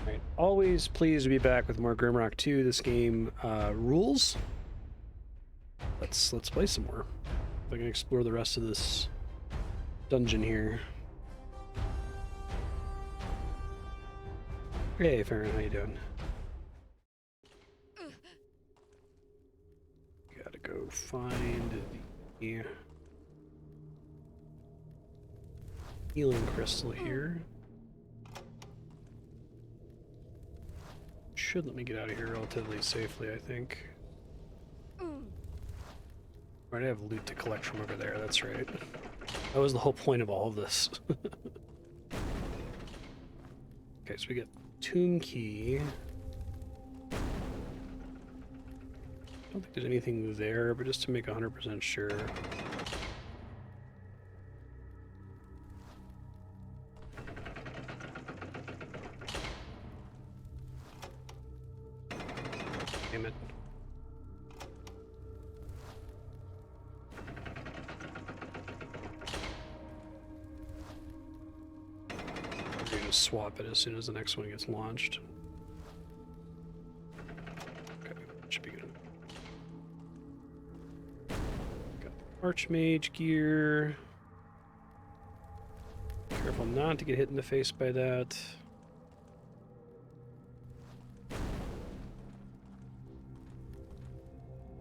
Right. Always pleased to be back with more Grimrock 2. This game rules. Let's play some more. If I can explore the rest of this dungeon here. Hey, Farron, how you doing? Gotta go find the healing crystal here. Should let me get out of here relatively safely, I think. Right, I have loot to collect from over there, that's right. That was the whole point of all of this. Okay, so we get tomb key. I don't think there's anything there, but just to make 100% sure. Damn it. I'm going to swap it as soon as the next one gets launched. Okay, should be good. Got the Archmage gear. Careful not to get hit in the face by that.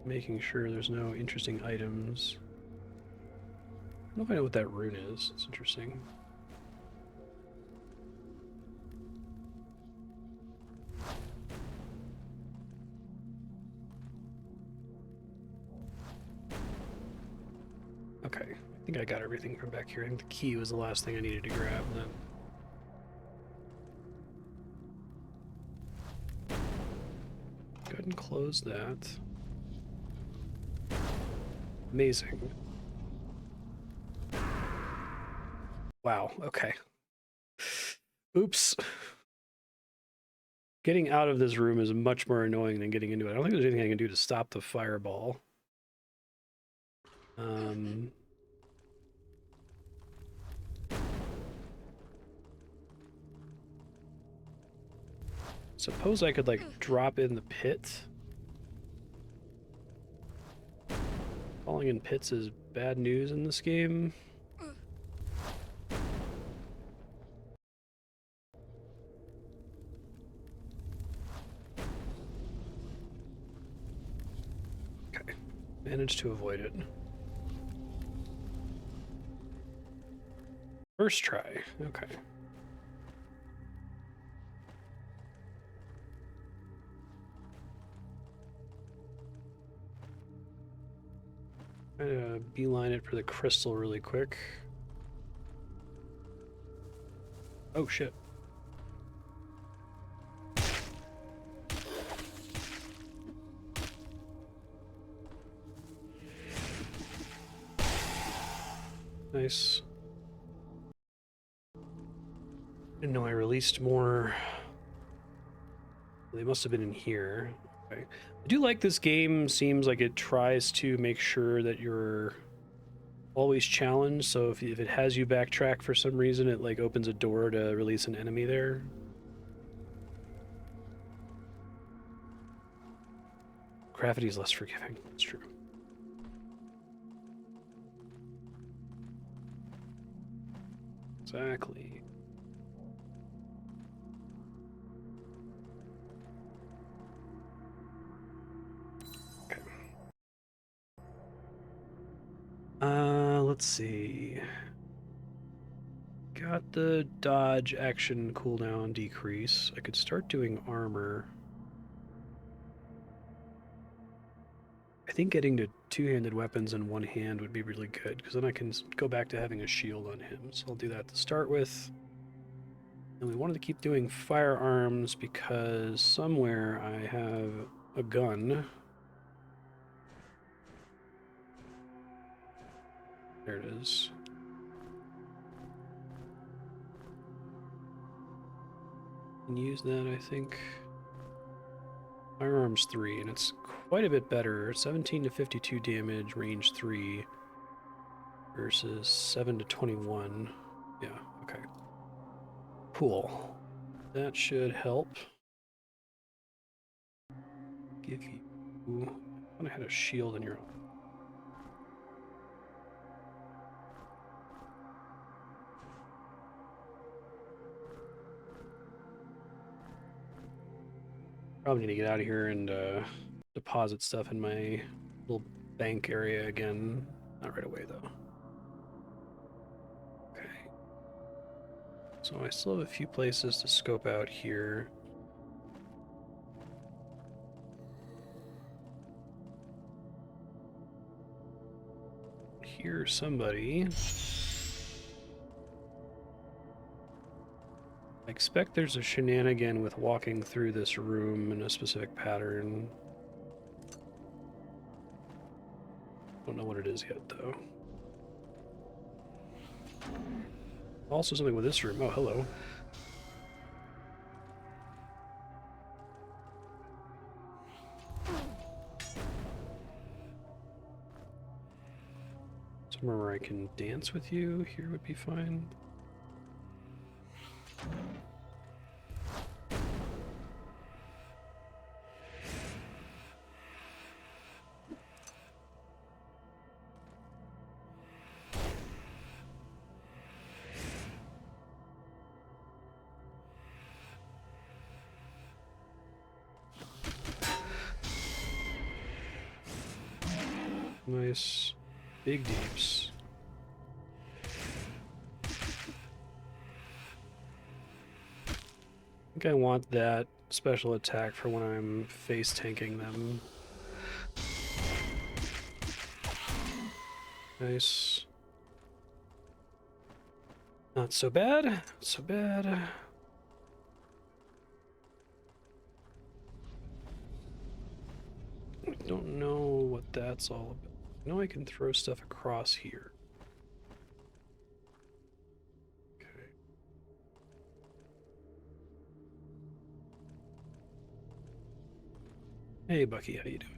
Making sure there's no interesting items. I don't know if I know what that rune is. It's interesting. Okay, I think I got everything from back here. I think the key was the last thing I needed to grab then. Go ahead and close that. Amazing. Wow, okay. Oops. Getting out of this room is much more annoying than getting into it. I don't think there's anything I can do to stop the fireball. Suppose I could, like, drop in the pit. Falling in pits is bad news in this game. Okay, managed to avoid it. First try, okay. I'm gonna beeline it for the crystal really quick. Oh shit. Nice. Didn't know I released more. They must have been in here. Okay. I do like this game. Seems like it tries to make sure that you're always challenged. So if it has you backtrack for some reason, it like opens a door to release an enemy there. Gravity is less forgiving. That's true. Exactly. Let's see. Got the dodge action cooldown decrease. I could start doing armor. I think getting to two-handed weapons in one hand would be really good, because then I can go back to having a shield on him. So I'll do that to start with. And we wanted to keep doing firearms because somewhere I have a gun. There it is. Can use that, I think. Firearms 3, and it's quite a bit better. 17 to 52 damage, range 3, versus 7 to 21. Yeah, okay. Cool. That should help. Give you... I had a shield in your... Probably need to get out of here and deposit stuff in my little bank area again. Not right away, though. Okay. So I still have a few places to scope out here. Here's somebody. I expect there's a shenanigan with walking through this room in a specific pattern. Don't know what it is yet, though. Also something with this room. Oh, hello. Somewhere where I can dance with you here would be fine. Nice. Big deeps. I think I want that special attack for when I'm face tanking them. Nice. Not so bad. Not so bad. I don't know what that's all about. I know I can throw stuff across here. Okay. Hey, Bucky, how you doing?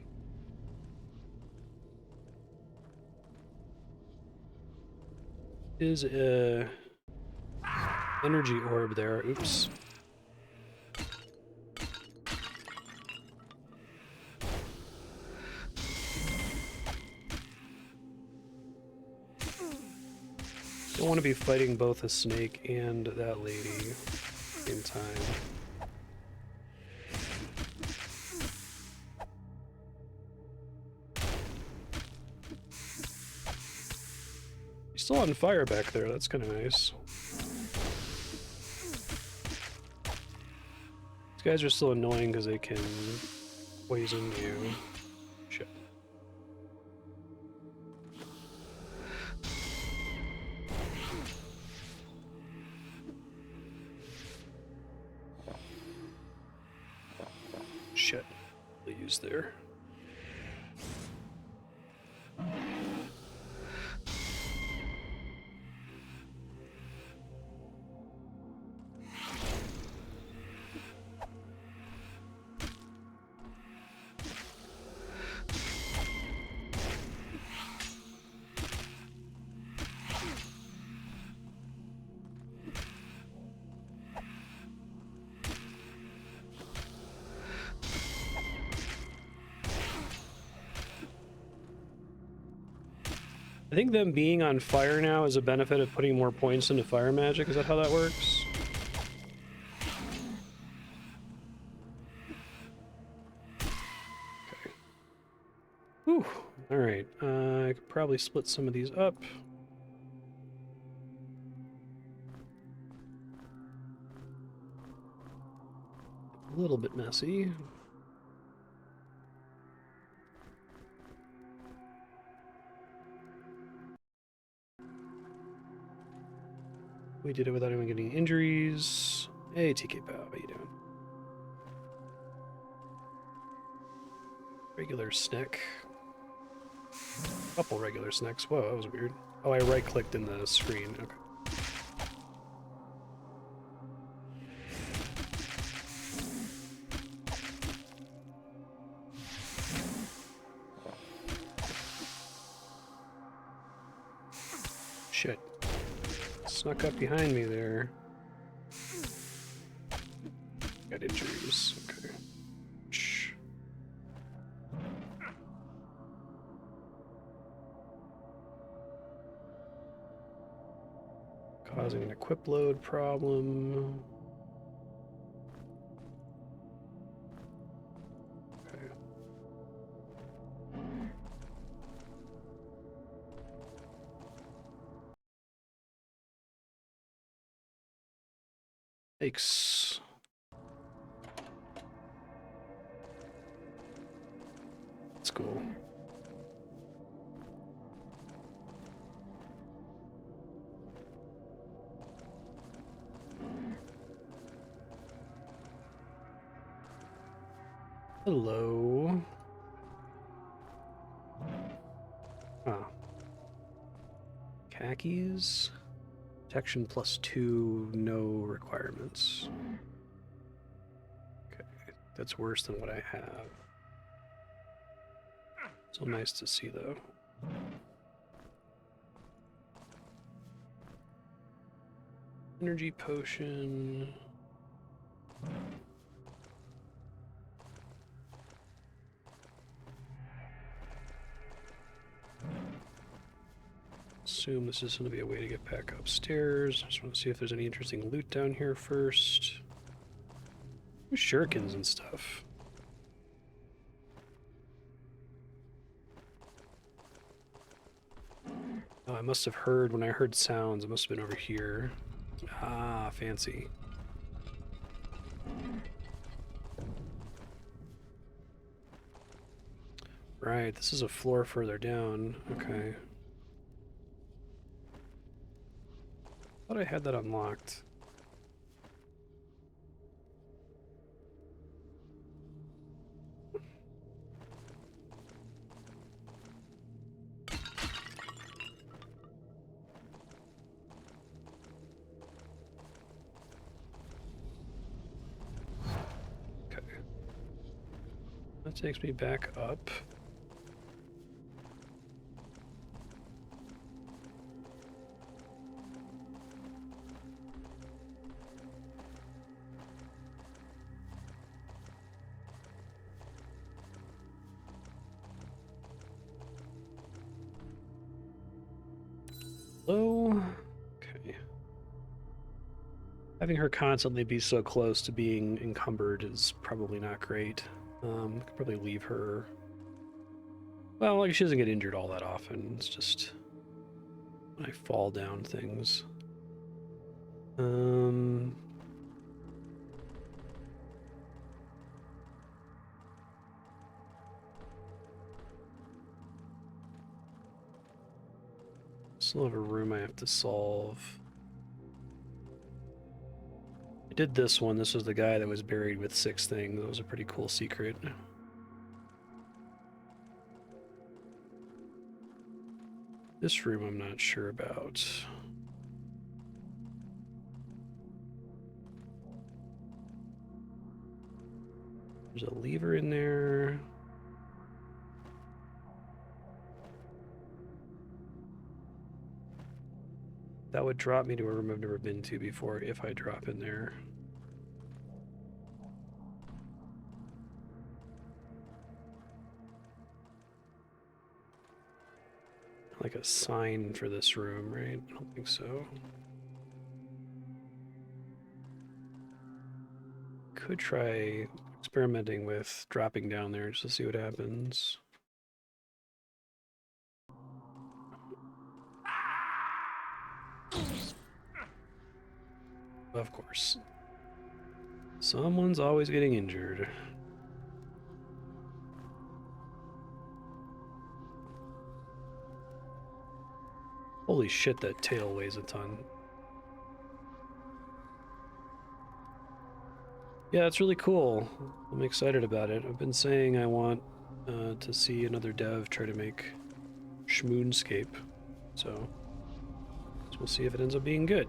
Is a energy orb there. Oops. Don't want to be fighting both a snake and that lady at the same time. He's still on fire back there. That's kind of nice. These guys are still annoying because they can poison you. Shit. Shit. They use there. I think them being on fire now is a benefit of putting more points into fire magic. Is that how that works? Okay. Whew. Alright. I could probably split some of these up. A little bit messy. We did it without anyone getting injuries. Hey, TK Pow, how you doing? Regular snack. Couple regular snacks. Whoa, that was weird. Oh, I right-clicked in the screen. Okay. Shit. Snuck up behind me there. got injuries. Okay. Shh. Causing an equip load problem. Okay. Thanks. That's cool. Hello. Ah. Khakis. Protection +2, no requirements. Okay, that's worse than what I have. So nice to see, though. Energy potion. Assume this is going to be a way to get back upstairs. I just want to see if there's any interesting loot down here first. Shurikens and stuff. Oh, I must have heard, when I heard sounds, it must have been over here. Ah, fancy. Right, this is a floor further down. Okay. Thought I had that unlocked. Okay. That takes me back up. Hello? Okay. Having her constantly be so close to being encumbered is probably not great. Could probably leave her. Well, like, she doesn't get injured all that often. It's just when I fall down things. Still have a room I have to solve. I did this one. This was the guy that was buried with 6 things. That was a pretty cool secret. This room I'm not sure about. There's a lever in there. That would drop me to a room I've never been to before if I drop in there. Like a sign for this room, right? I don't think so. Could try experimenting with dropping down there just to see what happens. Of course. Someone's always getting injured. Holy shit, that tail weighs a ton. Yeah, it's really cool. I'm excited about it. I've been saying I want to see another dev try to make Schmoonscape. So we'll see if it ends up being good.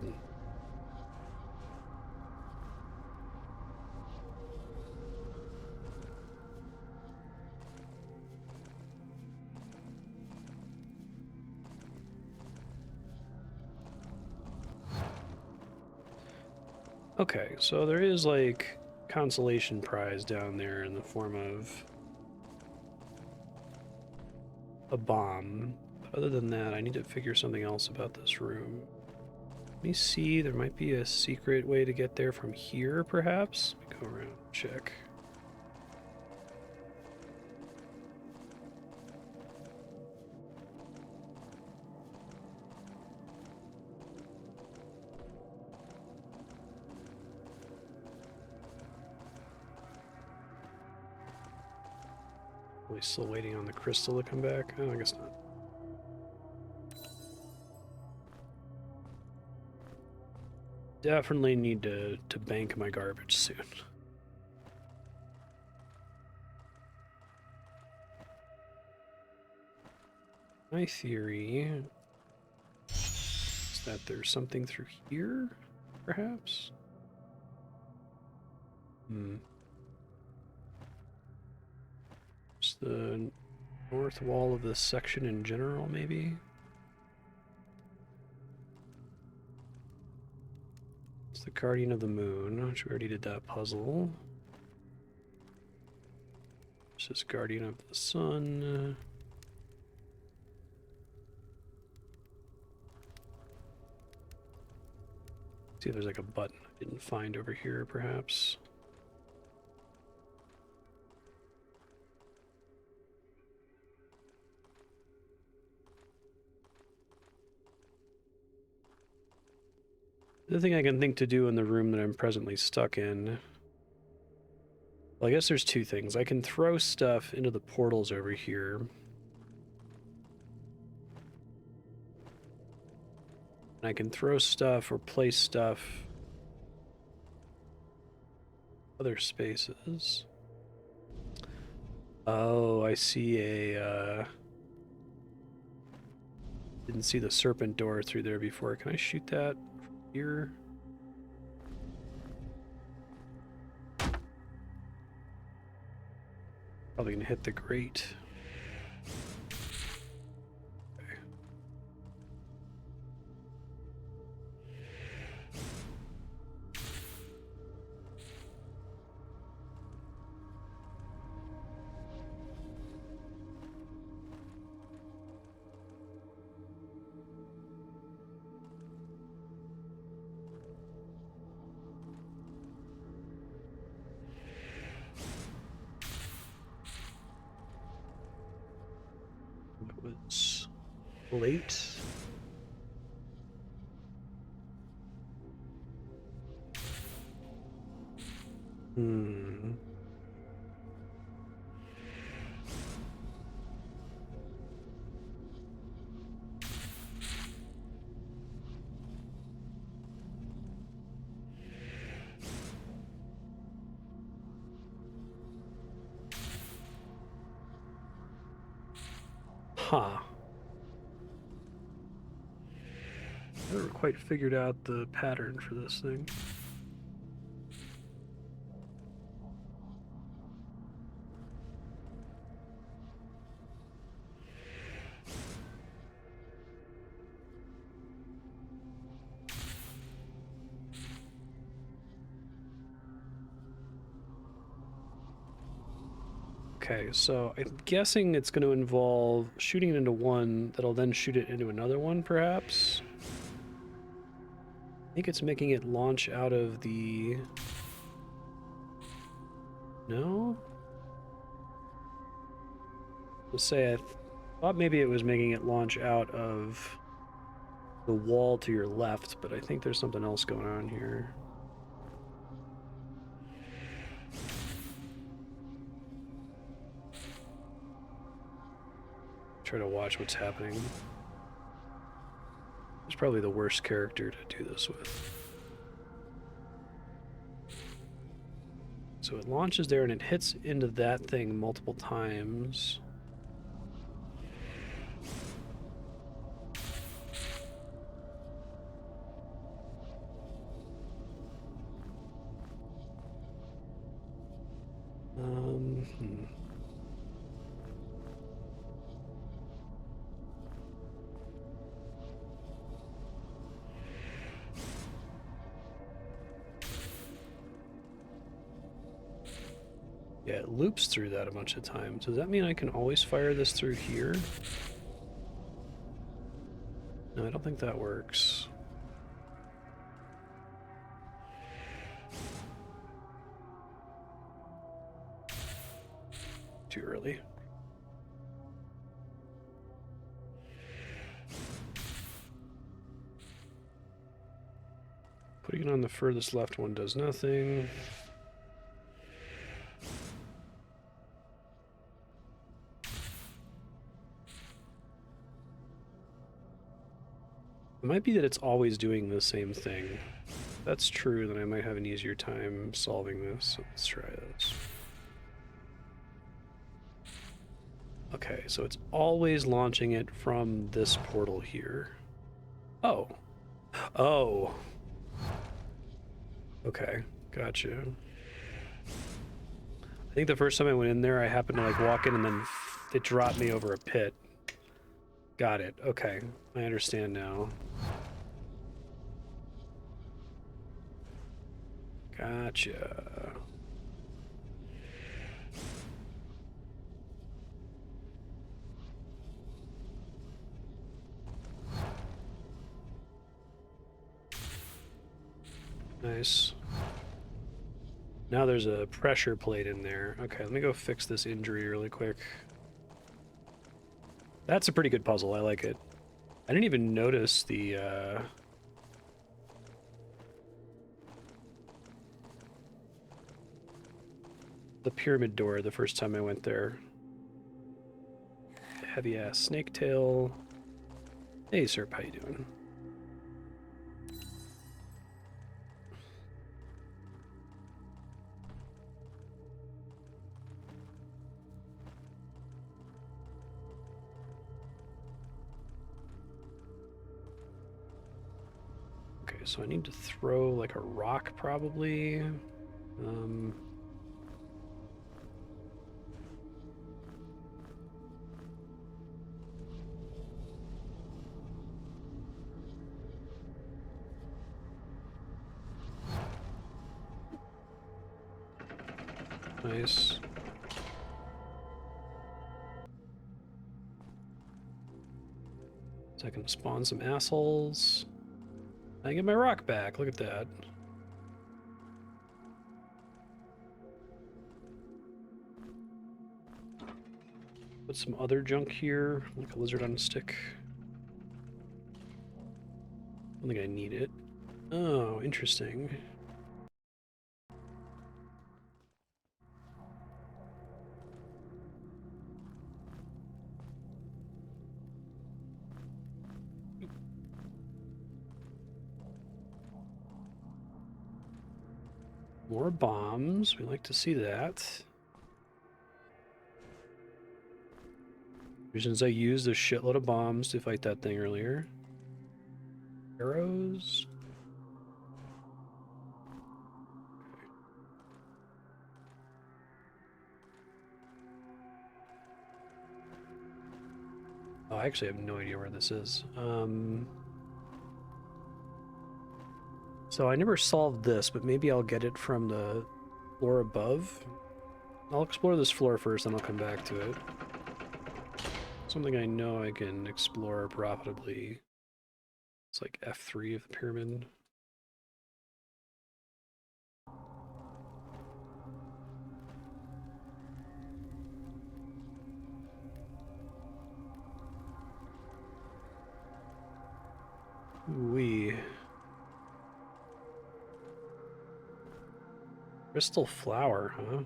Okay, so there is like consolation prize down there in the form of a bomb. But other than that, I need to figure something else about this room. Let me see, there might be a secret way to get there from here, perhaps? Let me go around and check. Are we still waiting on the crystal to come back? Oh, I guess not. Definitely need to bank my garbage soon. My theory is that there's something through here, perhaps? Just the north wall of this section in general, maybe? It's the Guardian of the Moon, which we already did that puzzle. It's this Guardian of the Sun. See if there's like a button I didn't find over here, perhaps. The thing I can think to do in the room that I'm presently stuck in... Well, I guess there's two things. I can throw stuff into the portals over here. And I can throw stuff or place stuff other spaces. Oh, I see a... Didn't see the serpent door through there before. Can I shoot that from here? Probably gonna hit the grate. Okay. It was late. Huh. I never quite figured out the pattern for this thing. Okay, so I'm guessing it's going to involve shooting it into one that'll then shoot it into another one, perhaps? I think it's making it launch out of the... No? Let's say I thought maybe it was making it launch out of the wall to your left, but I think there's something else going on here. Try to watch what's happening. He's probably the worst character to do this with. So it launches there and it hits into that thing multiple times. Yeah, it loops through that a bunch of times. Does that mean I can always fire this through here? No, I don't think that works. Too early. Putting it on the furthest left one does nothing. It might be that it's always doing the same thing. If that's true, then I might have an easier time solving this. So let's try this. Okay, so it's always launching it from this portal here. Oh. Oh. Okay, gotcha. I think the first time I went in there, I happened to like walk in and then it dropped me over a pit. Got it. Okay, I understand now. Gotcha. Nice. Now there's a pressure plate in there. Okay, let me go fix this injury really quick. That's a pretty good puzzle. I like it. I didn't even notice the pyramid door the first time I went there. Heavy ass snake tail. Hey, Serp, how you doing? Okay, so I need to throw like a rock probably. Nice. So I can spawn some assholes. I get my rock back. Look at that. Put some other junk here, like a lizard on a stick. I don't think I need it. Oh, interesting. More bombs. We like to see that. Since I used a shitload of bombs to fight that thing earlier. Arrows. Oh, I actually have no idea where this is. So I never solved this, but maybe I'll get it from the floor above. I'll explore this floor first, then I'll come back to it. Something I know I can explore profitably. It's like F3 of the pyramid. Ooh-wee. Crystal flower, huh?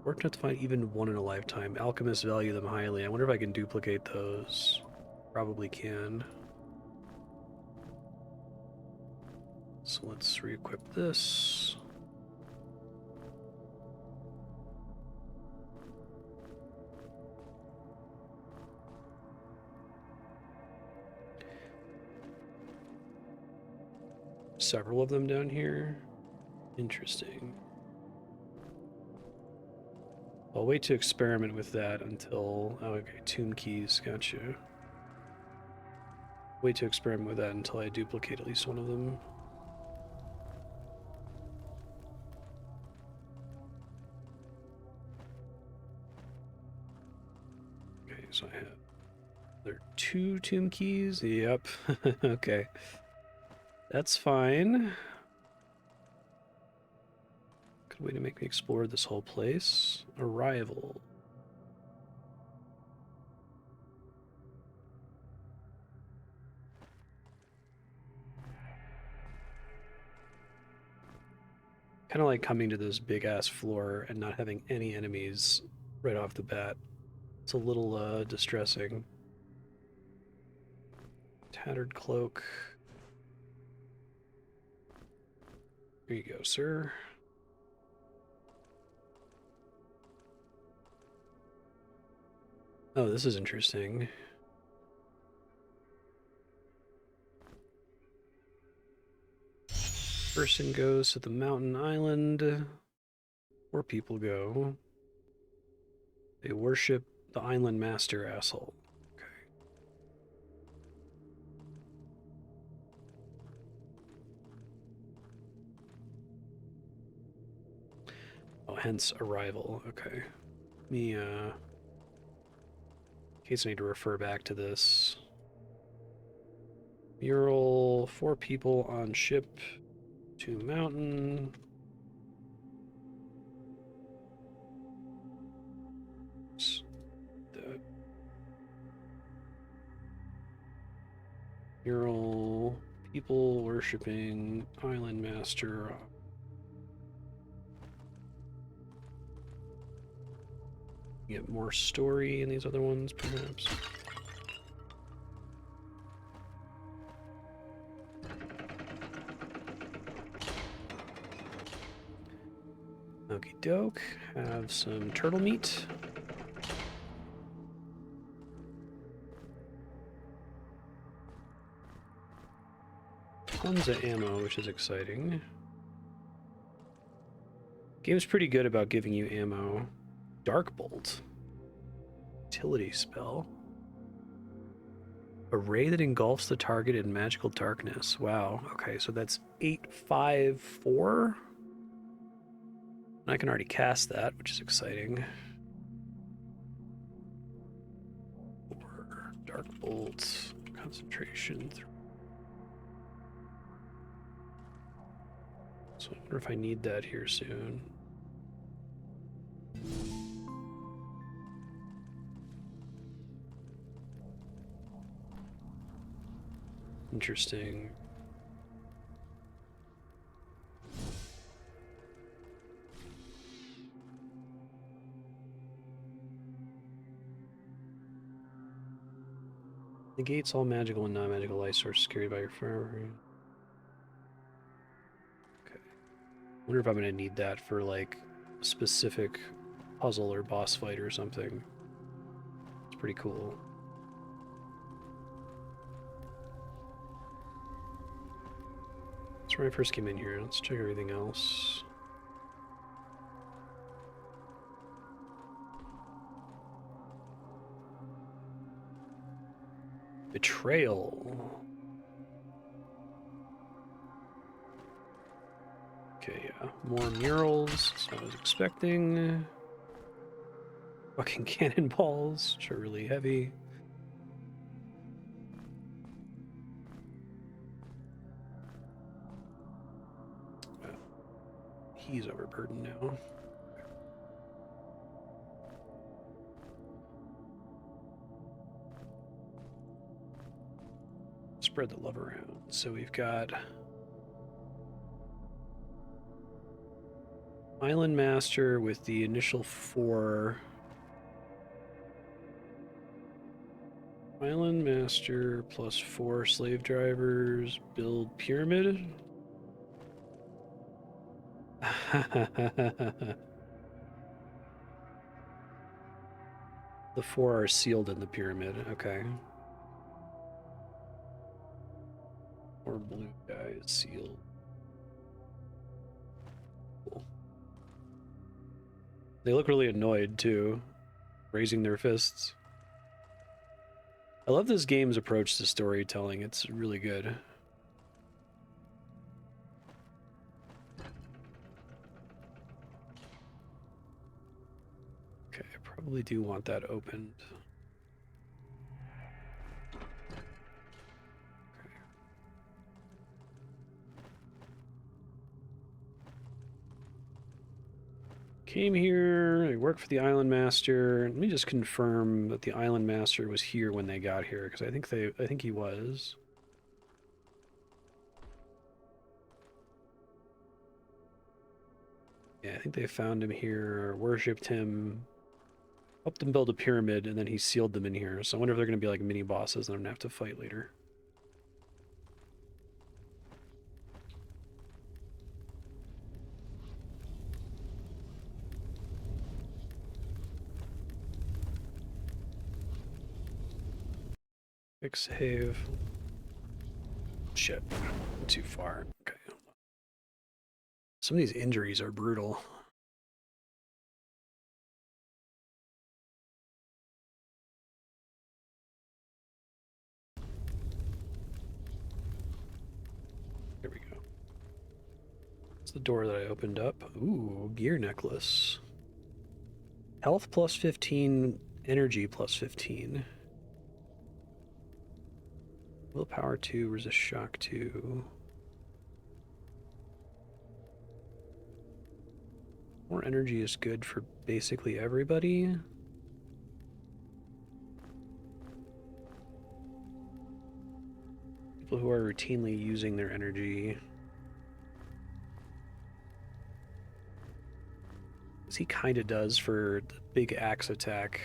Fortunate to find even one in a lifetime. Alchemists value them highly. I wonder if I can duplicate those. Probably can. So let's re-equip this. Several of them down here. Interesting. I'll wait to experiment with that until... Oh, okay, tomb keys, gotcha. wait to experiment with that until I duplicate at least one of them. Okay, so I have there are 2 tomb keys. Yep. Okay. That's fine. Good way to make me explore this whole place. Arrival. Kind of like coming to this big ass floor and not having any enemies right off the bat. It's a little distressing. Tattered cloak. Here you go, sir. Oh, this is interesting. Person goes to the mountain island where people go. They worship the island master, asshole. Okay. Oh, hence arrival. Okay. Me, in case I need to refer back to this. Mural, 4 people on ship to mountain. The mural, people worshipping island master. Get more story in these other ones, perhaps. Okie doke. Have some turtle meat. Tons of ammo, which is exciting. Game's pretty good about giving you ammo. Dark Bolt. Utility spell. A ray that engulfs the target in magical darkness. Wow. Okay, so that's 854. I can already cast that, which is exciting. Dark Bolt. Concentration. So I wonder if I need that here soon. Interesting. Negates all magical and non-magical light sources carried by your forever. Okay. Wonder if I'm gonna need that for like a specific puzzle or boss fight or something. It's pretty cool. That's where I first came in here. Let's check everything else. Betrayal. Okay, yeah. More murals, that's what I was expecting. Fucking cannonballs, which are really heavy. He's overburdened now. Spread the love around. So we've got Island Master with the initial 4. Island Master plus 4 slave drivers. Build pyramid. The 4 are sealed in the pyramid. Okay. 4 blue guys sealed. Cool. They look really annoyed too, raising their fists. I love this game's approach to storytelling. It's really good. Okay, I probably do want that opened. Came here, I worked for the Island Master. Let me just confirm that the Island Master was here when they got here, because I think he was. Yeah, I think they found him here, worshipped him, helped them build a pyramid, and then he sealed them in here. So I wonder if they're gonna be like mini bosses that I'm gonna have to fight later. Quick save. Shit, too far. Okay. Some of these injuries are brutal. There we go. It's the door that I opened up. Ooh, gear necklace. Health plus 15, energy plus 15. Willpower 2, resist shock 2. More energy is good for basically everybody. People who are routinely using their energy. As he kind of does for the big axe attack.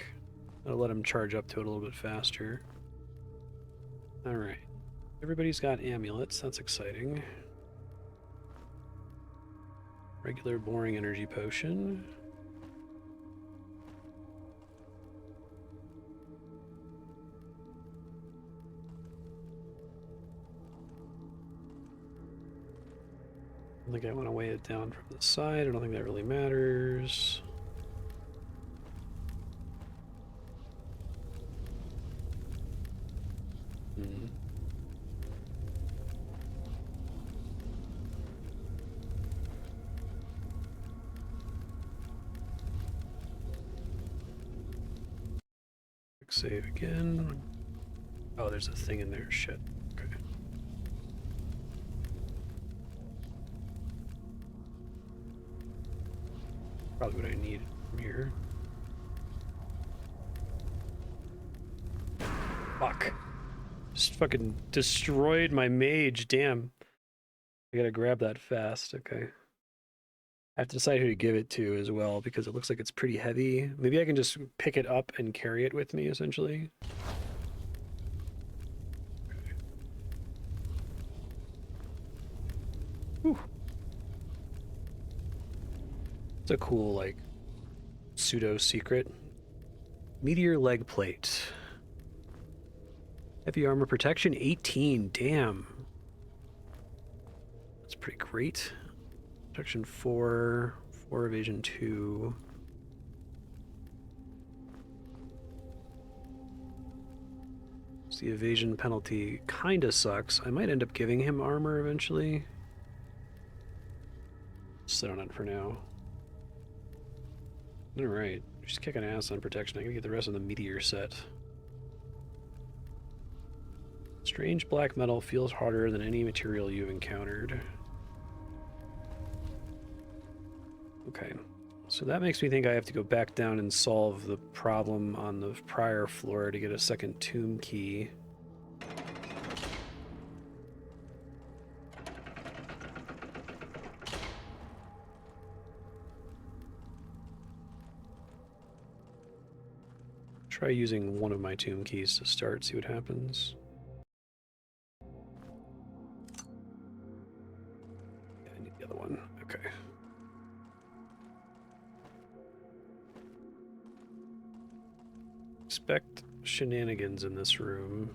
I'll let him charge up to it a little bit faster. Alright. Everybody's got amulets. That's exciting. Regular boring energy potion. I think I want to weigh it down from the side. I don't think that really matters. Quick save again. Oh, there's a thing in there. Shit. Okay. Probably what I need from here. Fuck. Just fucking destroyed my mage. Damn. I gotta grab that fast. Okay. I have to decide who to give it to as well, because it looks like it's pretty heavy. Maybe I can just pick it up and carry it with me, essentially. Okay. Whew. It's a cool, like, pseudo secret. Meteor leg plate. Heavy armor protection 18. Damn. That's pretty great. Protection 4, 4 evasion 2. So the evasion penalty kinda sucks. I might end up giving him armor eventually. Sit on it for now. Alright, just kicking ass on protection. I gotta get the rest of the meteor set. Strange black metal feels harder than any material you've encountered. Okay, so that makes me think I have to go back down and solve the problem on the prior floor to get a second tomb key. Try using one of my tomb keys to start, see what happens. Yeah, I need the other one. Okay. Expect shenanigans in this room.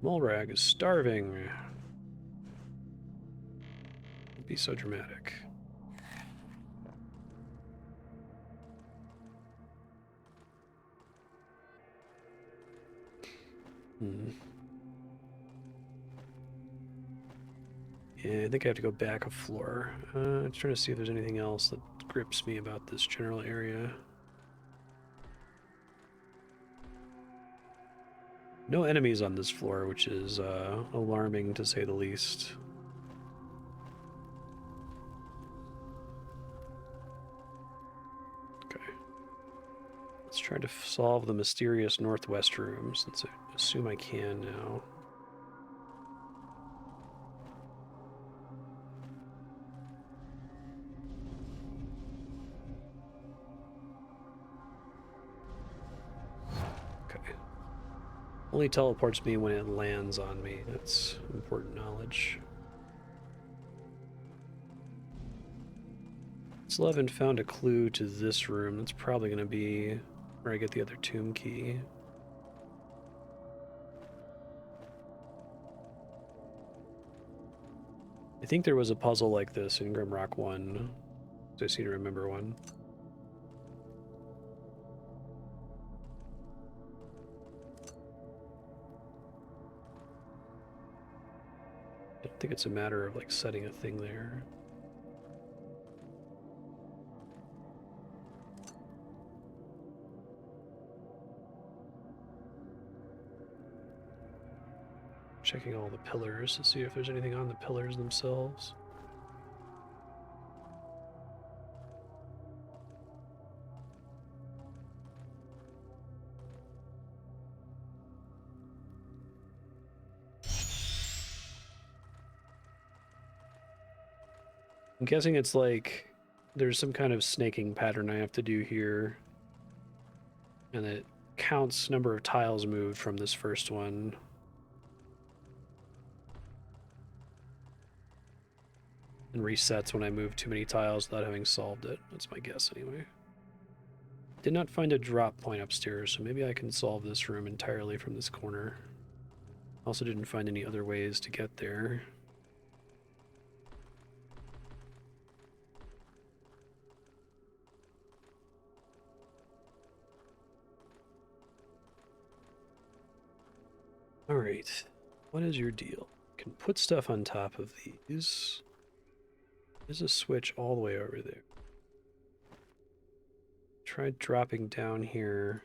Mulrag is starving. Don't be so dramatic. Yeah, I think I have to go back a floor. I'm trying to see if there's anything else that grips me about this general area. No enemies on this floor, which is alarming to say the least. Okay. Let's try to solve the mysterious northwest room, since I assume I can now. Okay. Only teleports me when it lands on me. That's important knowledge. Still haven't found a clue to this room. That's probably going to be where I get the other tomb key. I think there was a puzzle like this in Grimrock 1. I seem to remember one. I don't think it's a matter of like setting a thing there. Checking all the pillars to see if there's anything on the pillars themselves. I'm guessing it's like there's some kind of snaking pattern I have to do here. And it counts number of tiles moved from this first one. And resets when I move too many tiles without having solved it. That's my guess anyway. Did not find a drop point upstairs, so maybe I can solve this room entirely from this corner. Also didn't find any other ways to get there. Alright, what is your deal? You can put stuff on top of these. There's a switch all the way over there. Try dropping down here.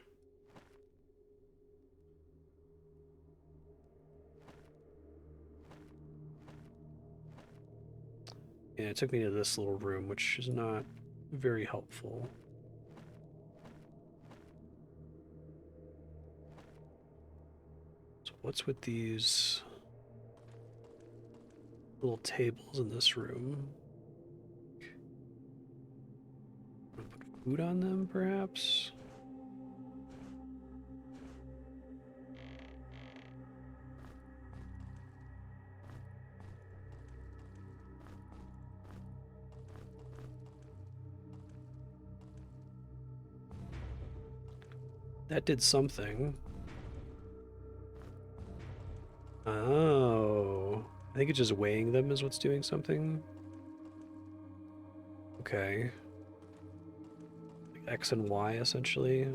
Yeah, it took me to this little room, which is not very helpful. So what's with these little tables in this room? Put food on them, perhaps? That did something. Oh. I think it's just weighing them is what's doing something. Okay. Like X and Y, essentially.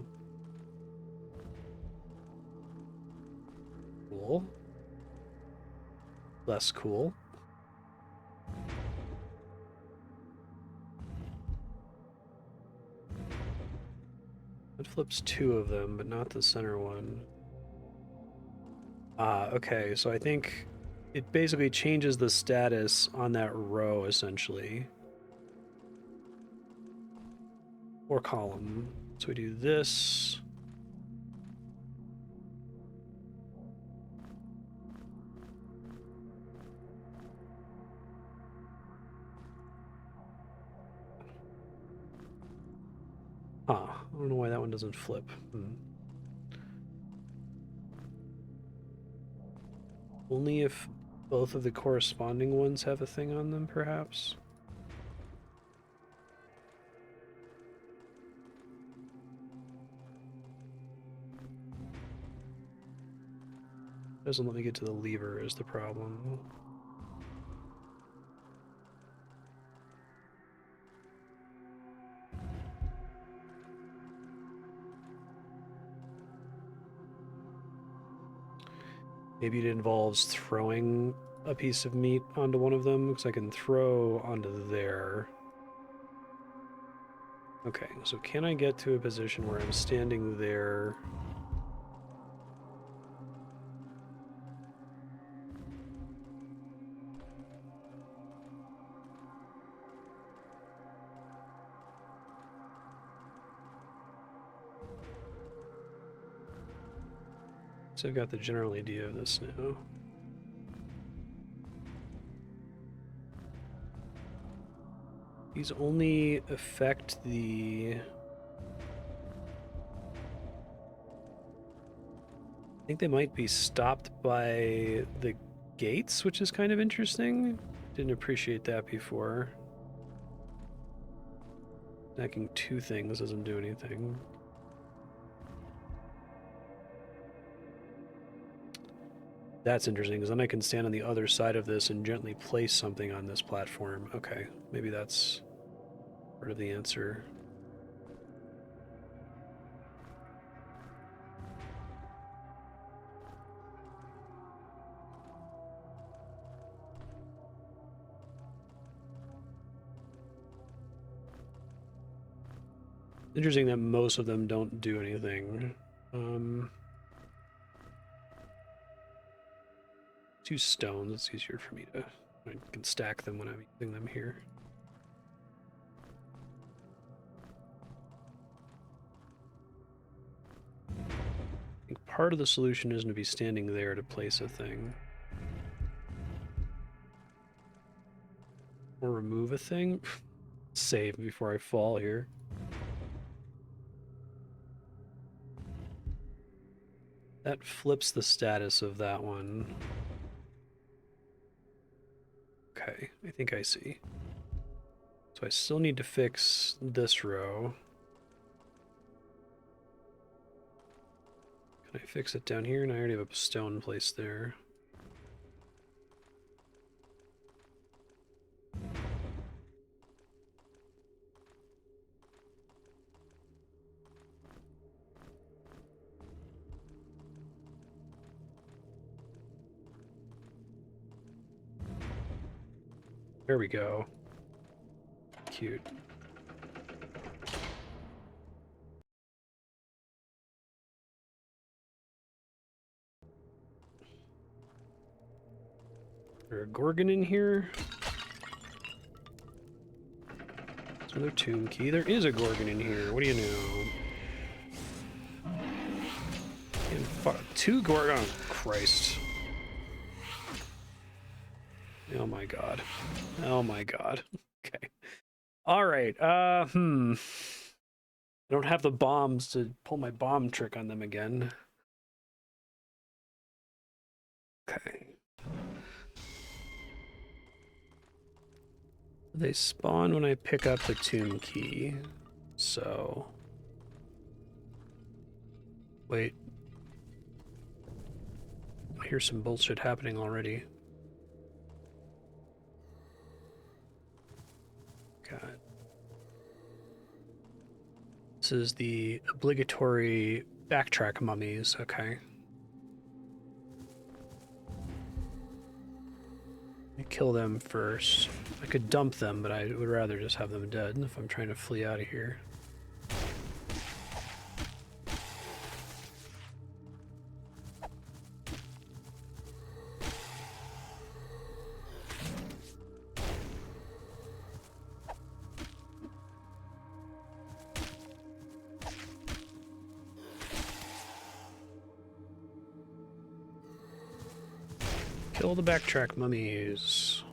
Cool. Less cool. It flips two of them, but not the center one. Okay, so I think it basically changes the status on that row, essentially. Or column. So we do this. Huh, I don't know why that one doesn't flip. Only if both of the corresponding ones have a thing on them, perhaps? Doesn't let me get to the lever is the problem. Maybe it involves throwing a piece of meat onto one of them, because I can throw onto there. Okay, so can I get to a position where I'm standing there? So I've got the general idea of this now. These only affect the... I think they might be stopped by the gates, which is kind of interesting. Didn't appreciate that before. Stacking two things doesn't do anything. That's interesting, because then I can stand on the other side of this and gently place something on this platform. Okay, maybe that's part of the answer. Interesting that most of them don't do anything. Two stones, it's easier for me to... I can stack them when I'm using them here. I think part of the solution isn't to be standing there to place a thing. Or remove a thing. Save before I fall here. That flips the status of that one. Okay, I think I see. So I still need to fix this row. Can I fix it down here? And I already have a stone placed there. There we go. Cute. Is there a Gorgon in here? There's another tomb key. There is a Gorgon in here. What do you know? And two Gorgon. Oh, Christ. Oh my god. Oh my god. Okay. Alright, I don't have the bombs to pull my bomb trick on them again. Okay. They spawn when I pick up the tomb key, so... Wait. I hear some bullshit happening already. God. This is the obligatory backtrack mummies, okay. I kill them first. I could dump them, but I would rather just have them dead if I'm trying to flee out of here. Kill the backtrack mummies.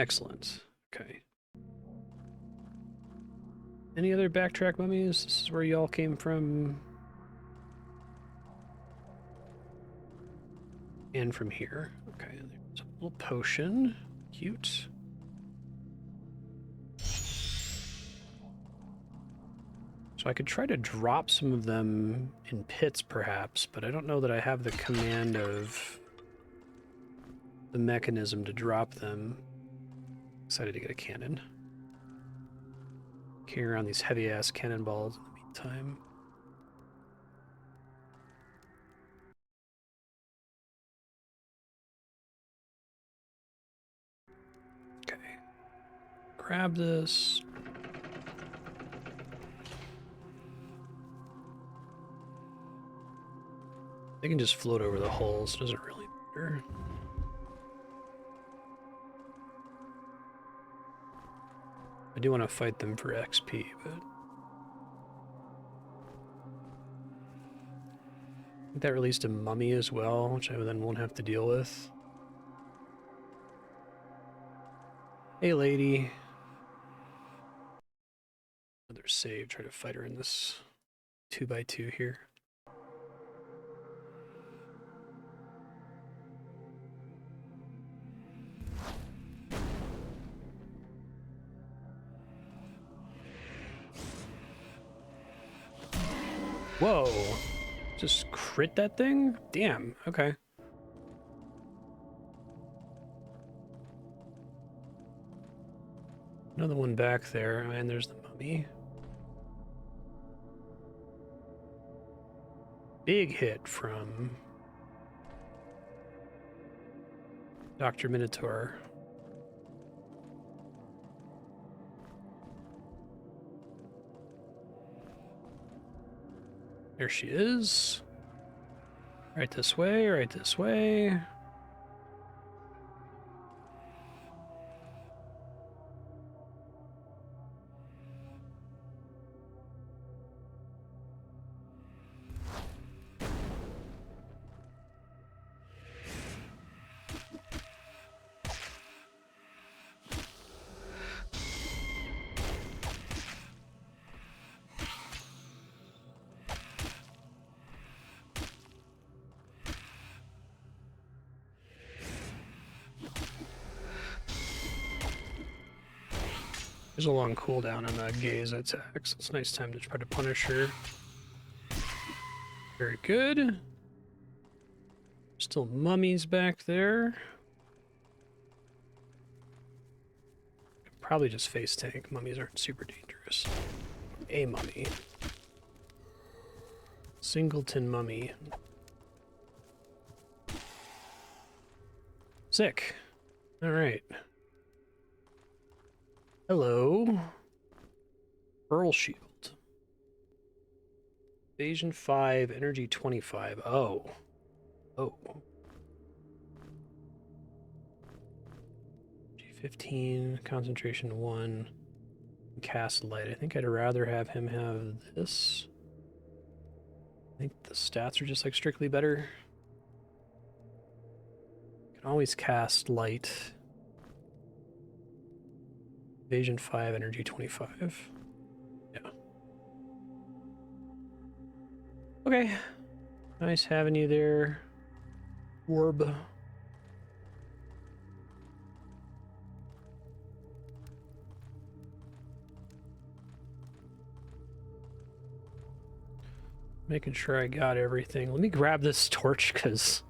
Excellent. Okay. Any other backtrack mummies? This is where y'all came from. And from here. Okay, there's a little potion. Cute. So I could try to drop some of them in pits, perhaps, but I don't know that I have the command of the mechanism to drop them. Excited to get a cannon. Carry around these heavy-ass cannonballs in the meantime. Okay. Grab this. They can just float over the holes. Doesn't really matter. I do want to fight them for XP, but I think that released a mummy as well, which I then won't have to deal with. Hey, lady. Another save. Try to fight her in this 2x2 here. Whoa. Just crit that thing? Damn, okay. Another one back there, and there's the mummy. Big hit from Dr. Minotaur. There she is. Right this way, right this way. There's a long cooldown on the gaze attack, so it's a nice time to try to punish her. Very good. Still mummies back there. Probably just face tank. Mummies aren't super dangerous. A mummy. Singleton mummy. Sick. All right. Hello. Pearl shield. Evasion 5, energy 25. Oh. Oh. G15, concentration 1, cast light. I think I'd rather have him have this. I think the stats are just like strictly better. Can always cast light. Evasion 5, energy 25. Yeah. Okay. Nice having you there, Orb. Making sure I got everything. Let me grab this torch because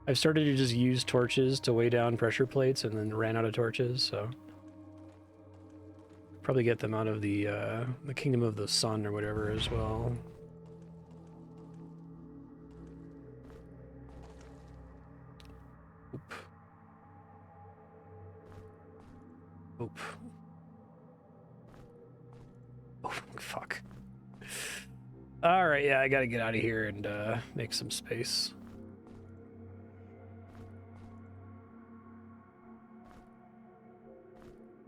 I've started to just use torches to weigh down pressure plates and then ran out of torches, so probably get them out of the Kingdom of the Sun or whatever as well. Oop. Oop. Oh, fuck. Alright, yeah, I gotta get out of here and make some space.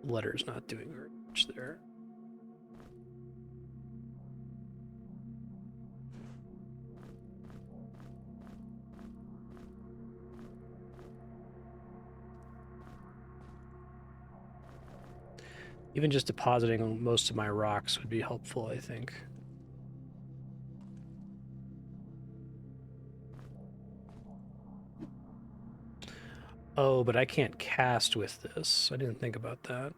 Letter's not doing very much there. Even just depositing most of my rocks would be helpful, I think. Oh, but I can't cast with this. I didn't think about that.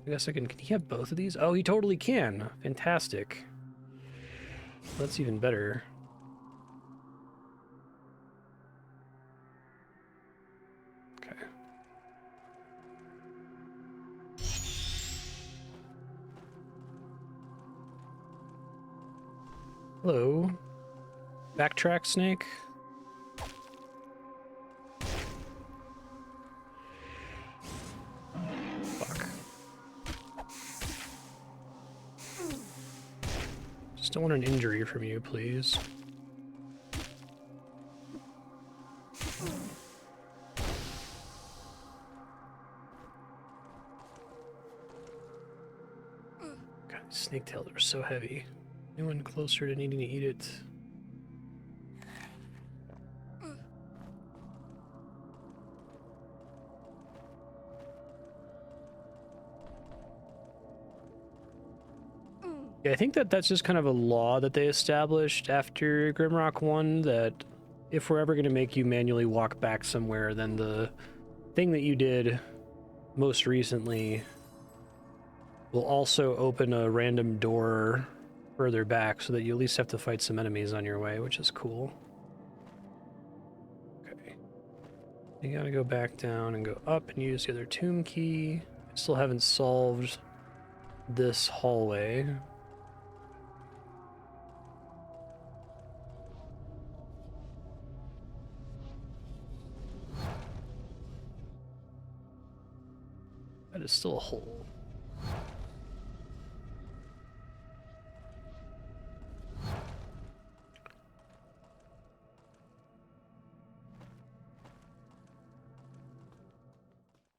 I guess I can he have both of these? Oh, he totally can. Fantastic. That's even better. Okay. Hello. Backtrack snake. Fuck. Just don't want an injury from you, please. God, snake tails are so heavy. Anyone closer to needing to eat it? Yeah, I think that that's just kind of a law that they established after Grimrock 1, that if we're ever going to make you manually walk back somewhere, then the thing that you did most recently will also open a random door further back so that you at least have to fight some enemies on your way, which is cool. Okay. You gotta go back down and go up and use the other tomb key. I still haven't solved this hallway. That is still a hole.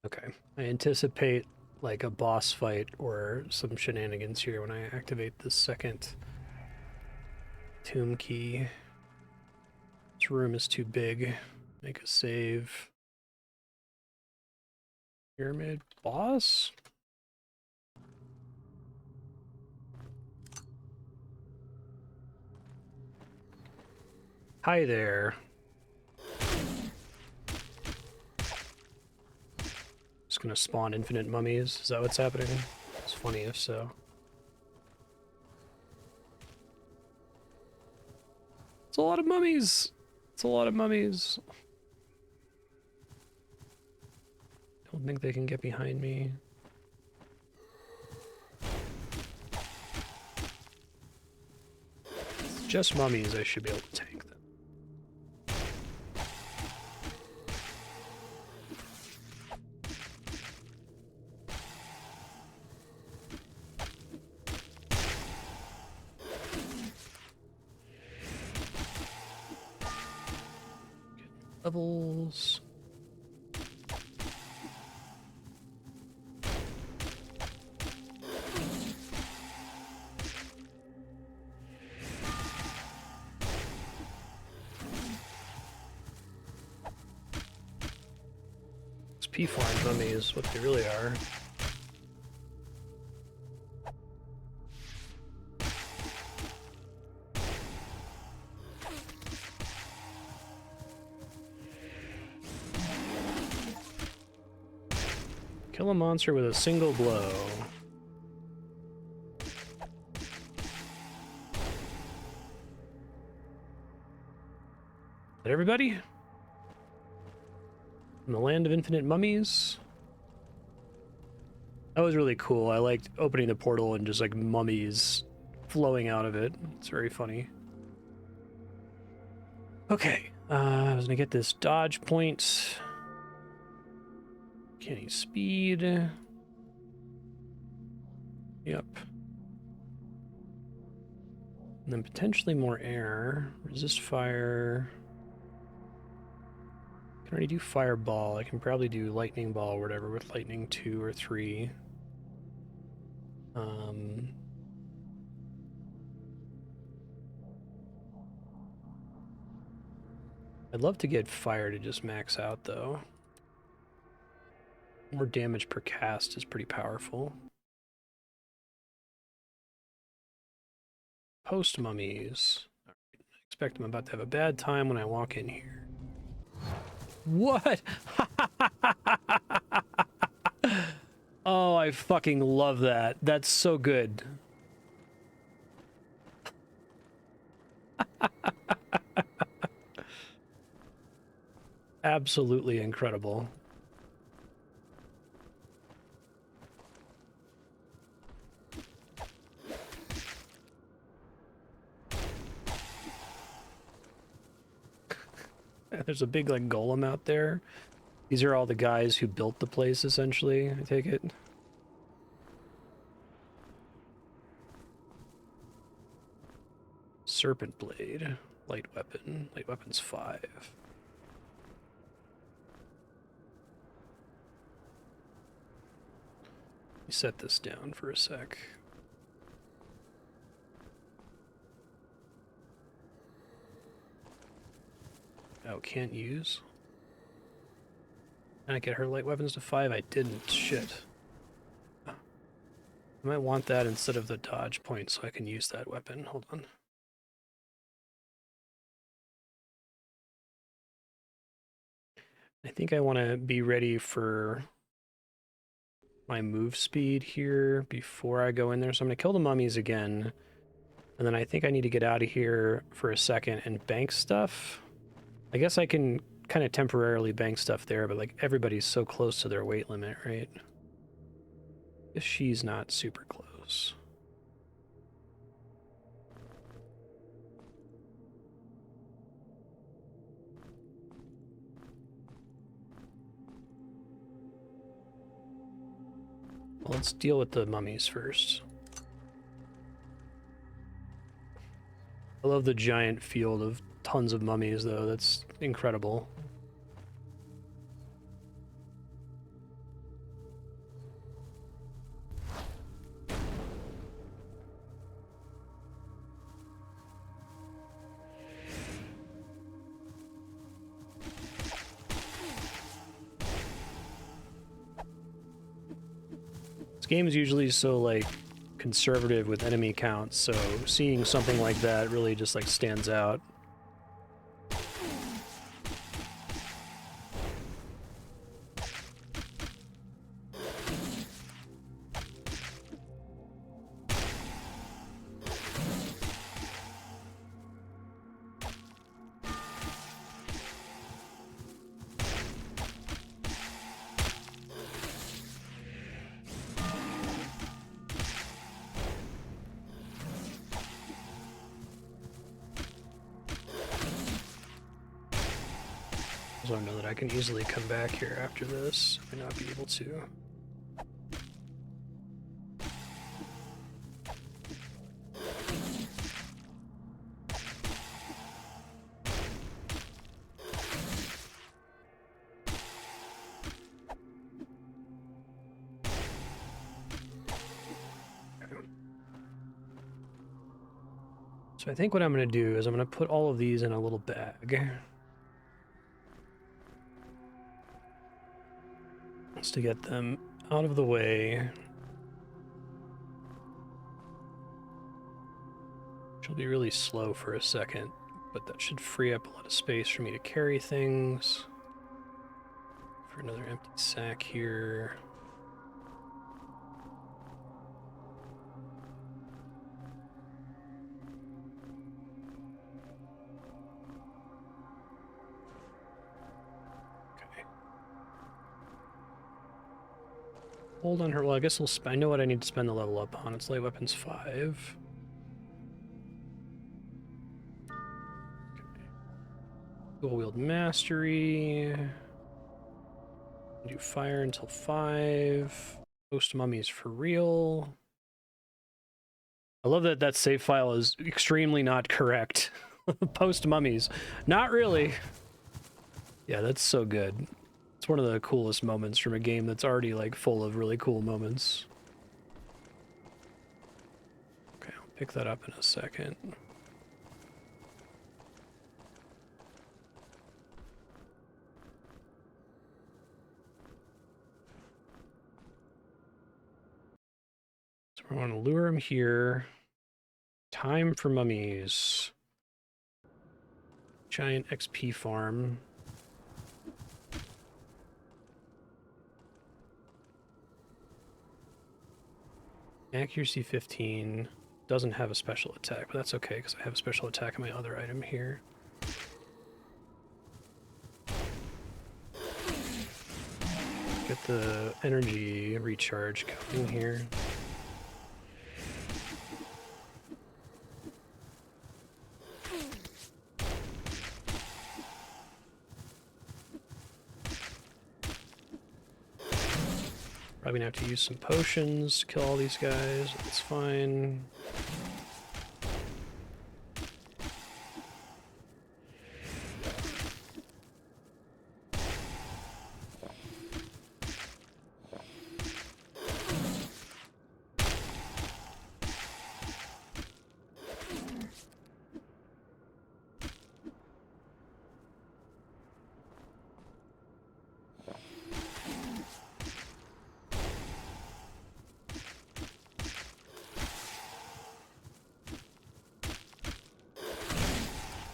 Okay. I anticipate like a boss fight or some shenanigans here when I activate the second tomb key. This room is too big. Make a save. Pyramid boss? Hi there. Just gonna spawn infinite mummies. Is that what's happening? It's funny if so. It's a lot of mummies. It's a lot of mummies. Don't think they can get behind me. Just mummies, I should be able to tank them. Levels. These P-flying mummies, what they really are. Kill a monster with a single blow. That everybody? In the land of infinite mummies? That was really cool. I liked opening the portal and just like mummies flowing out of it. It's very funny. Okay, I was gonna get this dodge point. Canny speed. Yep. And then potentially more air. Resist fire. I can already do fireball. I can probably do lightning ball or whatever with lightning 2 or 3. I'd love to get fire to just max out though. More damage per cast is pretty powerful. Post mummies. I expect I'm about to have a bad time when I walk in here. What? Oh, I fucking love that. That's so good. Absolutely incredible. There's a big, like, golem out there. These are all the guys who built the place, essentially, I take it. Serpent Blade. Light weapon. Light weapon's 5. Let me set this down for a sec. Oh, can't use? Can I get her light weapons to 5? I didn't. Shit. I might want that instead of the dodge point so I can use that weapon. Hold on. I think I want to be ready for my move speed here before I go in there. So I'm going to kill the mummies again. And then I think I need to get out of here for a second and bank stuff. I guess I can kind of temporarily bank stuff there, but like everybody's so close to their weight limit, right? If she's not super close. Well, let's deal with the mummies first. I love the giant field of tons of mummies, though. That's incredible. This game is usually so, like, conservative with enemy counts, so seeing something like that really just, like, stands out. So I know that I can easily come back here after this. I may not be able to. So I think what I'm going to do is I'm going to put all of these in a little bag. Just to get them out of the way. Which will be really slow for a second, but that should free up a lot of space for me to carry things. For another empty sack here. Hold on her. Well, I guess I know what I need to spend the level up on. It's light weapons 5. Okay. Dual wield mastery. Do fire until 5. Post mummies for real. I love that that save file is extremely not correct. Post mummies. Not really. Yeah, that's so good. It's one of the coolest moments from a game that's already, like, full of really cool moments. Okay, I'll pick that up in a second. I want to lure him here. Time for mummies. Giant XP farm. Accuracy 15. Doesn't have a special attack, but that's okay because I have a special attack on my other item here. Get the energy recharge going here. Probably gonna have to use some potions to kill all these guys. That's fine.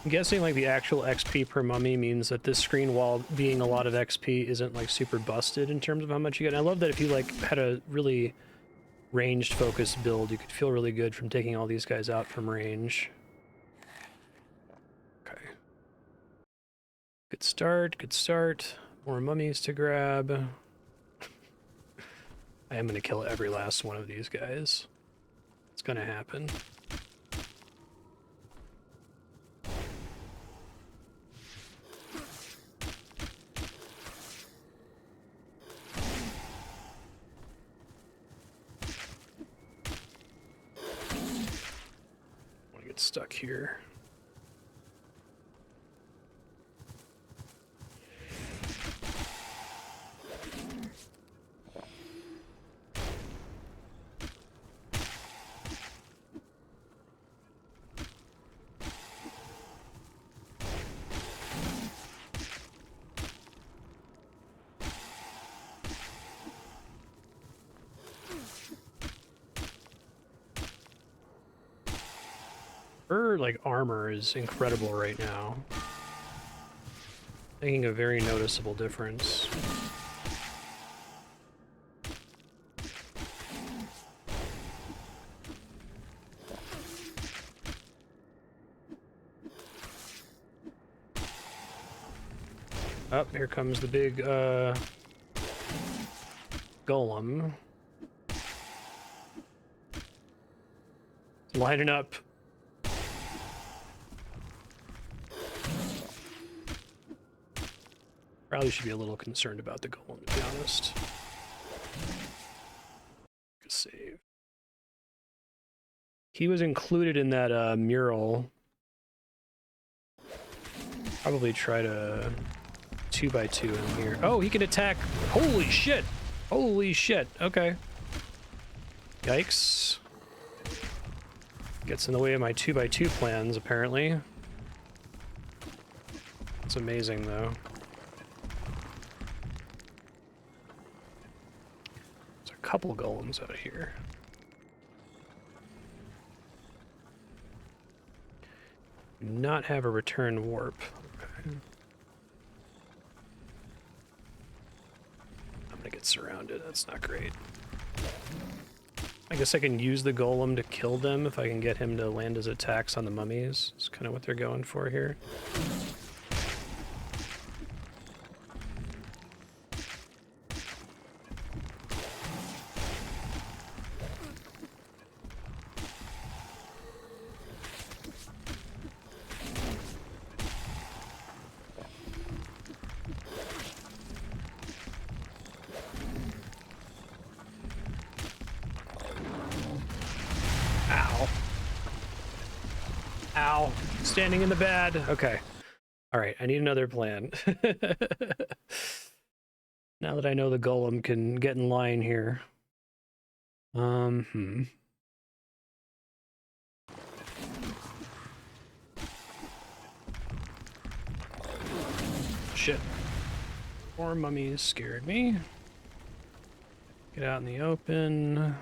I'm guessing like the actual XP per mummy means that this screen, while being a lot of XP, isn't like super busted in terms of how much you get. And I love that if you like had a really ranged focused build, you could feel really good from taking all these guys out from range. Okay. Good start, good start. More mummies to grab. I am going to kill every last one of these guys. It's going to happen. Stuck here. Her, like, armor is incredible right now. Making a very noticeable difference. Oh, here comes the big, golem. Lining up. Probably should be a little concerned about the golem, to be honest. Good save. He was included in that mural. Probably try to 2x2 him here. Oh, he can attack. Holy shit! Holy shit. Okay. Yikes. Gets in the way of my 2x2 plans, apparently. It's amazing, though. Couple golems out here. Do not have a return warp. Okay. I'm gonna get surrounded. That's not great. I guess I can use the golem to kill them if I can get him to land his attacks on the mummies. That's kind of what they're going for here. Ow. Standing in the bad. Okay. All right, I need another plan. Now that I know the golem can get in line here. Shit. More mummies scared me. Get out in the open.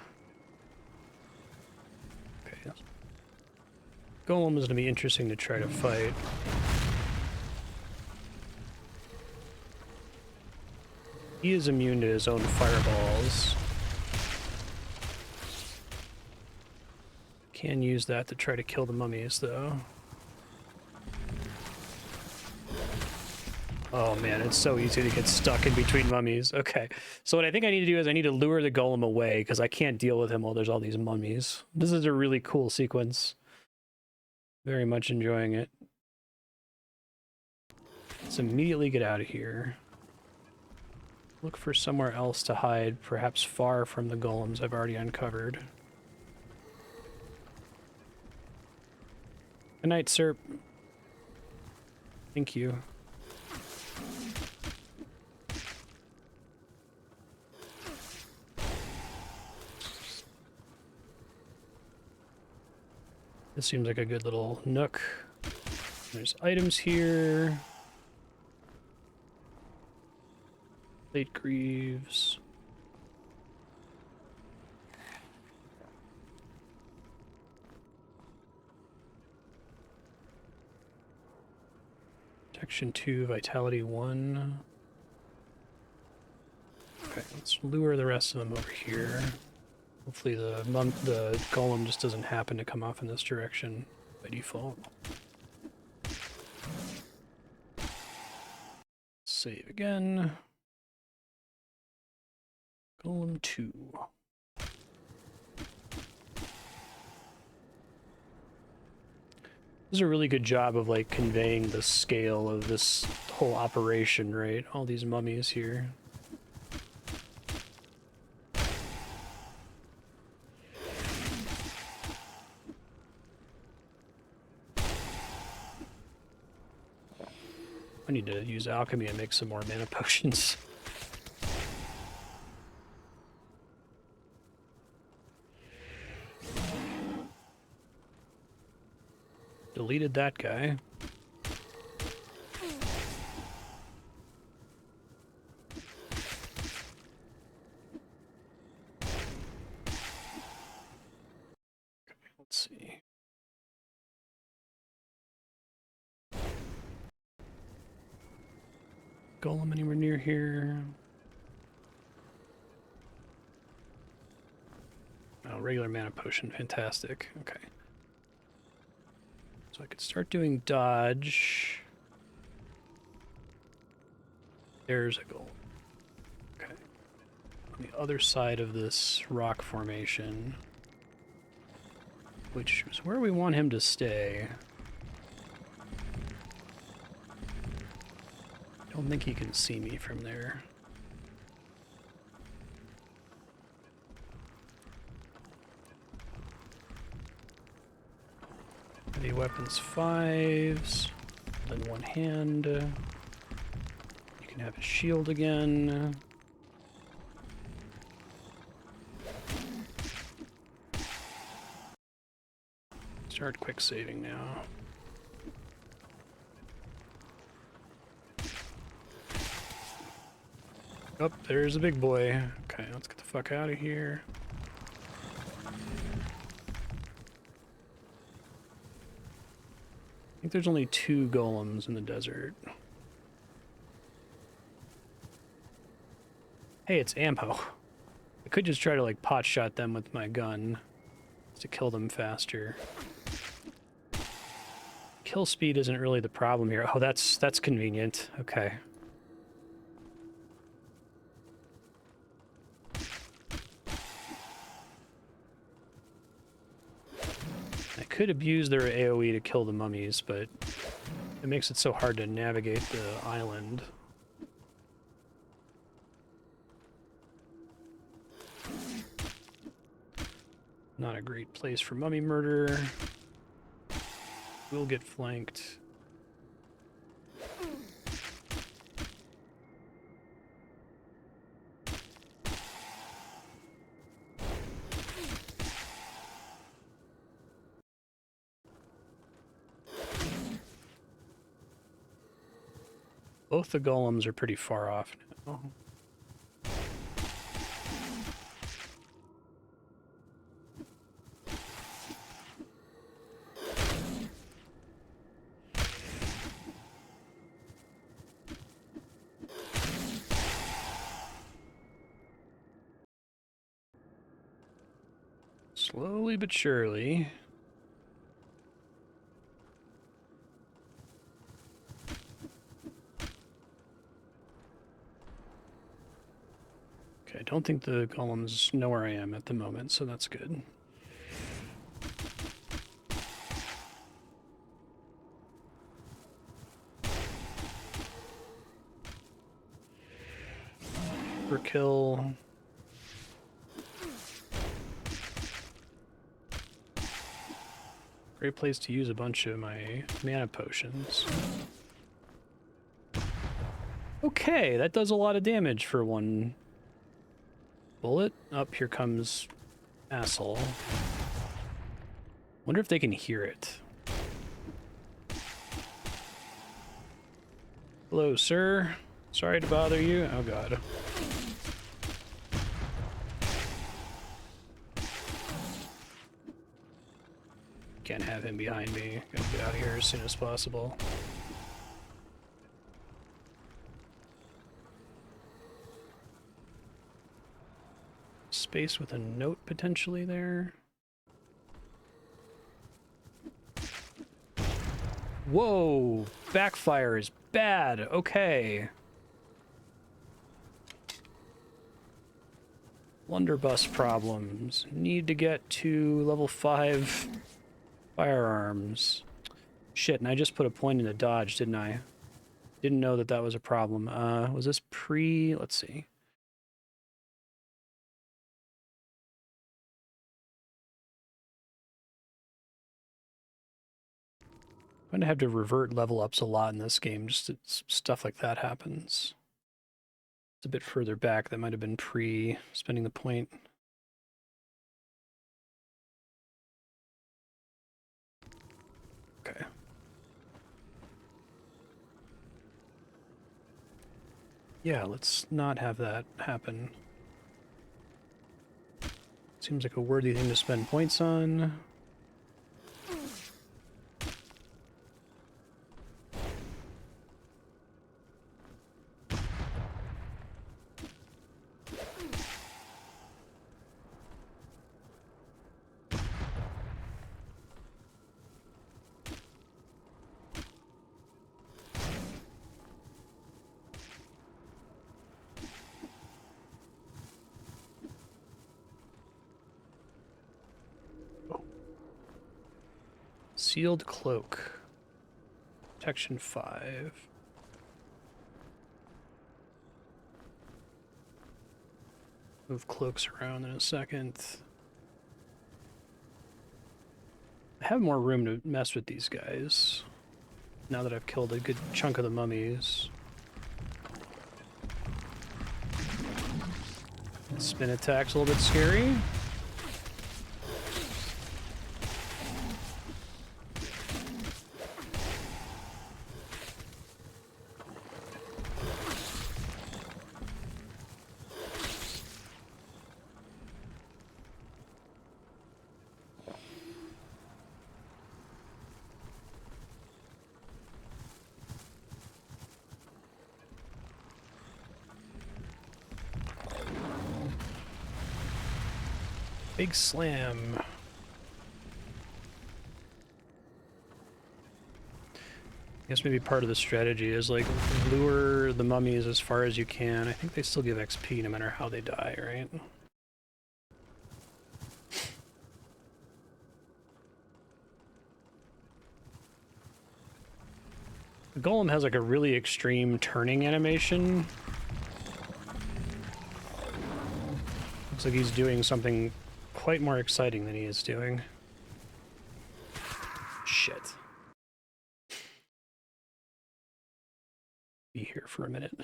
Golem is going to be interesting to try to fight. He is immune to his own fireballs. Can use that to try to kill the mummies, though. Oh man, it's so easy to get stuck in between mummies. Okay, so what I think I need to do is I need to lure the golem away, because I can't deal with him while there's all these mummies. This is a really cool sequence. Very much enjoying it. Let's immediately get out of here. Look for somewhere else to hide, perhaps far from the golems I've already uncovered. Good night, Serp. Thank you. This seems like a good little nook. There's items here. Plate greaves. Protection 2, Vitality 1. Okay, let's lure the rest of them over here. Hopefully the golem just doesn't happen to come off in this direction by default. Save again. Golem 2. This is a really good job of like conveying the scale of this whole operation, right? All these mummies here. I need to use alchemy and make some more mana potions. Deleted that guy. Okay, let's see. Golem anywhere near here? Oh, regular mana potion, fantastic. Okay. So I could start doing dodge. There's a golem. Okay. On the other side of this rock formation, which is where we want him to stay. I don't think he can see me from there. Heavy weapons 5s, then one hand. You can have a shield again. Start quick saving now. Oh, there's a big boy. Okay, let's get the fuck out of here. I think there's only 2 golems in the desert. Hey, it's ammo. I could just try to like pot shot them with my gun to kill them faster. Kill speed isn't really the problem here. Oh, that's convenient. Okay. I could abuse their AoE to kill the mummies, but it makes it so hard to navigate the island. Not a great place for mummy murder. We'll get flanked. Both the golems are pretty far off now. Slowly but surely. Okay, I don't think the golems know where I am at the moment, so that's good. Overkill. Great place to use a bunch of my mana potions. Okay, that does a lot of damage for one bullet. Up here comes asshole. Wonder if they can hear it. Hello, sir. Sorry to bother you. Oh god. Can't have him behind me. Gotta get out of here as soon as possible. Space with a note potentially there. Whoa! Backfire is bad. Okay. Blunderbuss problems. Need to get to level 5 firearms. Shit, and I just put a point into dodge, didn't I? Didn't know that that was a problem. Was this pre... Let's see. I'm going to have to revert level ups a lot in this game, just stuff like that happens. It's a bit further back. That might have been pre-spending the point. Okay. Yeah, let's not have that happen. Seems like a worthy thing to spend points on. Sealed cloak. Protection 5. Move cloaks around in a second. I have more room to mess with these guys now that I've killed a good chunk of the mummies. Spin attack's a little bit scary. Big slam. I guess maybe part of the strategy is like lure the mummies as far as you can. I think they still give XP no matter how they die, right? The golem has like a really extreme turning animation. Looks like he's doing something quite more exciting than he is doing. Shit. Be here for a minute.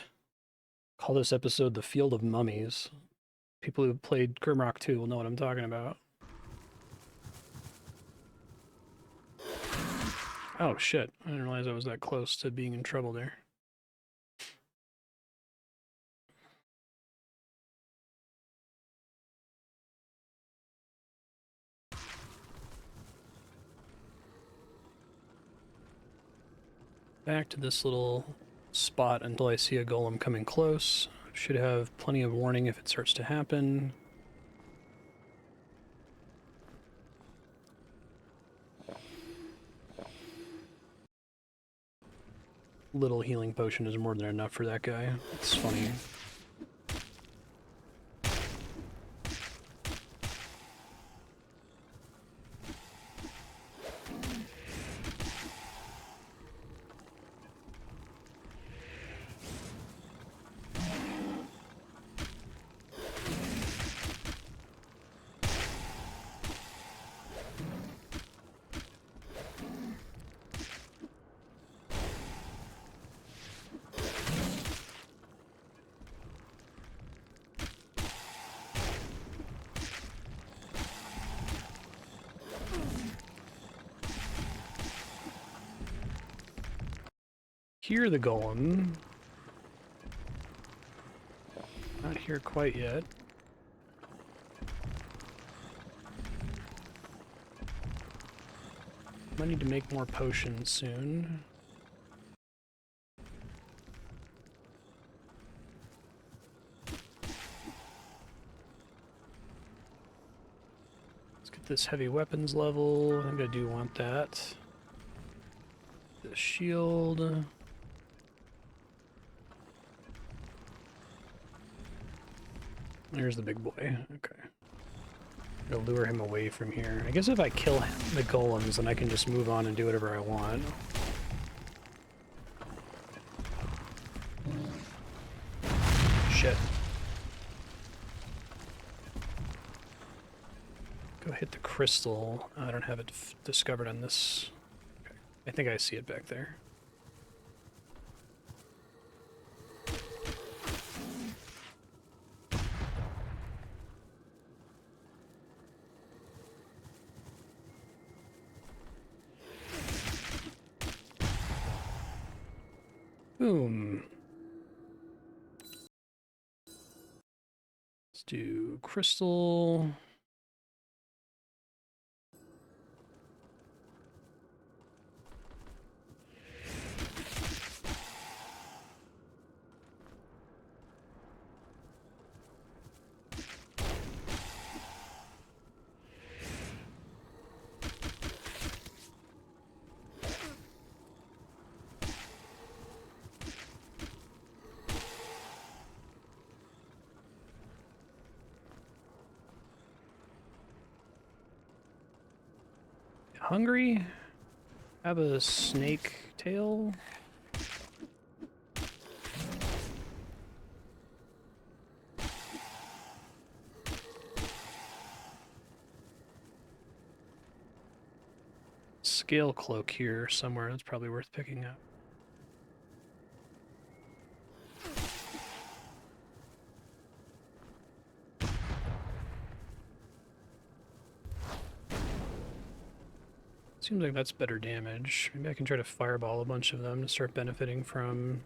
Call this episode The Field of Mummies. People who played Grimrock 2 will know what I'm talking about. Oh shit, I didn't realize I was that close to being in trouble there. Back to this little spot until I see a golem coming close. Should have plenty of warning if it starts to happen. little healing potion is more than enough for that guy. It's funny. Hear the golem. Not here quite yet. Might need to make more potions soon. Let's get this heavy weapons level. I think I do want that. The shield. There's the big boy. Okay. I'll lure him away from here. I guess if I kill the golems, then I can just move on and do whatever I want. Shit. Go hit the crystal. I don't have it discovered on this. Okay. I think I see it back there. Boom. Let's do crystal. Hungry? Have a snake tail? Scale cloak here somewhere. That's probably worth picking up. Seems like that's better damage. Maybe I can try to fireball a bunch of them to start benefiting from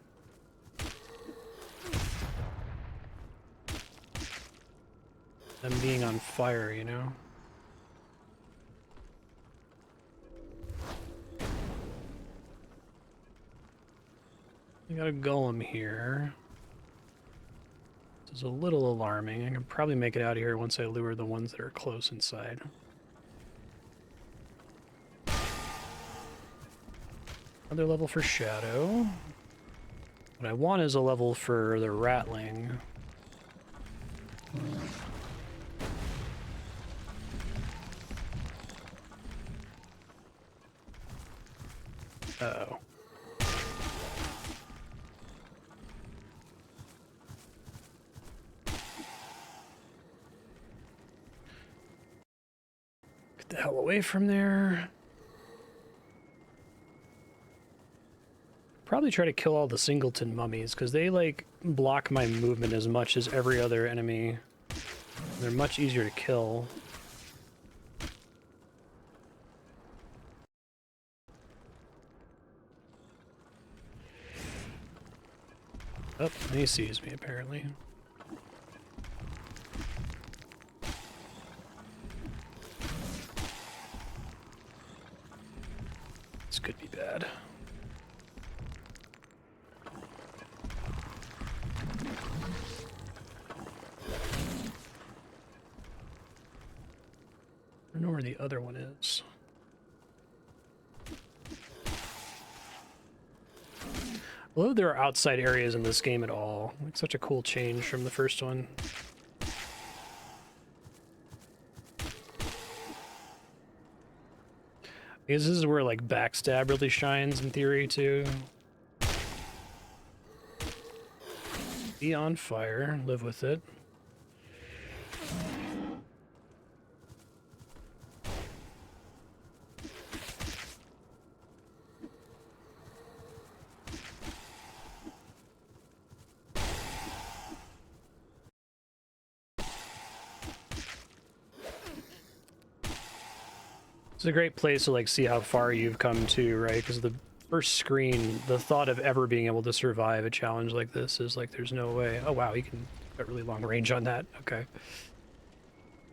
them being on fire, you know? I got a golem here. This is a little alarming. I can probably make it out of here once I lure the ones that are close inside. Another level for Shadow. What I want is a level for the Ratling. Uh-oh. Get the hell away from there. Probably try to kill all the singleton mummies, because they, like, block my movement as much as every other enemy. They're much easier to kill. Oh, he sees me, apparently. This could be bad. I don't know where the other one is. I love there are outside areas in this game at all. It's such a cool change from the first one. I guess this is where like backstab really shines in theory too. Be on fire, live with it. It's a great place to like see how far you've come to, right? Because the first screen, the thought of ever being able to survive a challenge like this is like there's no way. Oh wow, you can get really long range on that. Okay.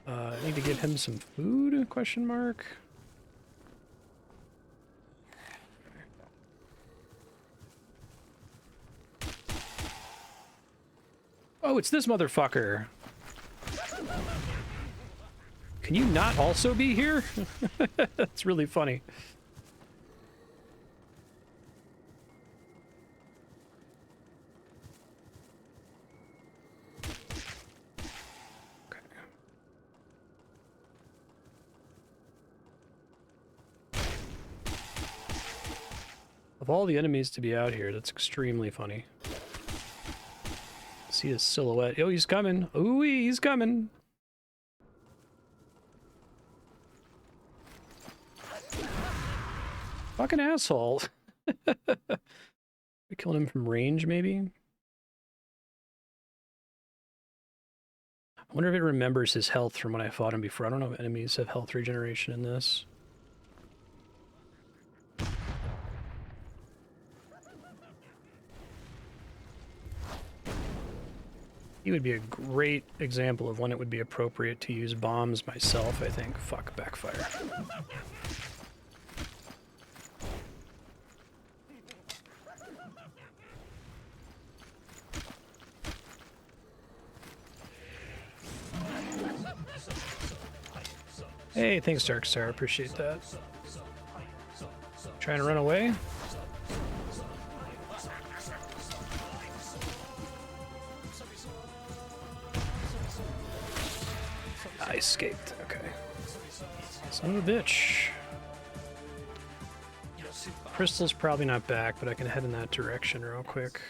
I need to give him some food? Question mark. Oh, it's this motherfucker. Can you not also be here? That's really funny. Okay. Of all the enemies to be out here, that's extremely funny. See his silhouette. Oh, he's coming. Ooh, he's coming. Fucking asshole. We killed him from range, maybe? I wonder if it remembers his health from when I fought him before. I don't know if enemies have health regeneration in this. He would be a great example of when it would be appropriate to use bombs myself, I think. Fuck, backfire. Hey, thanks, Darkstar. Appreciate that. Trying to run away? I escaped. Okay. Son of a bitch. Crystal's probably not back, but I can head in that direction real quick.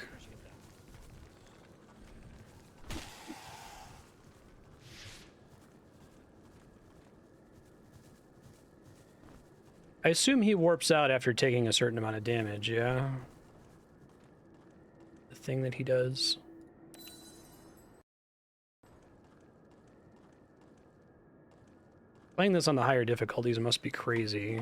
I assume he warps out after taking a certain amount of damage, yeah? The thing that he does. Playing this on the higher difficulties must be crazy.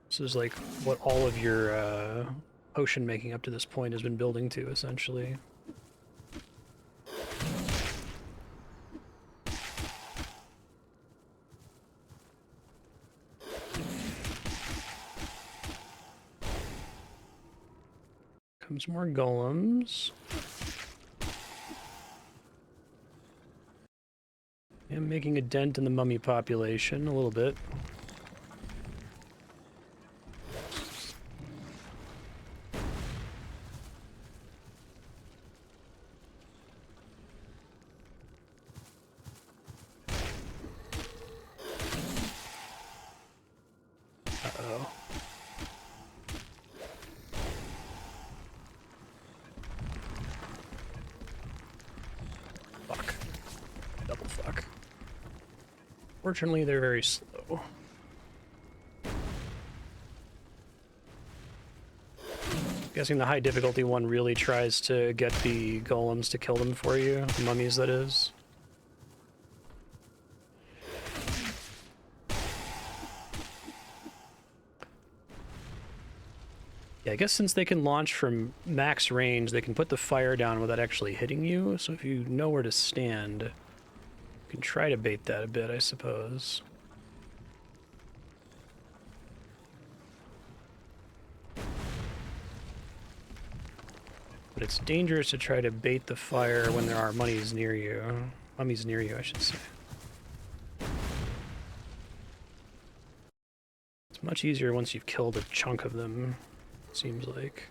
This is like what all of your potion making up to this point has been building to, essentially. Comes more golems. I'm making a dent in the mummy population a little bit. Uh-oh. Fuck. Double fuck. Fortunately, they're very slow. Guessing the high difficulty one really tries to get the golems to kill them for you. The mummies, that is. Yeah, I guess since they can launch from max range, they can put the fire down without actually hitting you. So if you know where to stand, you can try to bait that a bit, I suppose. But it's dangerous to try to bait the fire when there are mummies near you. Mummies near you, I should say. It's It's much easier once you've killed a chunk of them, it seems like.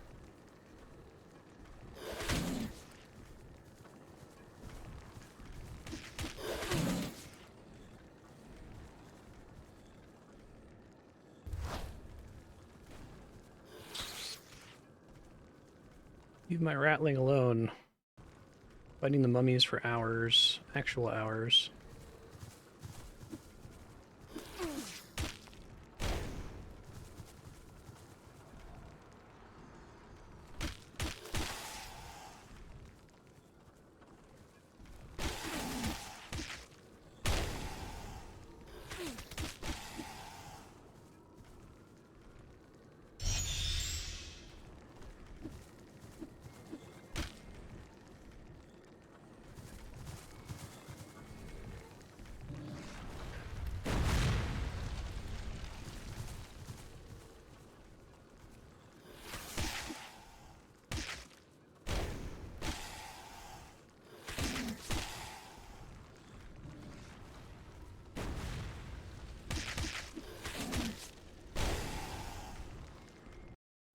Leave my rattling alone. Fighting the mummies for hours, actual hours.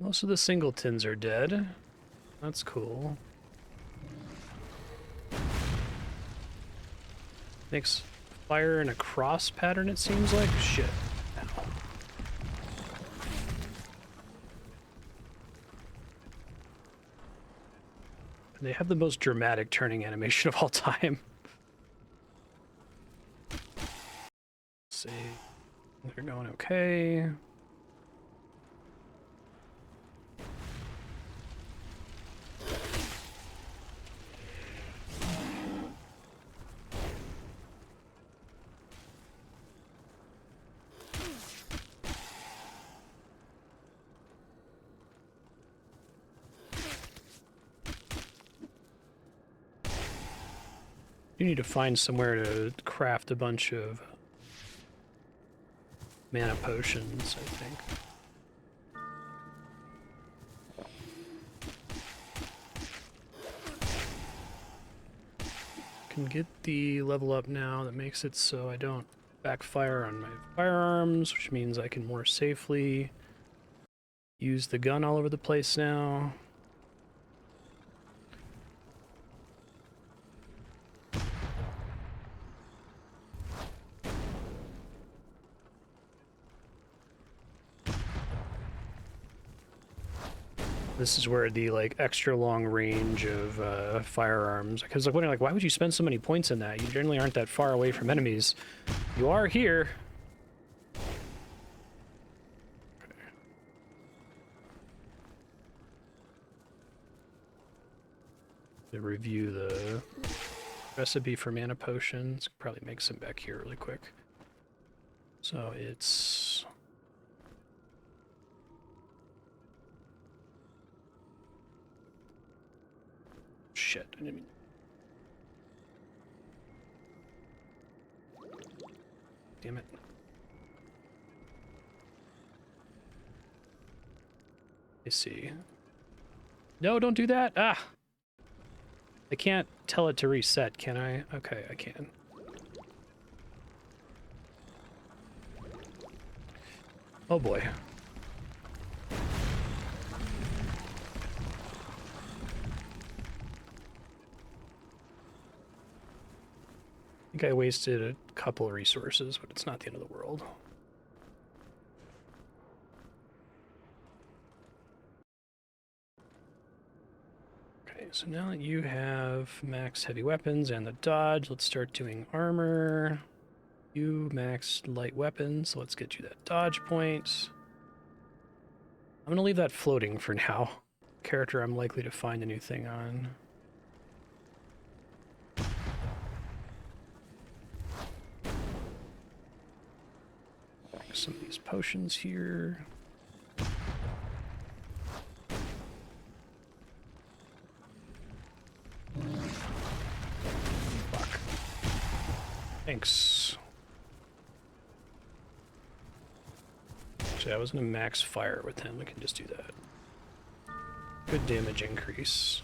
Most of the singletons are dead. That's cool. Makes fire in a cross pattern, it seems like. Shit. Ow. They have the most dramatic turning animation of all time. Let's see. They're going okay. You need to find somewhere to craft a bunch of mana potions, I think. Can get the level up now that makes it so I don't backfire on my firearms, which means I can more safely use the gun all over the place now. This is where the like extra long range of firearms, because like, why would you spend so many points in that? You generally aren't that far away from enemies. You are here. Okay. To review the recipe for mana potions, probably make some back here really quick. So it's shit, I didn't mean... Damn it. I see. No, don't do that! Ah! I can't tell it to reset, can I? Okay, I can. Oh boy. I think I wasted a couple of resources, but it's not the end of the world. Okay, so now that you have max heavy weapons and the dodge, let's start doing armor. You max light weapons, so let's get you that dodge point. I'm gonna leave that floating for now. Character I'm likely to find a new thing on. Some of these potions here. Fuck. Thanks. Actually, I was gonna max fire with him. We can just do that. Good damage increase.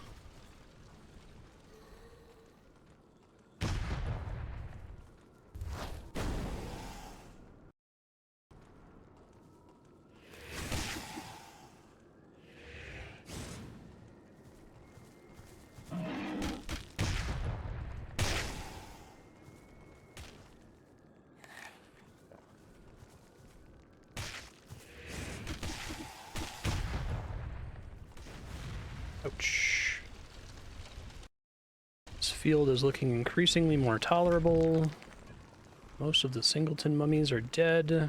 This field is looking increasingly more tolerable. Most of the singleton mummies are dead.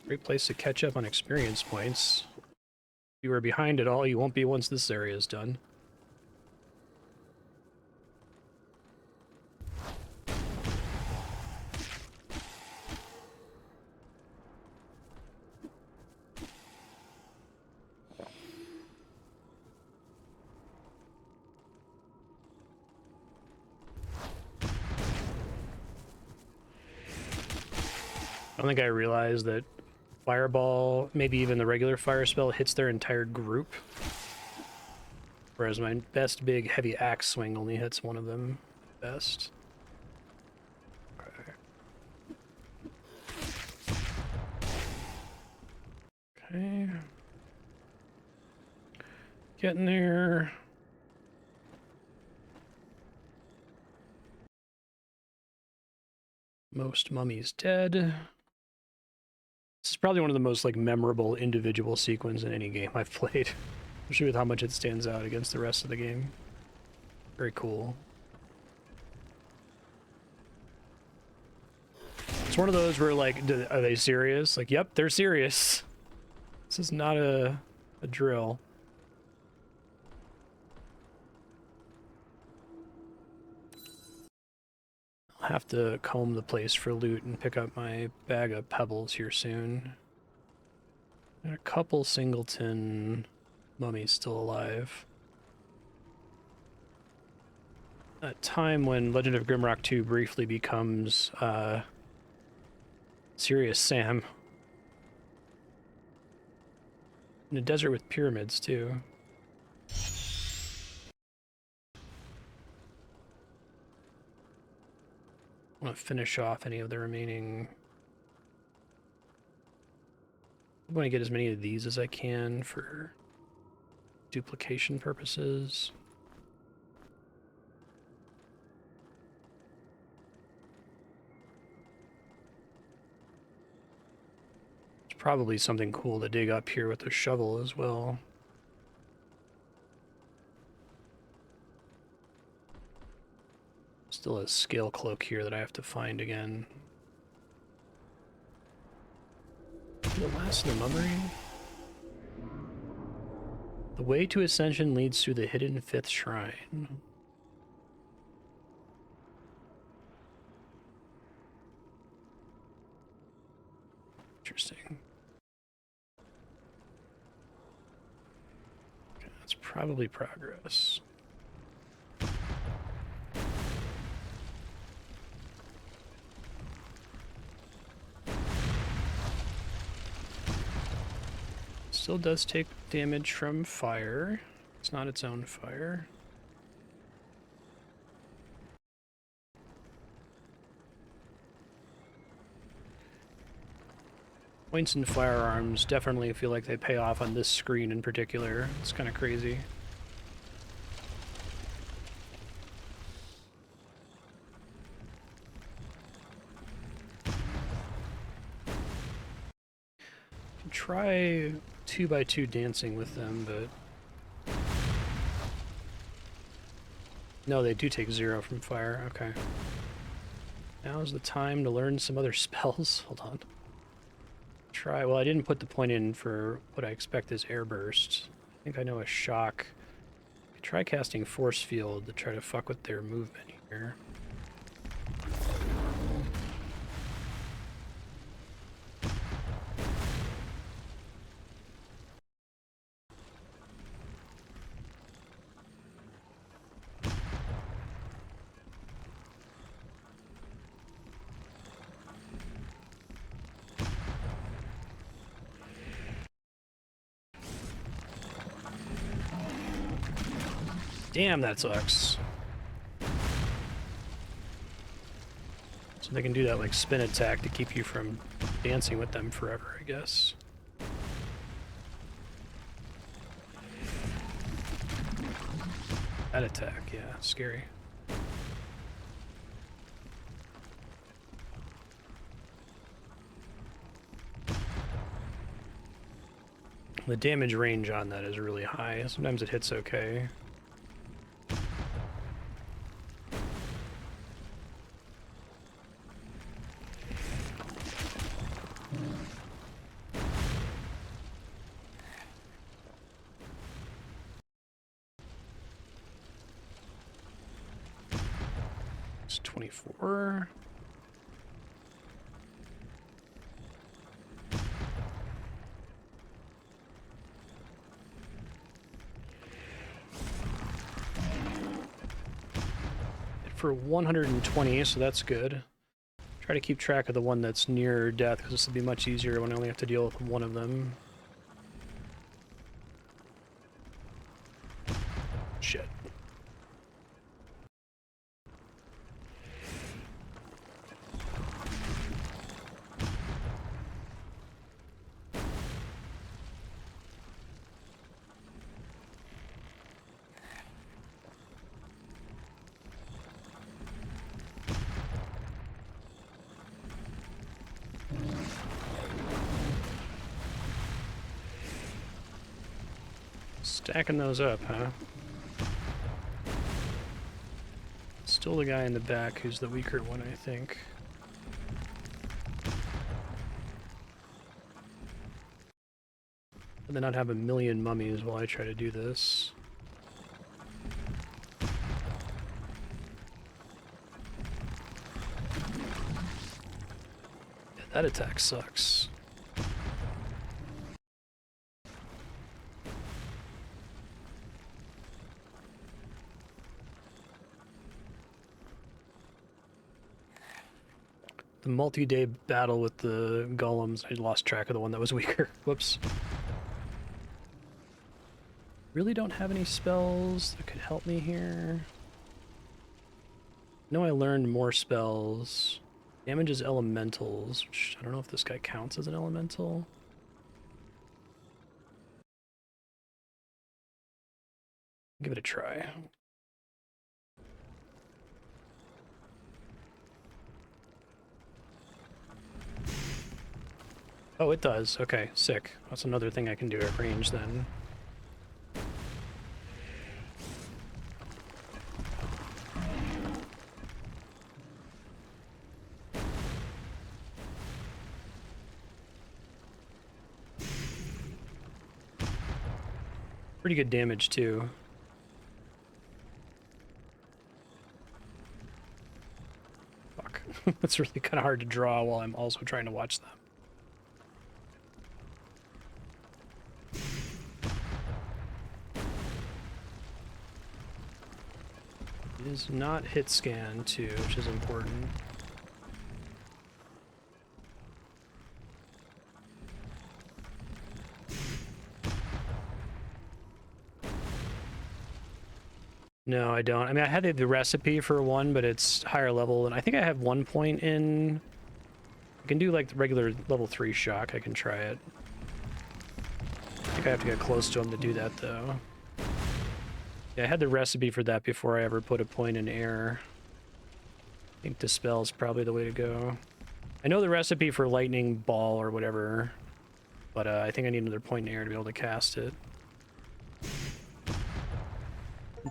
Great place to catch up on experience points. If you are behind at all, you won't be once this area is done. I don't think I realized that Fireball, maybe even the regular fire spell, hits their entire group. Whereas my best big heavy axe swing only hits one of them best. Okay. Okay. Getting there. Most mummies dead. This is probably one of the most like memorable individual sequences in any game I've played, especially with how much it stands out against the rest of the game. Very cool. It's one of those where like, are they serious? Like, yep, they're serious. This is not a drill. I'll have to comb the place for loot and pick up my bag of pebbles here soon. Got a couple singleton mummies still alive. That time when Legend of Grimrock 2 briefly becomes Serious Sam. In a desert with pyramids too. I want to finish off any of the remaining. I want to get as many of these as I can for duplication purposes. There's probably something cool to dig up here with the shovel as well. Still a scale cloak here that I have to find again. The last in the mummery. The way to ascension leads through the hidden 5th shrine. Interesting. Okay, that's probably progress. Still does take damage from fire. It's not its own fire. Points and firearms definitely feel like they pay off on this screen in particular. It's kind of crazy. Try 2x2 dancing with them, but no, they do take 0 from fire. Okay. Now's the time to learn some other spells. Hold on. Try, well, I didn't put the point in for what I expect is air burst. I think I know a shock. Try casting force field to try to fuck with their movement here. Damn, that sucks. So they can do that like spin attack to keep you from dancing with them forever, I guess. That attack, yeah, scary. The damage range on that is really high. Sometimes it hits okay. It's 24. For 120, so that's good. Try to keep track of the one that's near death, because this will be much easier when I only have to deal with one of them. Shit. Stacking those up, huh? Still the guy in the back who's the weaker one, I think. And then I'd have a million mummies while I try to do this. Yeah, that attack sucks. The multi-day battle with the golems, I lost track of the one that was weaker. Whoops. Really don't have any spells that could help me here. I know I learned more spells. Damages elementals, which I don't know if this guy counts as an elemental. Give it a try. Oh, it does. Okay, sick. That's another thing I can do at range then. Pretty good damage too. Fuck. That's really kind of hard to draw while I'm also trying to watch them. It is not hit scan too, which is important. No, I don't. I mean, I had the recipe for one, but it's higher level, and I think I have 1 point in... I can do, like, the regular level 3 shock. I can try it. I think I have to get close to him to do that, though. Yeah, I had the recipe for that before I ever put a point in air. I think Dispel is probably the way to go. I know the recipe for Lightning Ball or whatever, but I think I need another point in air to be able to cast it.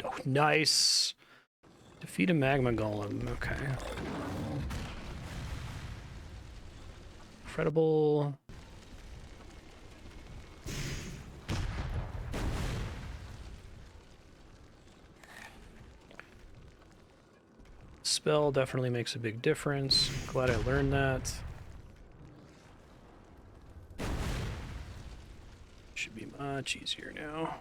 Oh, nice! Defeat a magma golem, okay. Incredible. Spell definitely makes a big difference. Glad I learned that. Should be much easier now.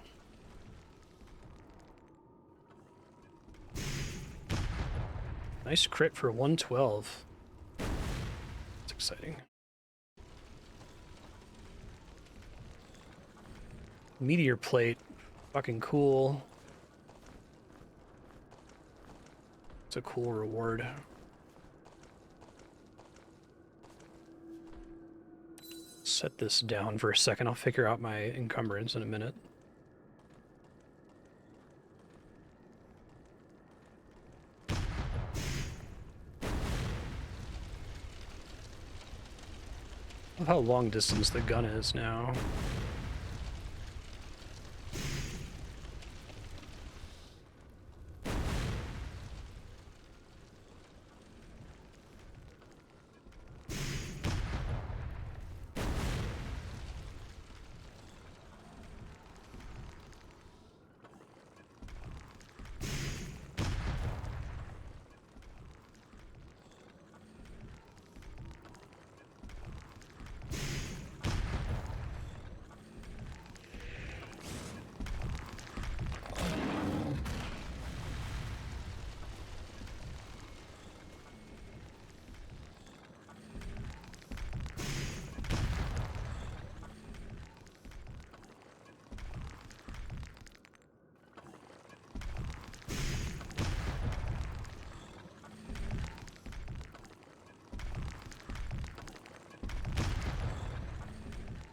Nice crit for 112. That's exciting. Meteor plate. Fucking cool. It's a cool reward. Set this down for a second. I'll figure out my encumbrance in a minute. I love how long distance the gun is now.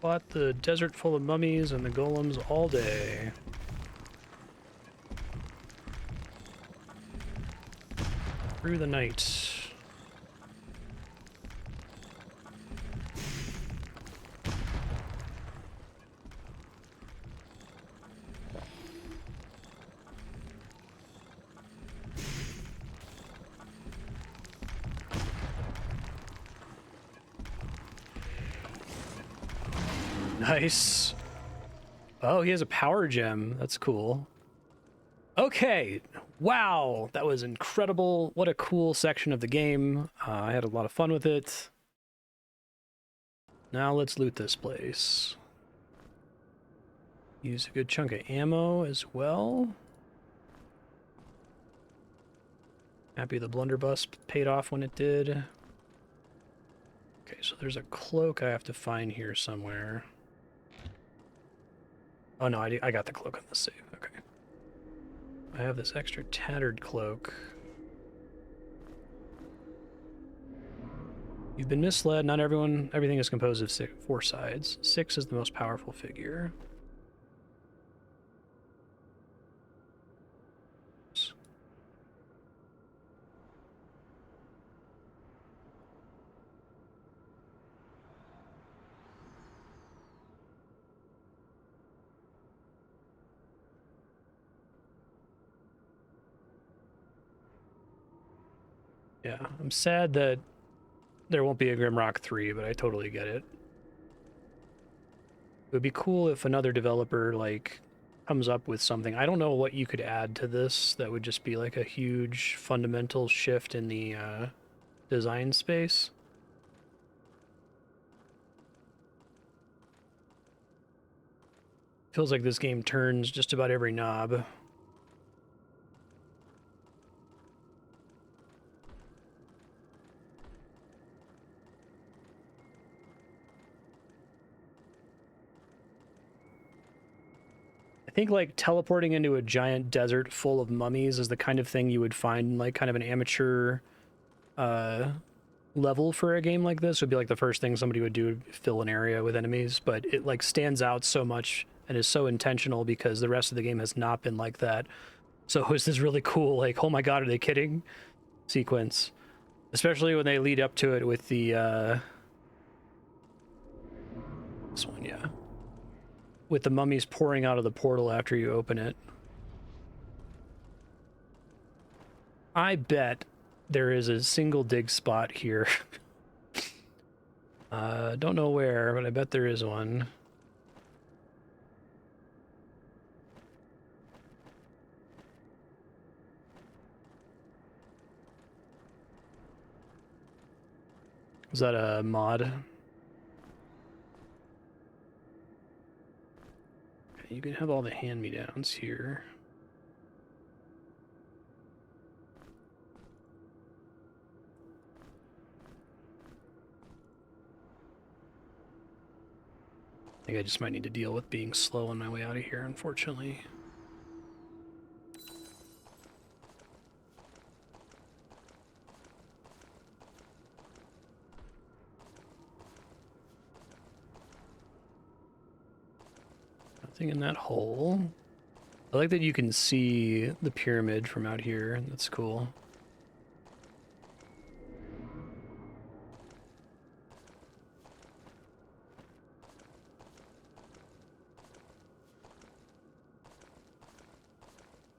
fought the desert full of mummies and the golems all day. Through the night. Nice. Oh, he has a power gem. That's cool. Okay. Wow. That was incredible. What a cool section of the game. I had a lot of fun with it. Now let's loot this place. Use a good chunk of ammo as well. Happy the blunderbuss paid off when it did. Okay, so there's a cloak I have to find here somewhere. Oh no, I got the cloak on the save. Okay. I have this extra tattered cloak. You've been misled. Not everything is composed of 4 sides. 6 is the most powerful figure. Yeah, I'm sad that there won't be a Grimrock 3, but I totally get it. It would be cool if another developer, like, comes up with something. I don't know what you could add to this that would just be, like, a huge fundamental shift in the design space. Feels like this game turns just about every knob. I think like teleporting into a giant desert full of mummies is the kind of thing you would find in like kind of an amateur level for a game like this. Would be like the first thing somebody would do, fill an area with enemies, but it like stands out so much and is so intentional because the rest of the game has not been like that. So it's this really cool, like, oh my god, are they kidding sequence, especially when they lead up to it with the this one, yeah, with the mummies pouring out of the portal after you open it. I bet there is a single dig spot here. Don't know where, but I bet there is one. Is that a mod? Okay, you can have all the hand-me-downs here. I think I just might need to deal with being slow on my way out of here, unfortunately. Nothing in that hole. I like that you can see the pyramid from out here. That's cool.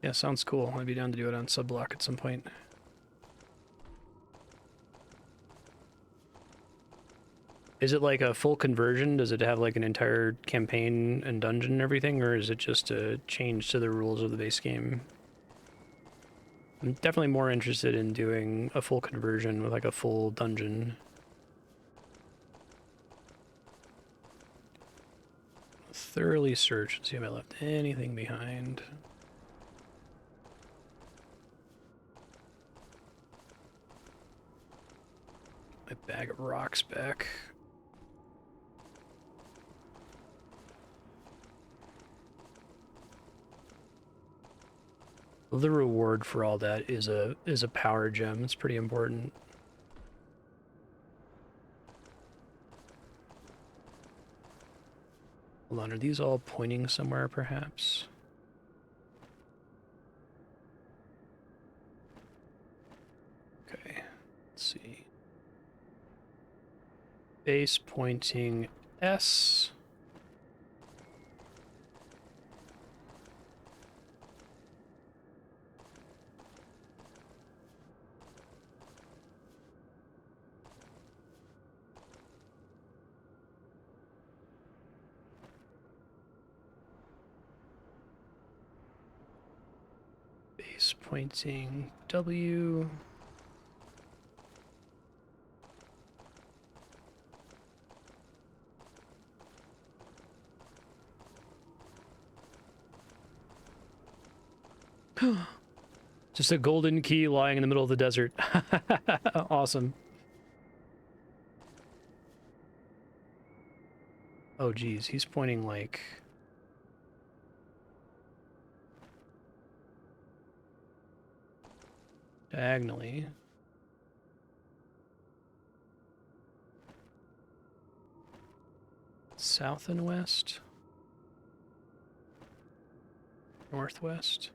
Yeah, sounds cool. I'd be down to do it on Subblock at some point. Is it like a full conversion? Does it have like an entire campaign and dungeon and everything, or is it just a change to the rules of the base game? I'm definitely more interested in doing a full conversion with like a full dungeon. Thoroughly search and see if I left anything behind. My bag of rocks back. The reward for all that is a power gem. It's pretty important. Hold on, are these all pointing somewhere, perhaps? Okay, let's see. Base pointing S. Base pointing W. Just a golden key lying in the middle of the desert. Awesome. Oh, geez, he's pointing like... diagonally. South and west? Northwest?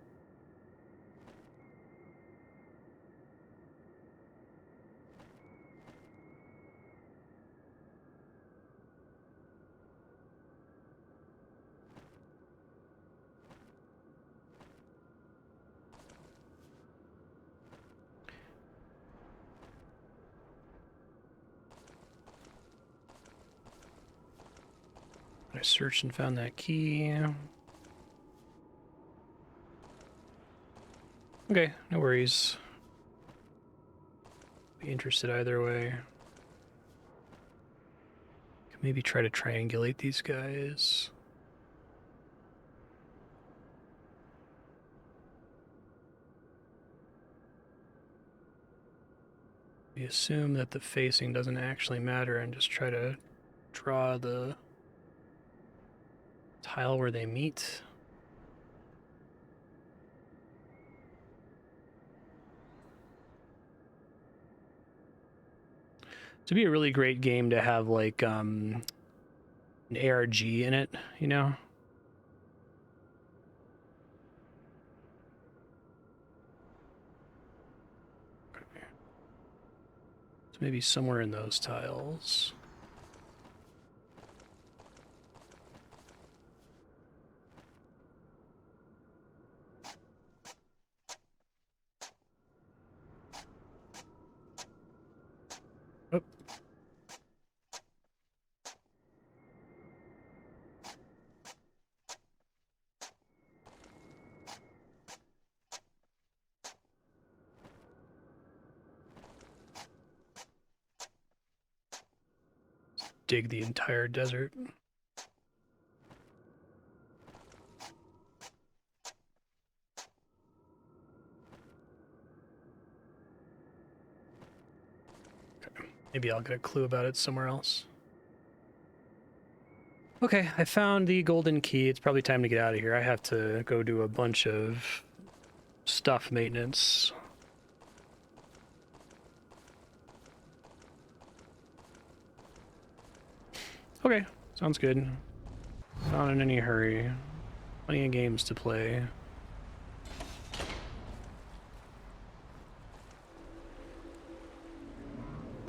I searched and found that key. Okay, no worries. Be interested either way. Can maybe try to triangulate these guys. We assume that the facing doesn't actually matter and just try to draw the tile where they meet. It'd be a really great game to have like an ARG in it, you know? Okay. So maybe somewhere in those tiles. Oh. Dig the entire desert. Okay. Maybe I'll get a clue about it somewhere else. Okay, I found the golden key. It's probably time to get out of here. I have to go do a bunch of stuff maintenance. Okay, sounds good. Not in any hurry. Plenty of games to play.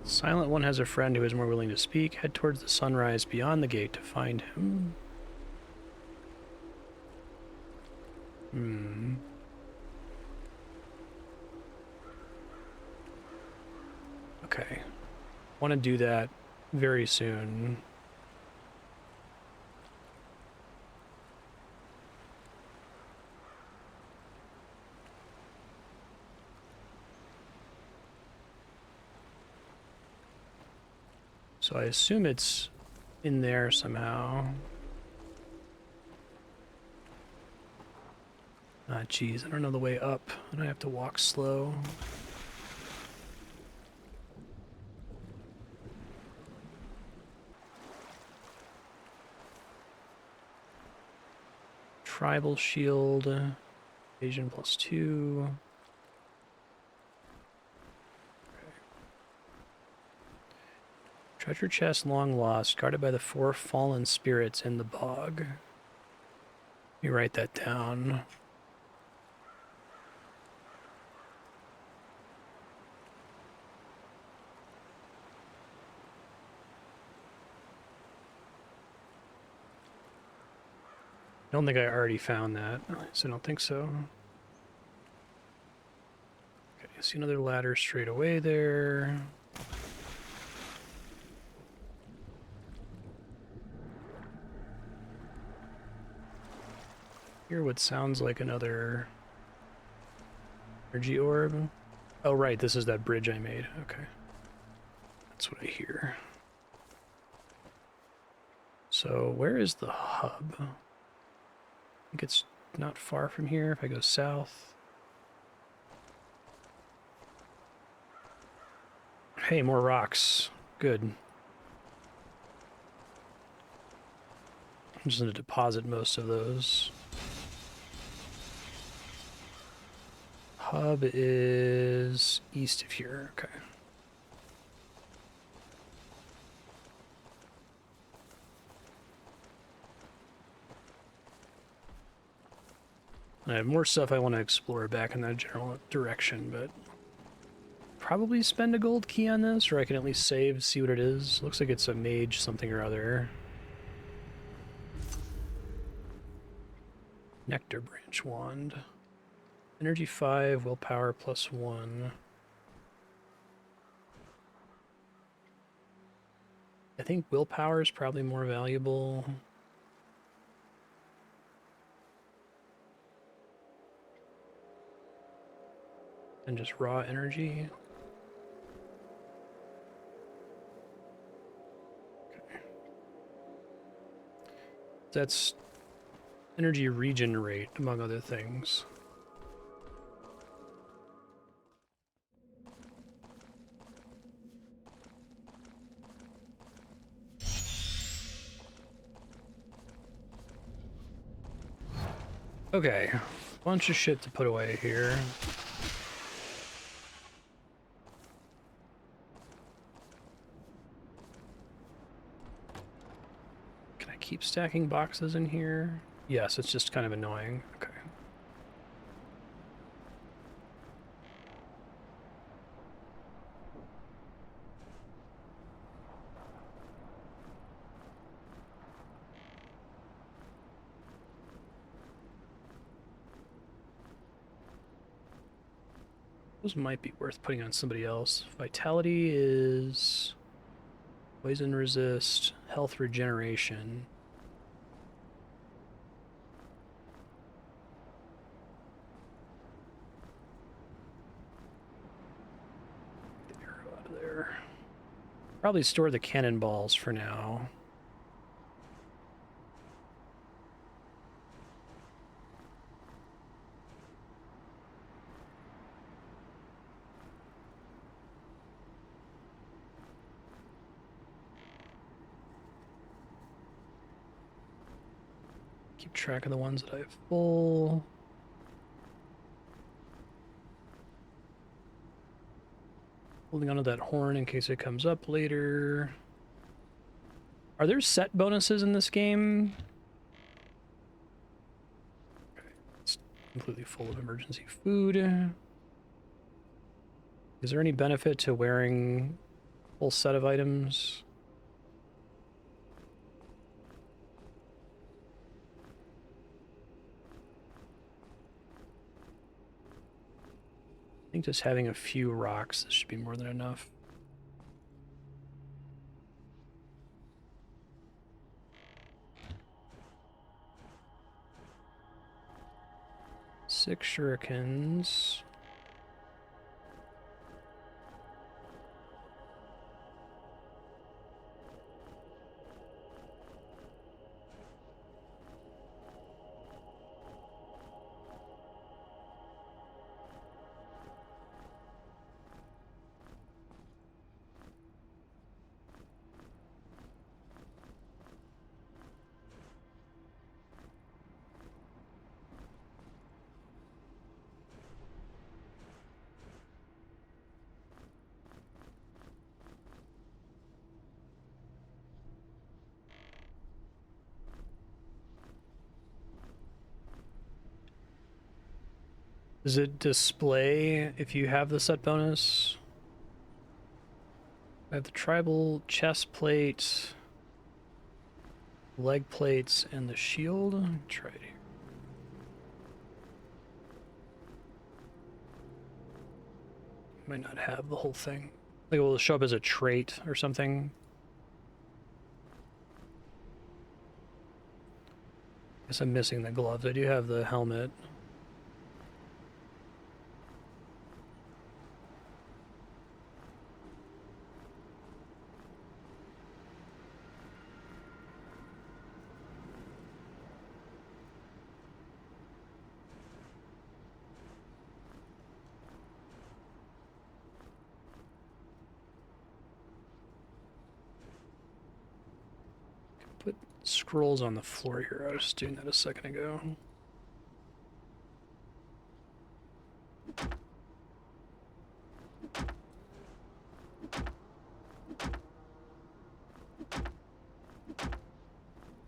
The Silent One has a friend who is more willing to speak. Head towards the sunrise beyond the gate to find him. Okay. Want to do that very soon. So I assume it's in there somehow. Ah, geez, I don't know the way up, and I have to walk slow. Tribal shield, evasion +2. Treasure chest long lost, guarded by the 4 fallen spirits in the bog. Let me write that down. I don't think I already found that, so I don't think so. Okay, I see another ladder straight away there. Here what sounds like another energy orb. Oh right, this is that bridge I made. Okay. That's what I hear. So where is the hub? I think it's not far from here if I go south. Hey, more rocks. Good. I'm just going to deposit most of those. Hub is east of here. Okay. I have more stuff I want to explore back in that general direction, but probably spend a gold key on this, or I can at least save, see what it is. Looks like it's a mage something or other. Nectar branch wand. Energy 5, willpower +1. I think willpower is probably more valuable. Than just raw energy. Okay. That's energy regen rate, among other things. Okay, bunch of shit to put away here. Can I keep stacking boxes in here? Yes, it's just kind of annoying. Okay. Those might be worth putting on somebody else. Vitality is poison resist, health regeneration. Get the arrow out of there. Probably store the cannonballs for now. Keep track of the ones that I have full. Holding onto that horn in case it comes up later. Are there set bonuses in this game? Okay, it's completely full of emergency food. Is there any benefit to wearing a full set of items? I think just having a few rocks should be more than enough. Six shurikens. Does it display if you have the set bonus? I have the tribal chest plate, leg plates, and the shield. Try it here. Might not have the whole thing. Like it will show up as a trait or something. Guess I'm missing the gloves. I do have the helmet. Put scrolls on the floor here. I was just doing that a second ago.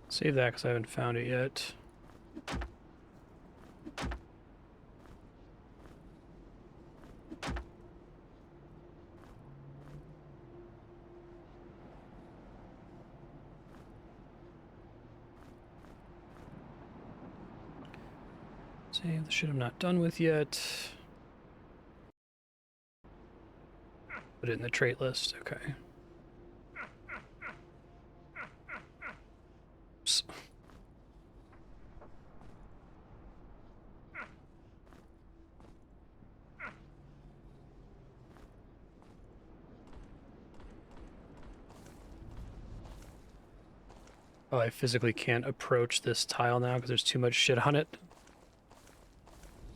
Save that because I haven't found it yet. Save the shit I'm not done with yet. Put it in the trait list. Okay. Oops. Oh, I physically can't approach this tile now because there's too much shit on it.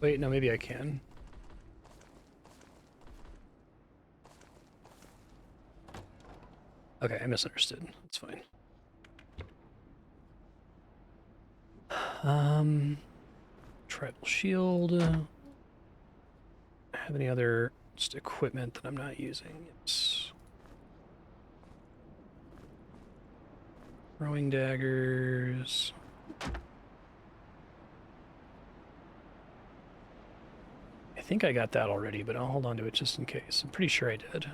Wait, no, maybe I can. Okay, I misunderstood. That's fine. Tribal shield. Have any other just equipment that I'm not using? Yes. Throwing daggers. I think I got that already, but I'll hold on to it just in case. I'm pretty sure I did.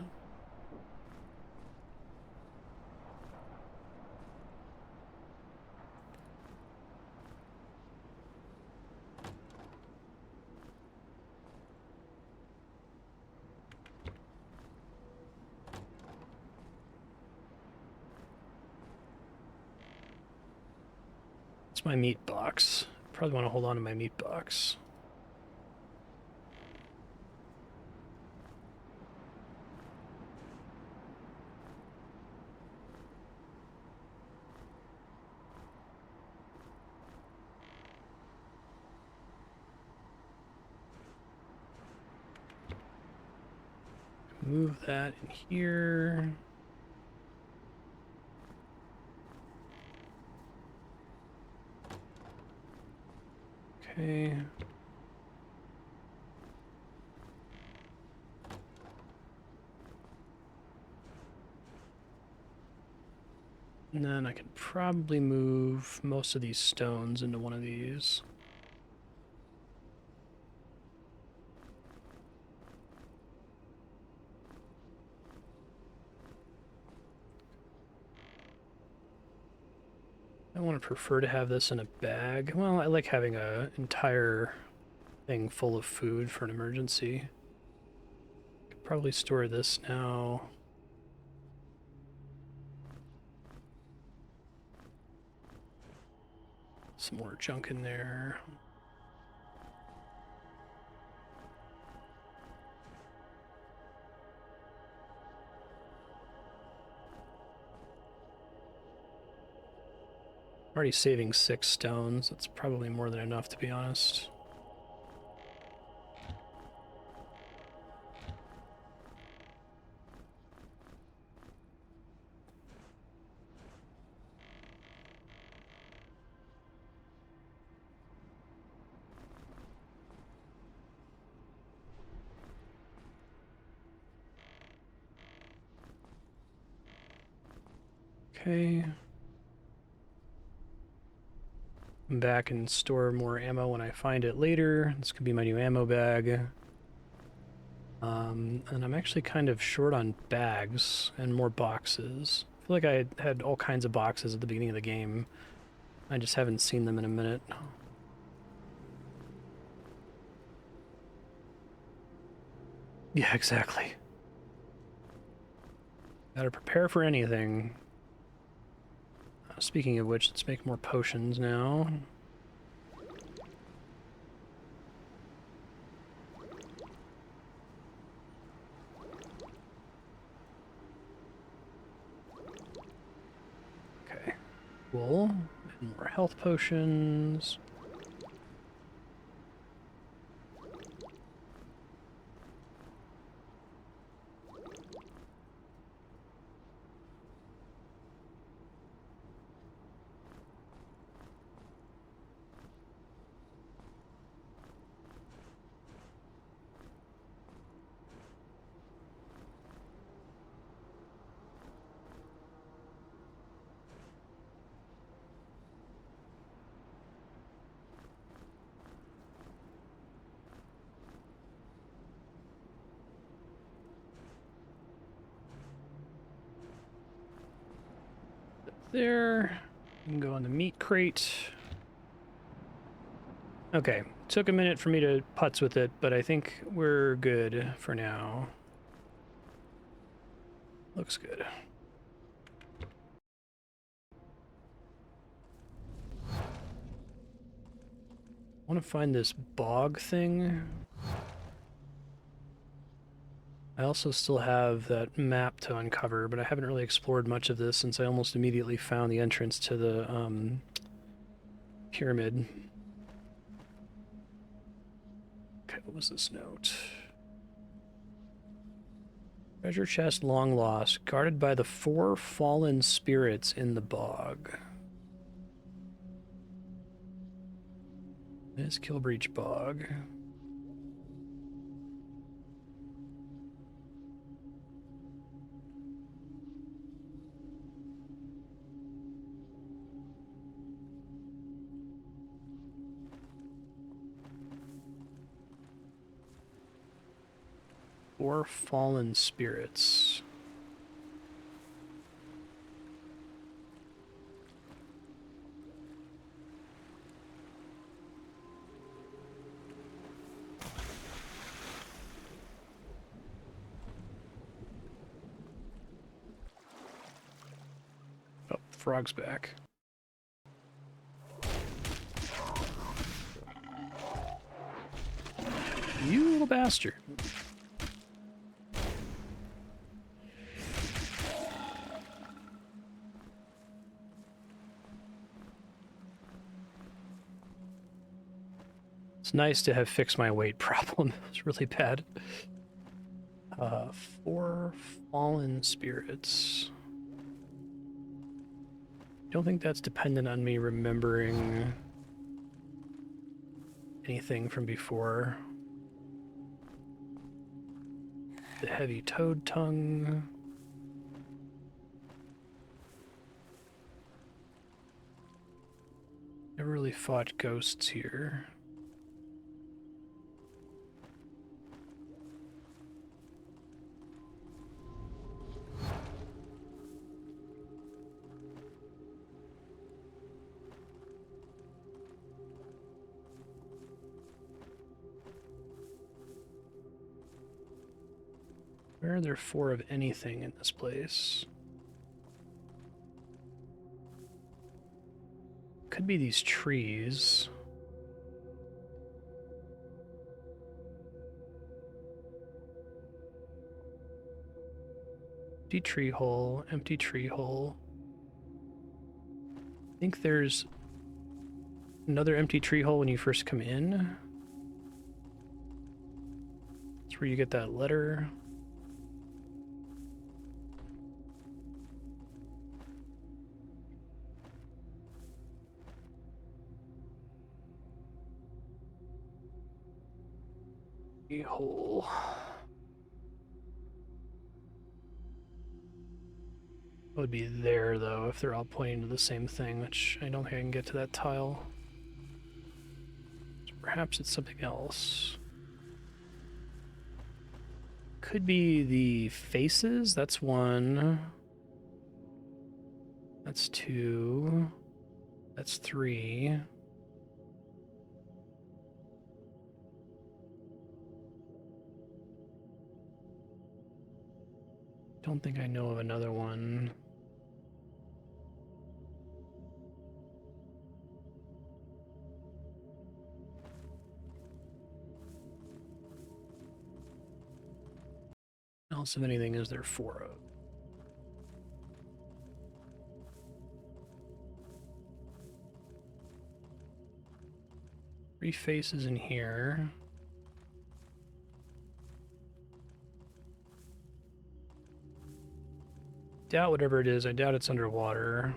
It's my meat box. Probably want to hold on to my meat box. Move that in here. Okay. And then I can probably move most of these stones into one of these. I want to prefer to have this in a bag. Well, I like having an entire thing full of food for an emergency. Could probably store this now. Some more junk in there. I'm already saving 6 stones. That's probably more than enough, to be honest. Okay. come back and store more ammo when I find it later. This could be my new ammo bag. And I'm actually kind of short on bags and more boxes. I feel like I had all kinds of boxes at the beginning of the game. I just haven't seen them in a minute. Yeah, exactly. Gotta prepare for anything. Speaking of which, let's make more potions now. Okay, cool. And more health potions. There. We can go in the meat crate. Okay, took a minute for me to putz with it, but I think we're good for now. Looks good. I want to find this bog thing. I also still have that map to uncover, but I haven't really explored much of this since I almost immediately found the entrance to the pyramid. Okay, what was this note? Treasure chest long lost, guarded by the 4 fallen spirits in the bog. This Killbreach Bog. Four fallen spirits. Oh, frog's back. You little bastard. It's nice to have fixed my weight problem. It's really bad. 4 fallen spirits. Don't think that's dependent on me remembering anything from before. The heavy toad tongue. Never really fought ghosts here. Where are there 4 of anything in this place? Could be these trees. Empty tree hole, empty tree hole. I think there's another empty tree hole when you first come in. That's where you get that letter. Tree hole. It would be there, though, if they're all pointing to the same thing, which I don't think I can get to that tile. perhaps it's something else. Could be the faces. That's one. That's two. That's three. Don't think I know of another one. What else, if anything, is there four of? Three faces in here. Doubt whatever it is, I doubt it's underwater.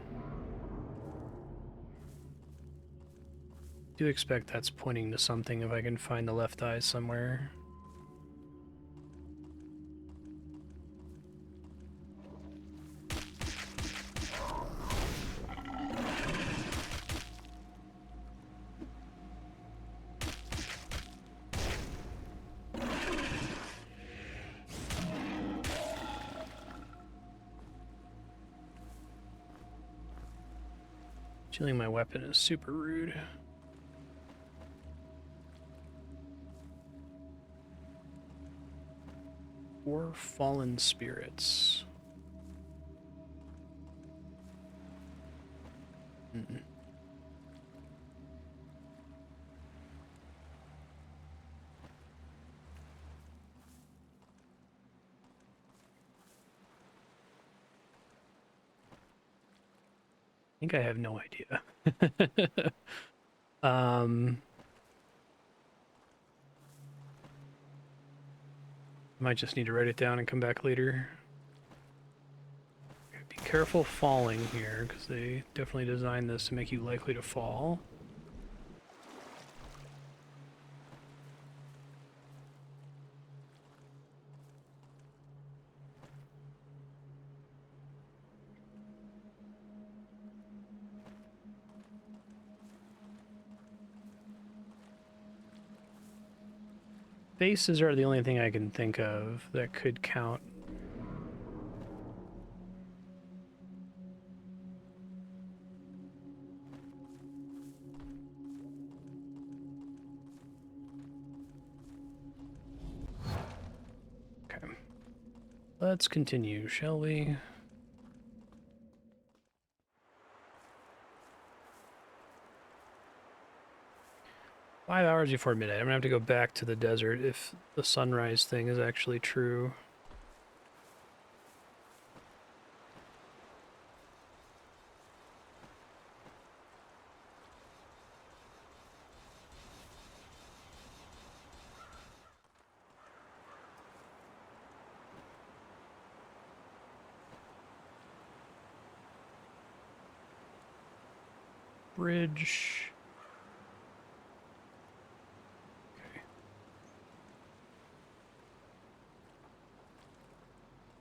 Do expect that's pointing to something if I can find the left eye somewhere. Shielding my weapon is super rude. Four fallen spirits. Mm-mm. I think I have no idea. Might just need to write it down and come back later. Be careful falling here, because they definitely designed this to make you likely to fall. Faces are the only thing I can think of that could count. Okay. Let's continue, shall we? Five hours before midnight. I'm gonna have to go back to the desert if the sunrise thing is actually true. Bridge. Okay.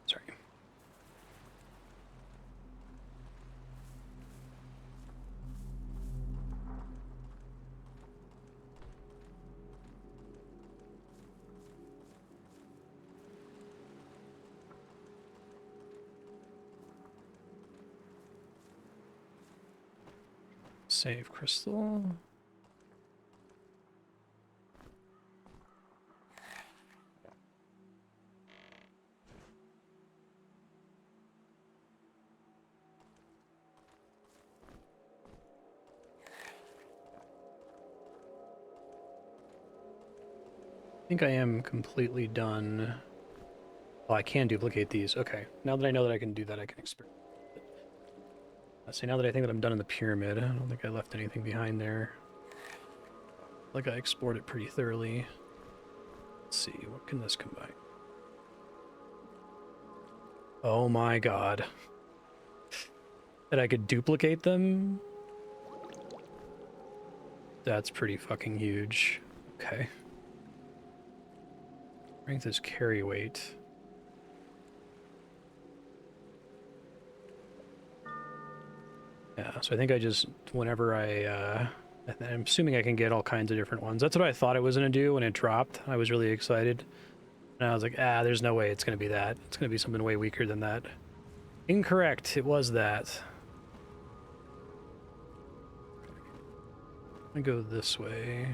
Sorry. Save crystal. I think I am completely done. Oh, I can duplicate these. Okay. Now that I know that I can do that, I can experiment. See, now that I think that I'm done in the pyramid, I don't think I left anything behind there. Like I explored it pretty thoroughly. Let's see, what can this combine? Oh my god. That I could duplicate them? That's pretty fucking huge. Okay. Strength is carry weight. Yeah, so I think I just, whenever I I'm assuming I can get all kinds of different ones. That's what I thought it was going to do when it dropped. I was really excited. And I was like, there's no way it's going to be that. It's going to be something way weaker than that. Incorrect. It was that. I'm going to go this way.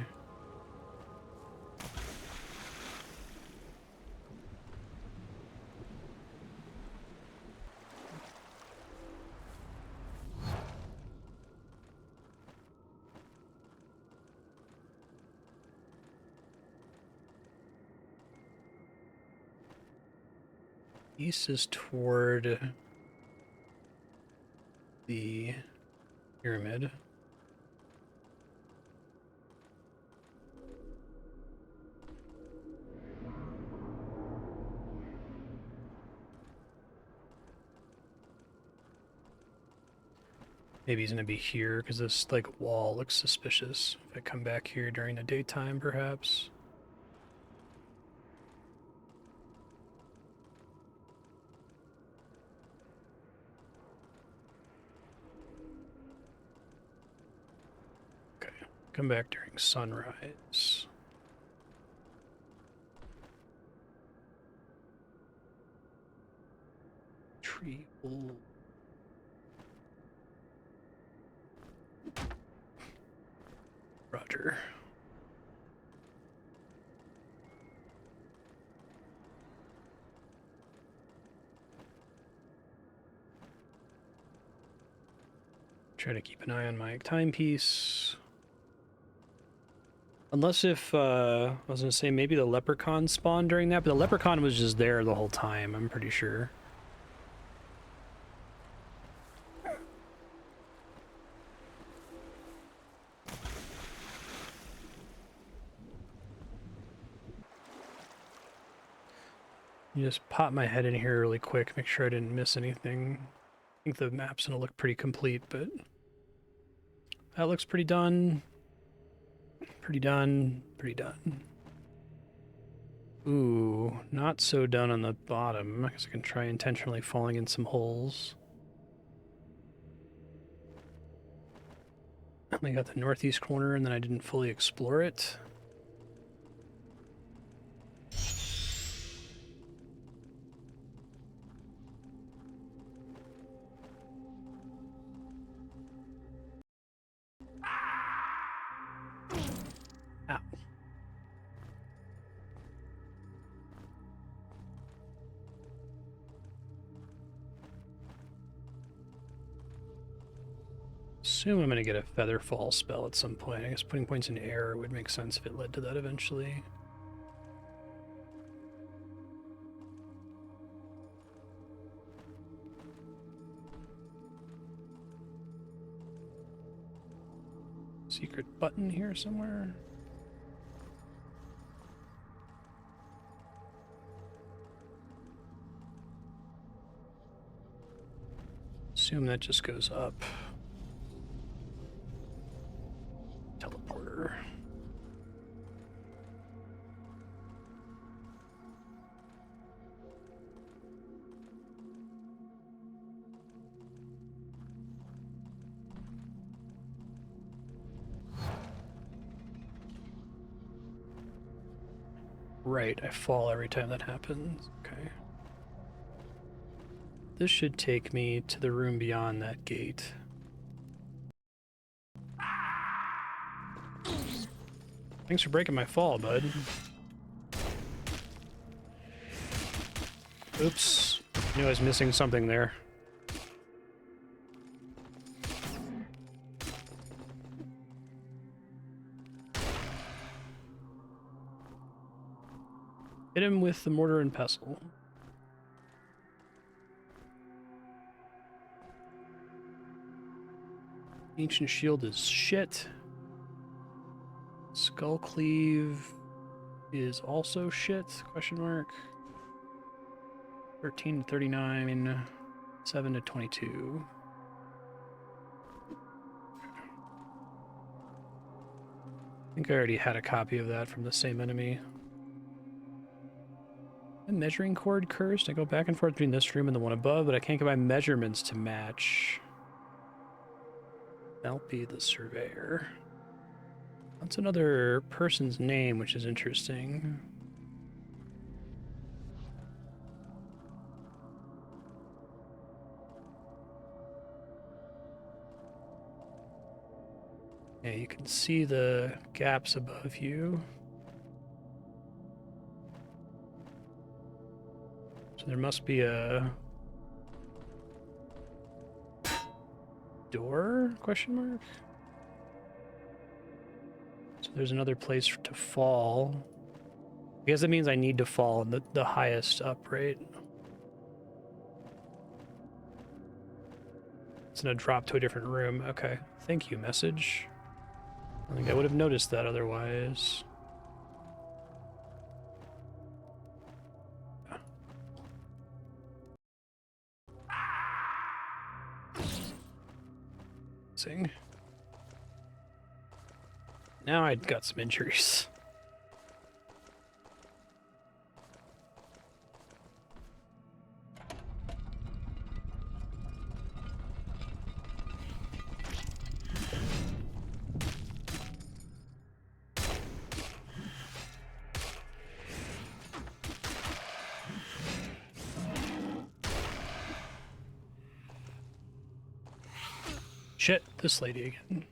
East is toward the pyramid. Maybe he's gonna be here because this like wall looks suspicious. If I come back here during the daytime, perhaps. Okay, come back during sunrise. Tree wool. Roger. Try to keep an eye on my timepiece. Unless if, I was gonna say maybe the leprechaun spawned during that, but the leprechaun was just there the whole time, I'm pretty sure. You just pop my head in here really quick, make sure I didn't miss anything. I think the map's gonna look pretty complete, but that looks pretty done. Pretty done. Pretty done. Ooh, not so done on the bottom. I guess I can try intentionally falling in some holes. I only got the northeast corner and then I didn't fully explore it. Ow. Assume I'm going to get a feather fall spell at some point. I guess putting points in air would make sense if it led to that eventually. Secret button here somewhere. Assume that just goes up. Teleporter. Right, I fall every time that happens. Okay. This should take me to the room beyond that gate. Thanks for breaking my fall, bud. Oops. Knew I was missing something there. Hit him with the mortar and pestle. Ancient shield is shit. Skull cleave is also shit, question mark. 13 to 39, 7 to 22. I think I already had a copy of that from the same enemy. A measuring cord cursed? I go back and forth between this room and the one above, but I can't get my measurements to match. That'll be the surveyor. That's another person's name, which is interesting. Yeah, you can see the gaps above you. So there must be a door? Question mark? So there's another place to fall. I guess that means I need to fall in the highest up, right? It's gonna drop to a different room. Okay. Thank you, message. I think I would have noticed that otherwise. Sing. Now I got some injuries. Shit, this lady again.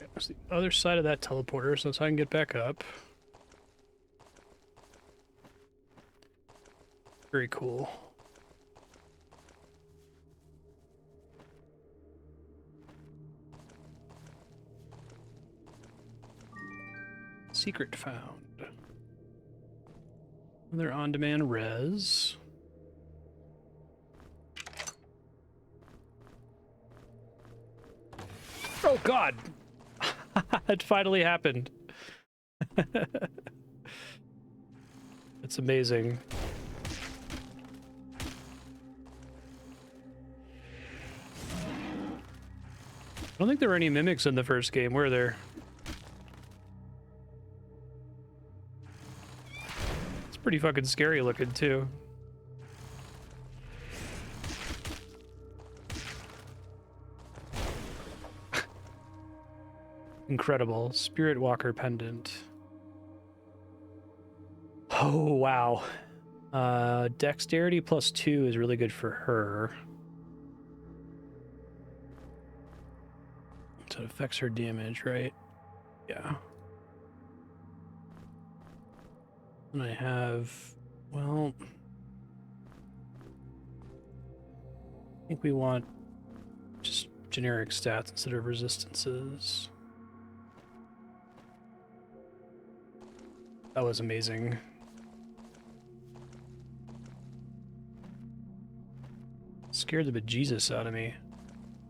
That's the other side of that teleporter, so I can get back up. Very cool. Secret found. Another on-demand res. Oh god! It finally happened. It's amazing. I don't think there were any mimics in the first game, were there? It's pretty fucking scary looking, too. Incredible. Spirit Walker pendant. Oh, wow. Dexterity +2 is really good for her. So it affects her damage, right? Yeah. And I have, well, I think we want just generic stats instead of resistances. That was amazing. Scared the bejesus out of me.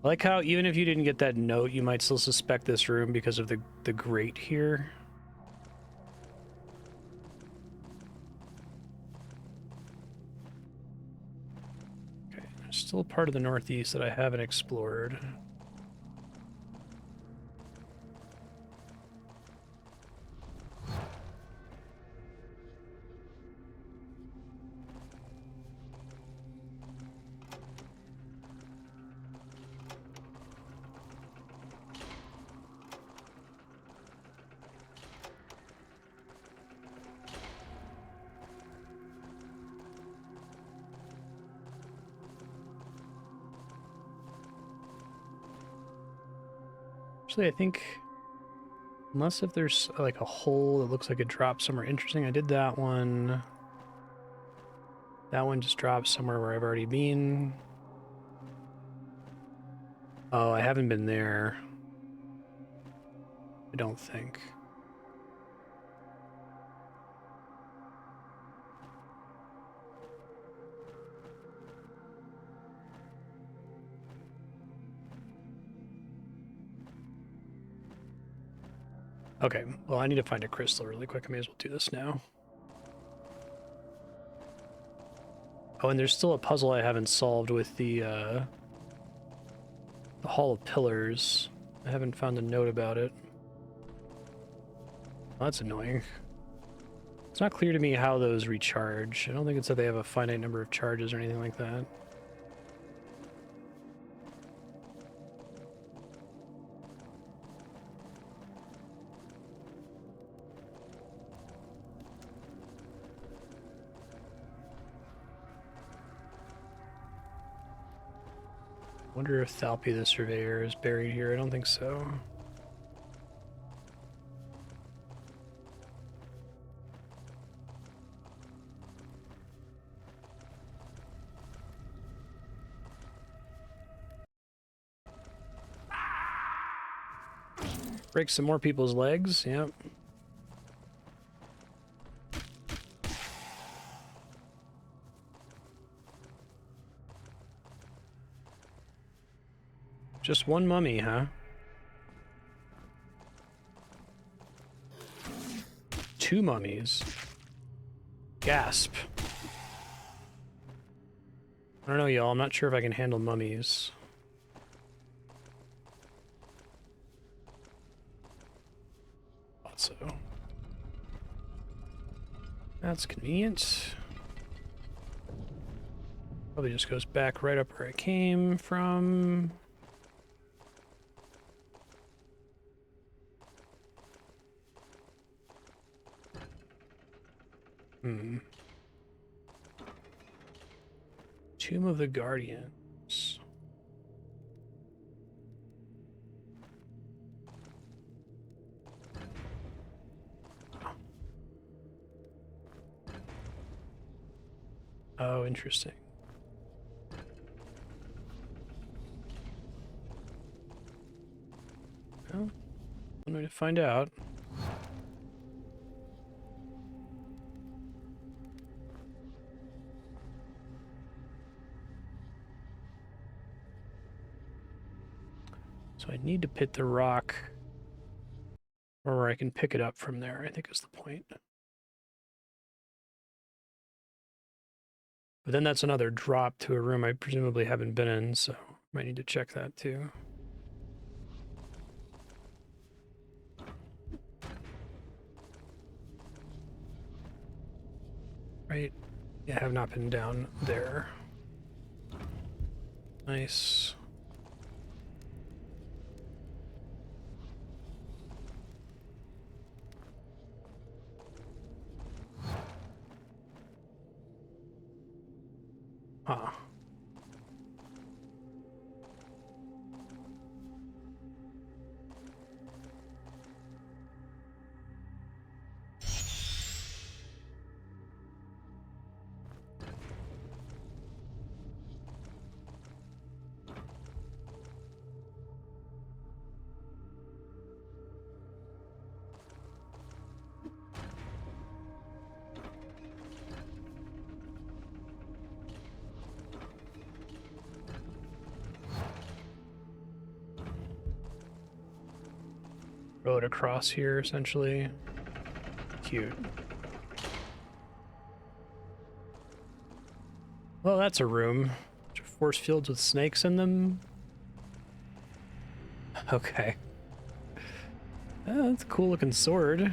I like how even if you didn't get that note, you might still suspect this room because of the grate here. Okay, there's still a part of the northeast that I haven't explored. Actually, I think, unless if there's like a hole that looks like it drops somewhere interesting, I did that one. That one just drops somewhere where I've already been. Oh, I haven't been there. I don't think. Okay, well, I need to find a crystal really quick. I may as well do this now. Oh, and there's still a puzzle I haven't solved with the Hall of Pillars. I haven't found a note about it. Well, that's annoying. It's not clear to me how those recharge. I don't think it said they have a finite number of charges or anything like that. I wonder if Thalpi the Surveyor is buried here. I don't think so. Break some more people's legs, yep. Just one mummy, huh? Two mummies. Gasp. I don't know, y'all. I'm not sure if I can handle mummies. Thought so. That's convenient. Probably just goes back right up where I came from. Tomb of the Guardians. Oh, interesting. Well, one way to find out. So I need to pit the rock, or I can pick it up from there, I think is the point. But then that's another drop to a room I presumably haven't been in, so might need to check that too. Right? Yeah, I have not been down there. Nice. Huh. Road across here, essentially. Cute. Well, that's a room. Force fields with snakes in them. Okay. That's a cool looking sword.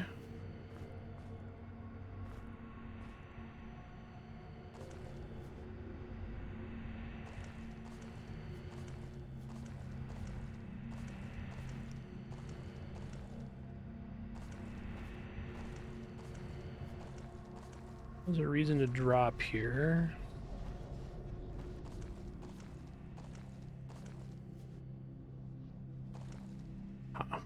There's a reason to drop here. Huh.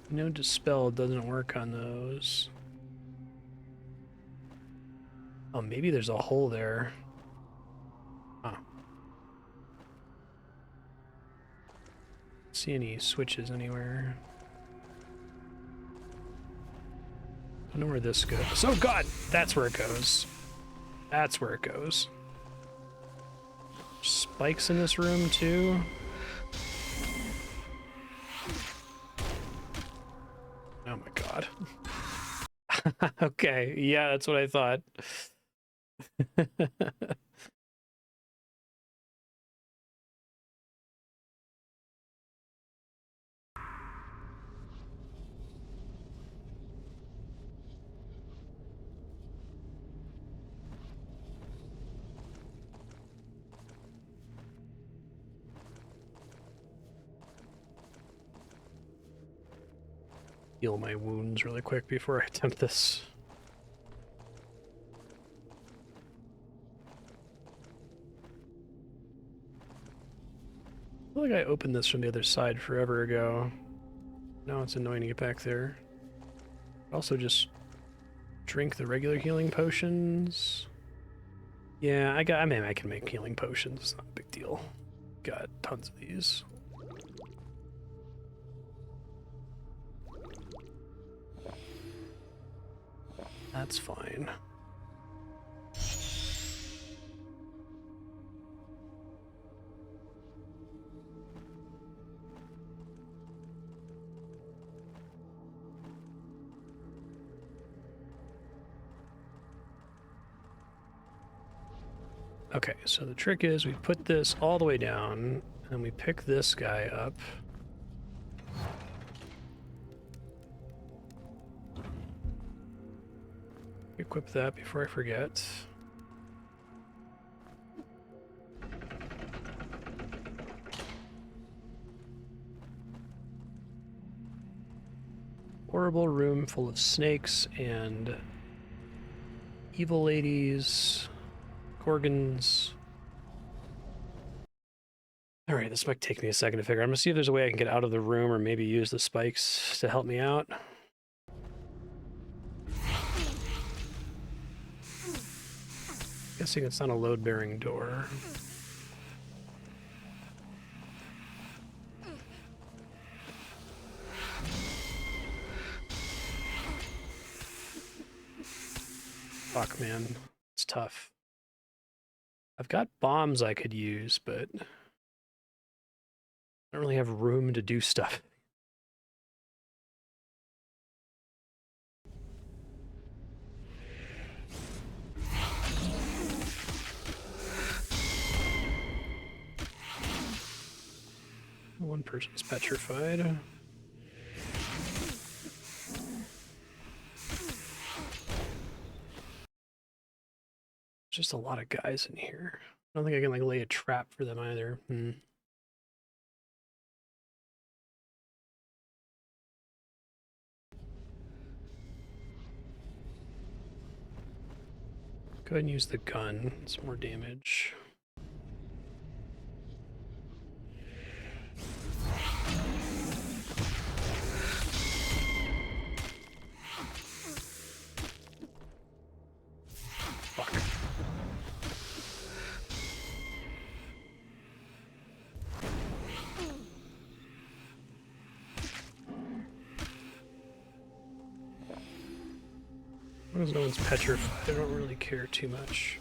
No dispel doesn't work on those. Oh, maybe there's a hole there. Huh. See any switches anywhere? I don't know where this goes. Oh god, that's where it goes. That's where it goes. Spikes in this room too. Oh my god. Okay, yeah, that's what I thought. Heal my wounds really quick before I attempt this. I feel like I opened this from the other side forever ago. Now it's annoying to get back there. Also just drink the regular healing potions. Yeah, I mean, I can make healing potions. It's not a big deal. Got tons of these. That's fine. Okay, so the trick is we put this all the way down, and we pick this guy up. Equip that before I forget. Horrible room full of snakes and evil ladies, gorgons. All right, this might take me a second to figure out. I'm gonna see if there's a way I can get out of the room or maybe use the spikes to help me out. Guessing it's not a load-bearing door. Fuck, man. It's tough. I've got bombs I could use, but I don't really have room to do stuff. One person's petrified. Just a lot of guys in here. I don't think I can like lay a trap for them either. Go ahead and use the gun. It's more damage. Fuck. As long as no one's petrified, I don't really care too much.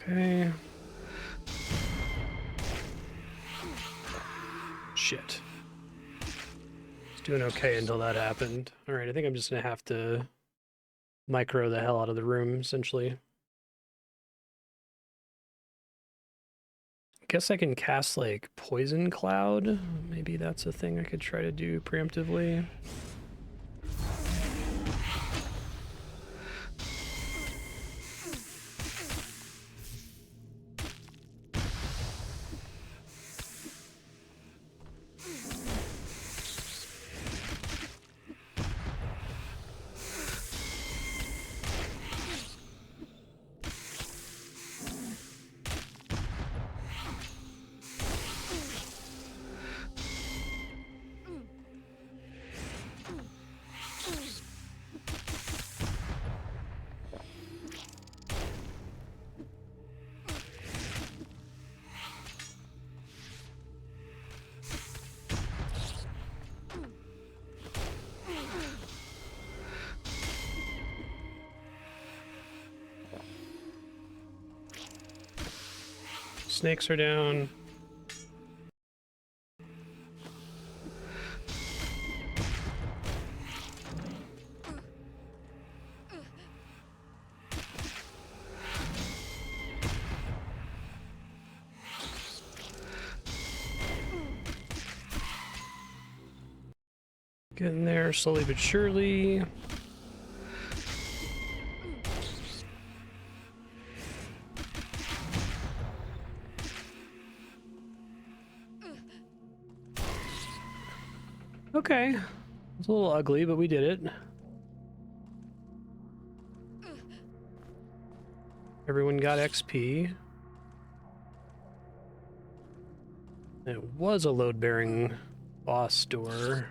Okay. Shit. It's doing okay until that happened. Alright, I think I'm just gonna have to micro the hell out of the room, essentially. Guess I can cast, like, Poison Cloud. Maybe that's a thing I could try to do preemptively. Snakes are down. Getting there slowly but surely. Okay. It's a little ugly, but we did it. Everyone got XP. It was a load-bearing boss door.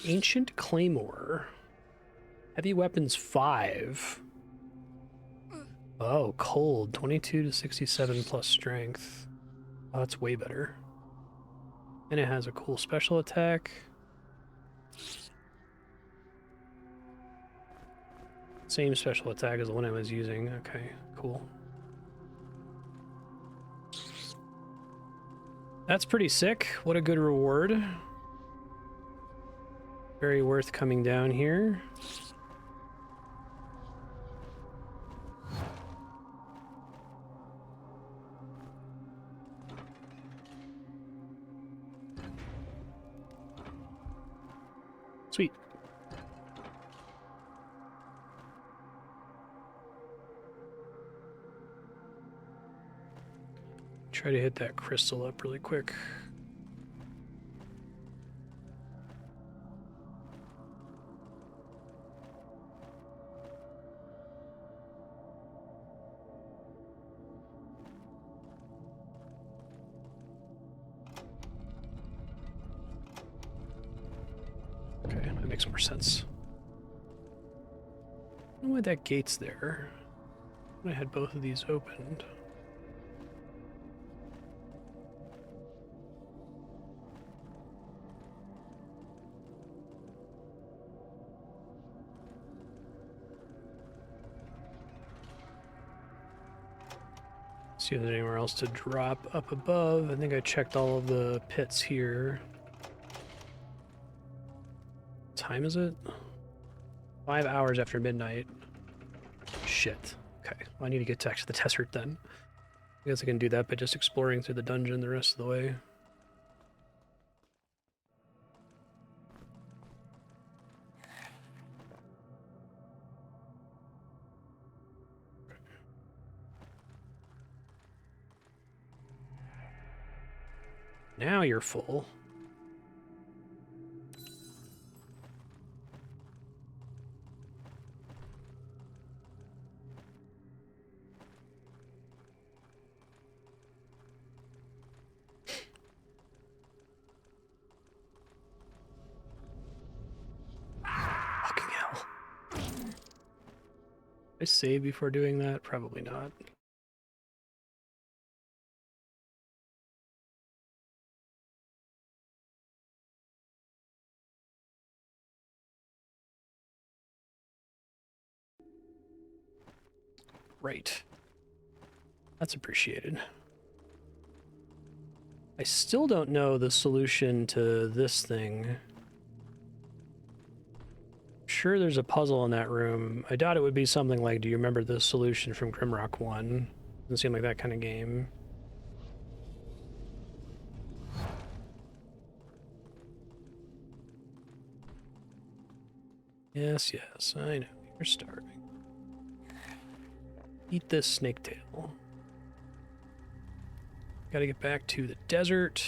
Ancient Claymore. Heavy Weapons 5. Oh, cold. 22 to 67 plus strength. Oh, that's way better. And it has a cool special attack. Same special attack as the one I was using. Okay, cool. That's pretty sick. What a good reward. Very worth coming down here. Sweet. Try to hit that crystal up really quick. Okay, that makes more sense. I don't know why that gate's there. I had both of these opened. See if there's anywhere else to drop up above. I think I checked all of the pits here. What time is it? 5 hours after midnight. Shit. Okay, well, I need to get back to the desert then. I guess I can do that by just exploring through the dungeon the rest of the way. Now you're full. Fucking hell. I save before doing that? Probably not. Right. That's appreciated. I still don't know the solution to this thing. I'm sure there's a puzzle in that room. I doubt it would be something like, do you remember the solution from Grimrock 1? Doesn't seem like that kind of game. Yes, yes, I know. You're starving. Eat this snake tail. Gotta get back to the desert.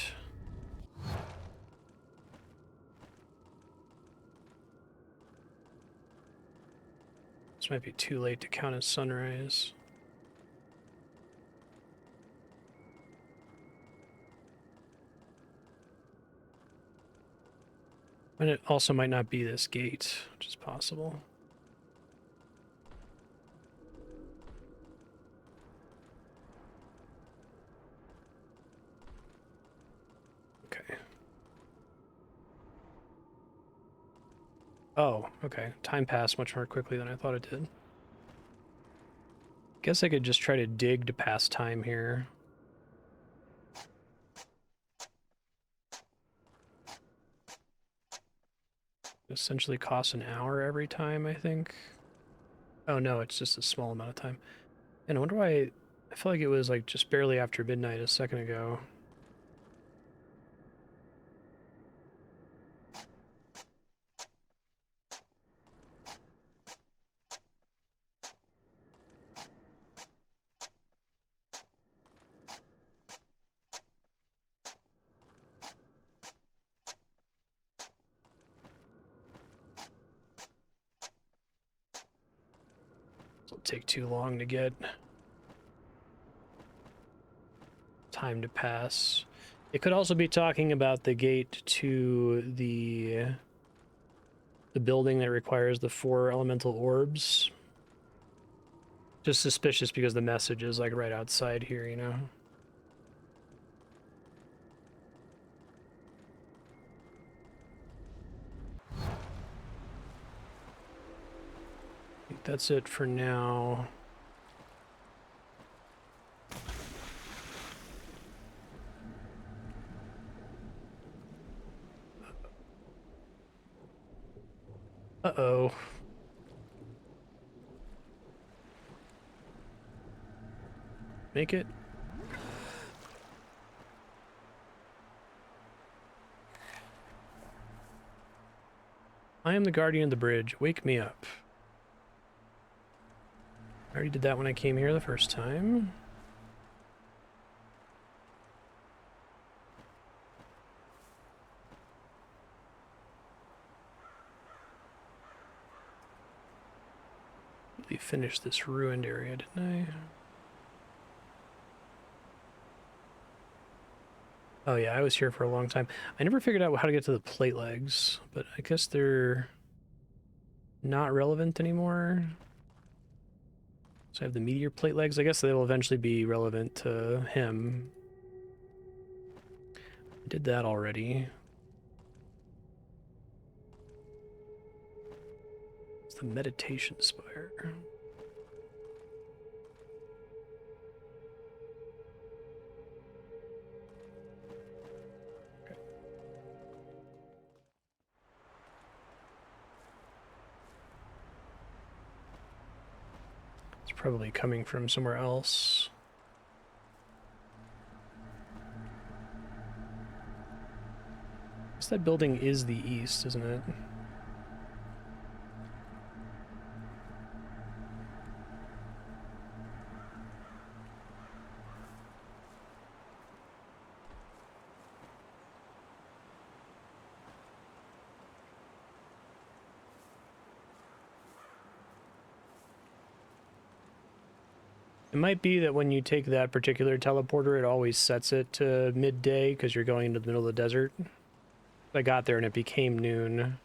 This might be too late to count as sunrise. And it also might not be this gate, which is possible. Okay. Oh, okay. Time passed much more quickly than I thought it did. Guess I could just try to dig to pass time here. Essentially costs an hour every time, I think. Oh no, it's just a small amount of time. And I wonder why... I feel like it was like just barely after midnight a second ago. It'll take too long to get time to pass. It could also be talking about the gate to the building that requires the 4 elemental orbs. Just suspicious because the message is like right outside here, you know? I think that's it for now. Uh-oh. Make it. I am the guardian of the bridge. Wake me up. I already did that when I came here the first time. We finished this ruined area, didn't I? Oh yeah, I was here for a long time. I never figured out how to get to the plate legs, but I guess they're not relevant anymore. So I have the meteor plate legs. I guess they will eventually be relevant to him. I did that already. It's the meditation spire. It's probably coming from somewhere else. I guess that building is the east, isn't it? It might be that when you take that particular teleporter, it always sets it to midday because you're going into the middle of the desert. I got there and it became noon.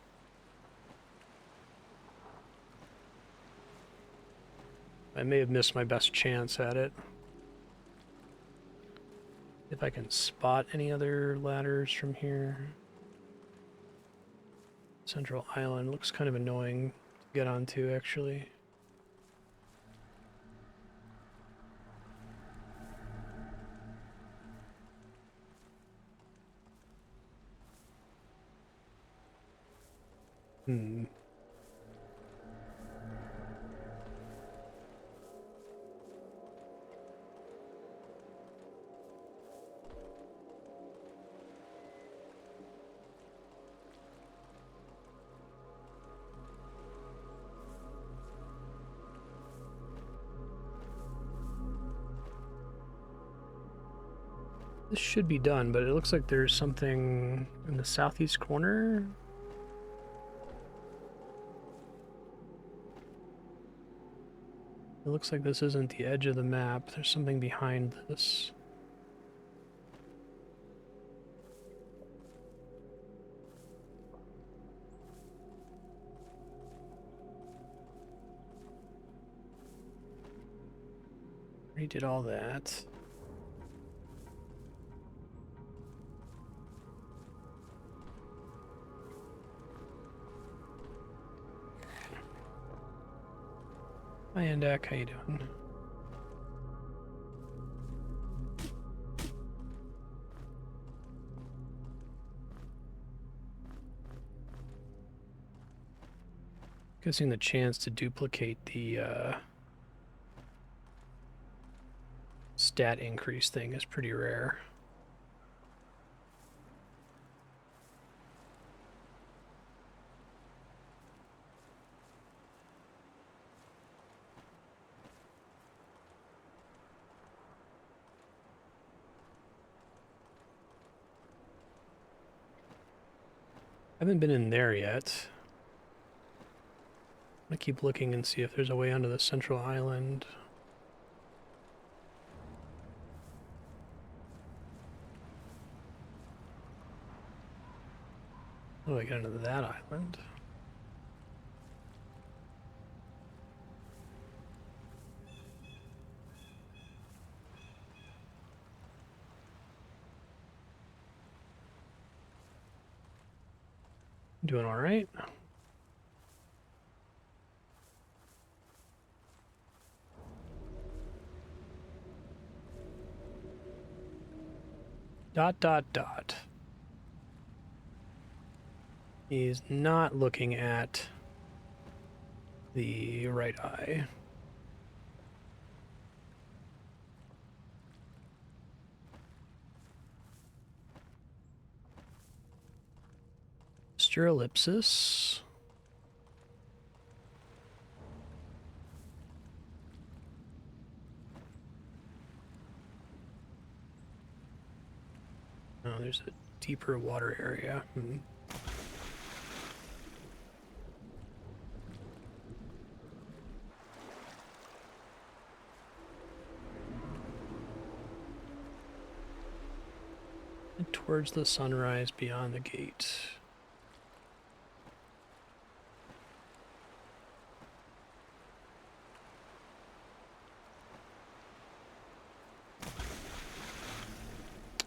I may have missed my best chance at it. If I can spot any other ladders from here. Central Island looks kind of annoying to get onto, actually. Hmm. This should be done, but it looks like there's something in the southeast corner. It looks like this isn't the edge of the map. There's something behind this. Already did all that. Hi, Andak. How you doing? Guessing the chance to duplicate the stat increase thing is pretty rare. I haven't been in there yet. I'm gonna keep looking and see if there's a way onto the central island. How do I get into that island? Doing all right. Dot, dot, dot. He's not looking at the right eye. Ellipsis. Oh, there's a deeper water area. And towards the sunrise beyond the gate.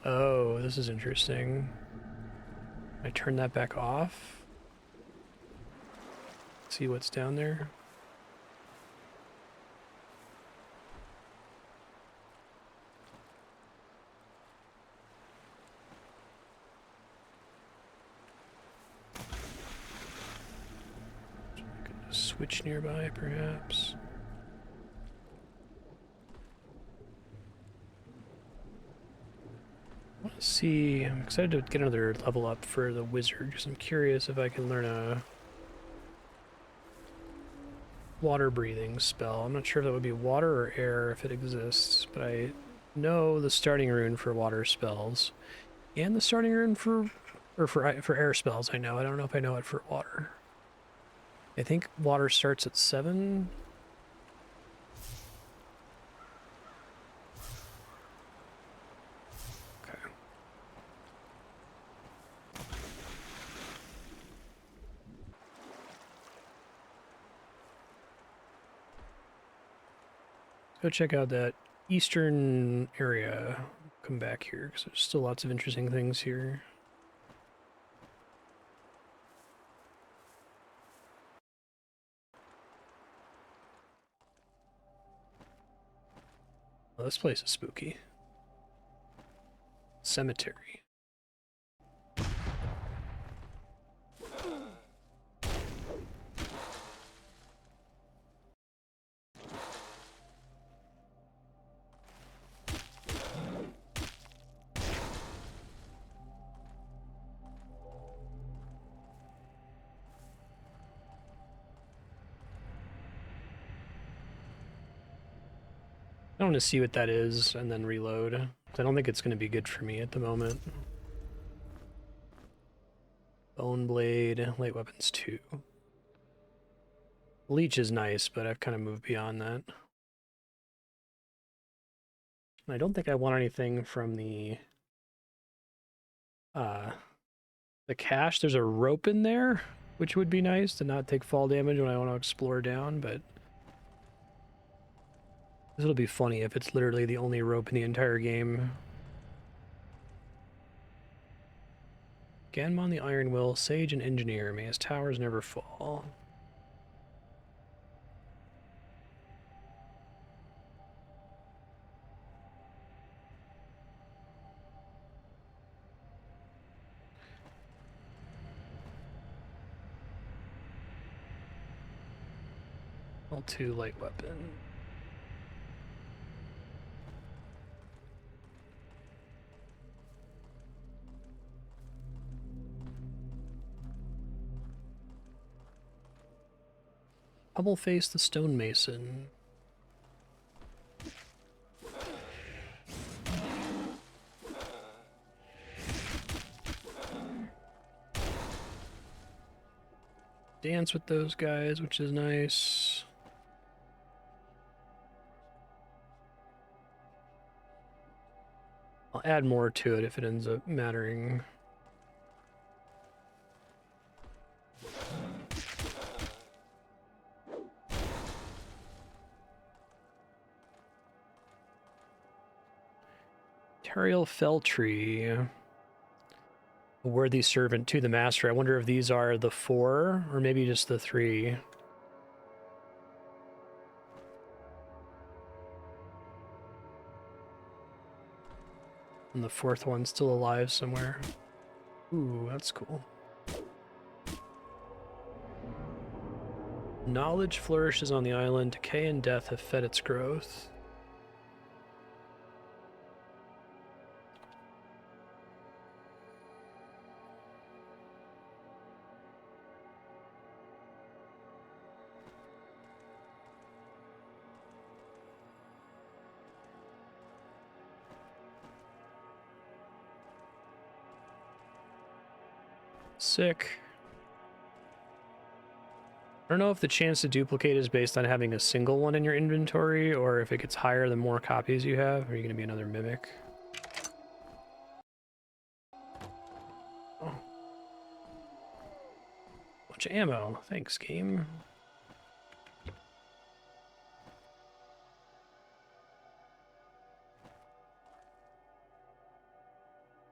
Oh, this is interesting. I turn that back off. See what's down there. Switch nearby, perhaps. I want to see. I'm excited to get another level up for the wizard because I'm curious if I can learn a water breathing spell. I'm not sure if that would be water or air if it exists, but I know the starting rune for water spells and the starting rune for air spells. I know. I don't know if I know it for water. I think water starts at 7. Okay. Go check out that eastern area. Come back here because there's still lots of interesting things here. Oh, this place is spooky. Cemetery. I want to see what that is and then reload. I don't think it's going to be good for me at the moment. Bone Blade, Light Weapons 2. Leech is nice, but I've kind of moved beyond that. I don't think I want anything from the cache. There's a rope in there, which would be nice to not take fall damage when I want to explore down, but this will be funny if it's literally the only rope in the entire game. Ganmon the Iron Will, Sage and Engineer, may his towers never fall. L2 light weapon. Hubble face the stonemason. Dance with those guys, which is nice. I'll add more to it if it ends up mattering. Teriel Feltree. A worthy servant to the master. I wonder if these are the 4 or maybe just the 3. And the 4th one's still alive somewhere. Ooh, that's cool. Knowledge flourishes on the island. Decay and death have fed its growth. Sick. I don't know if the chance to duplicate is based on having a single one in your inventory, or if it gets higher the more copies you have. Are you going to be another mimic? Oh. Bunch of ammo. Thanks, game.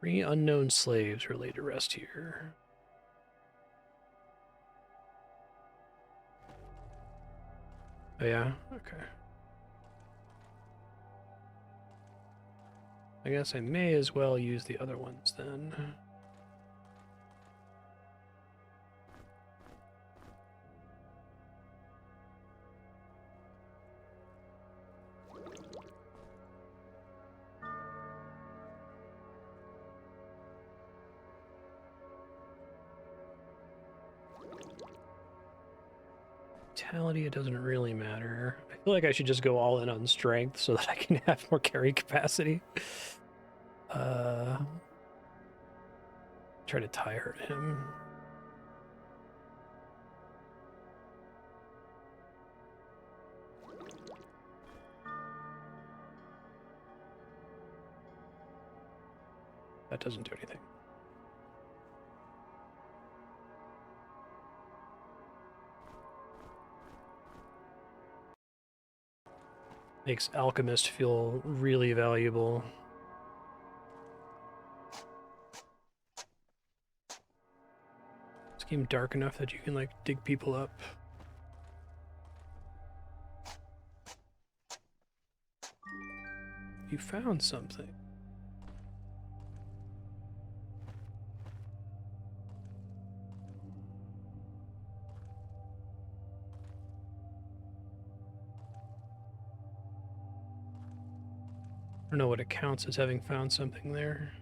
3 unknown slaves are laid to rest here. Oh yeah? Okay. I guess I may as well use the other ones then. Vitality, it doesn't really matter. I feel like I should just go all in on strength so that I can have more carry capacity. Try to tie hurt him. That doesn't do anything. Makes Alchemist feel really valuable. Is this game dark enough that you can, like, dig people up? You found something. I don't know what it counts as having found something there.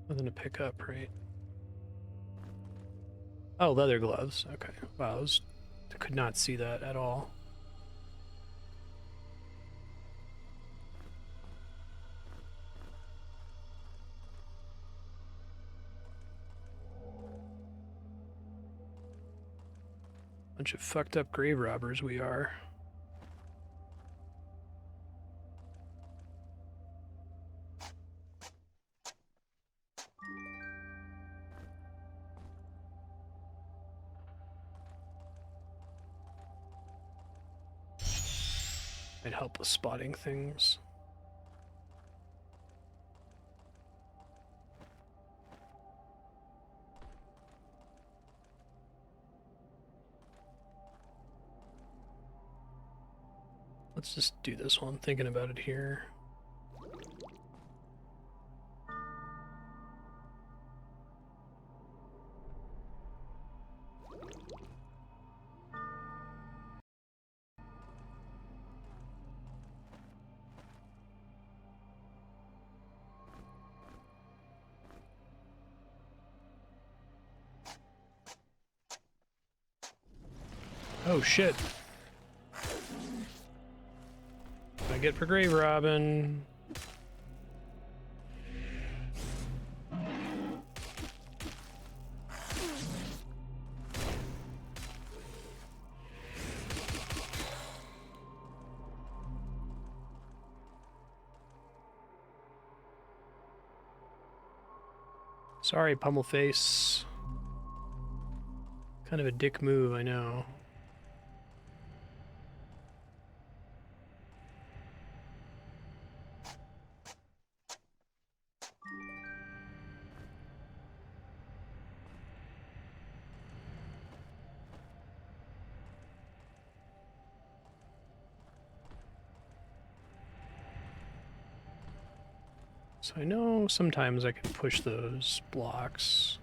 Nothing to pick up, right? Oh, leather gloves. Okay. Wow, I could not see that at all. Bunch of fucked up grave robbers we are. Might help with spotting things. Let's just do this while I'm thinking about it here. Oh shit. What I get for grave robbing. Sorry, Pummelface. Kind of a dick move, I know. So I know sometimes I can push those blocks.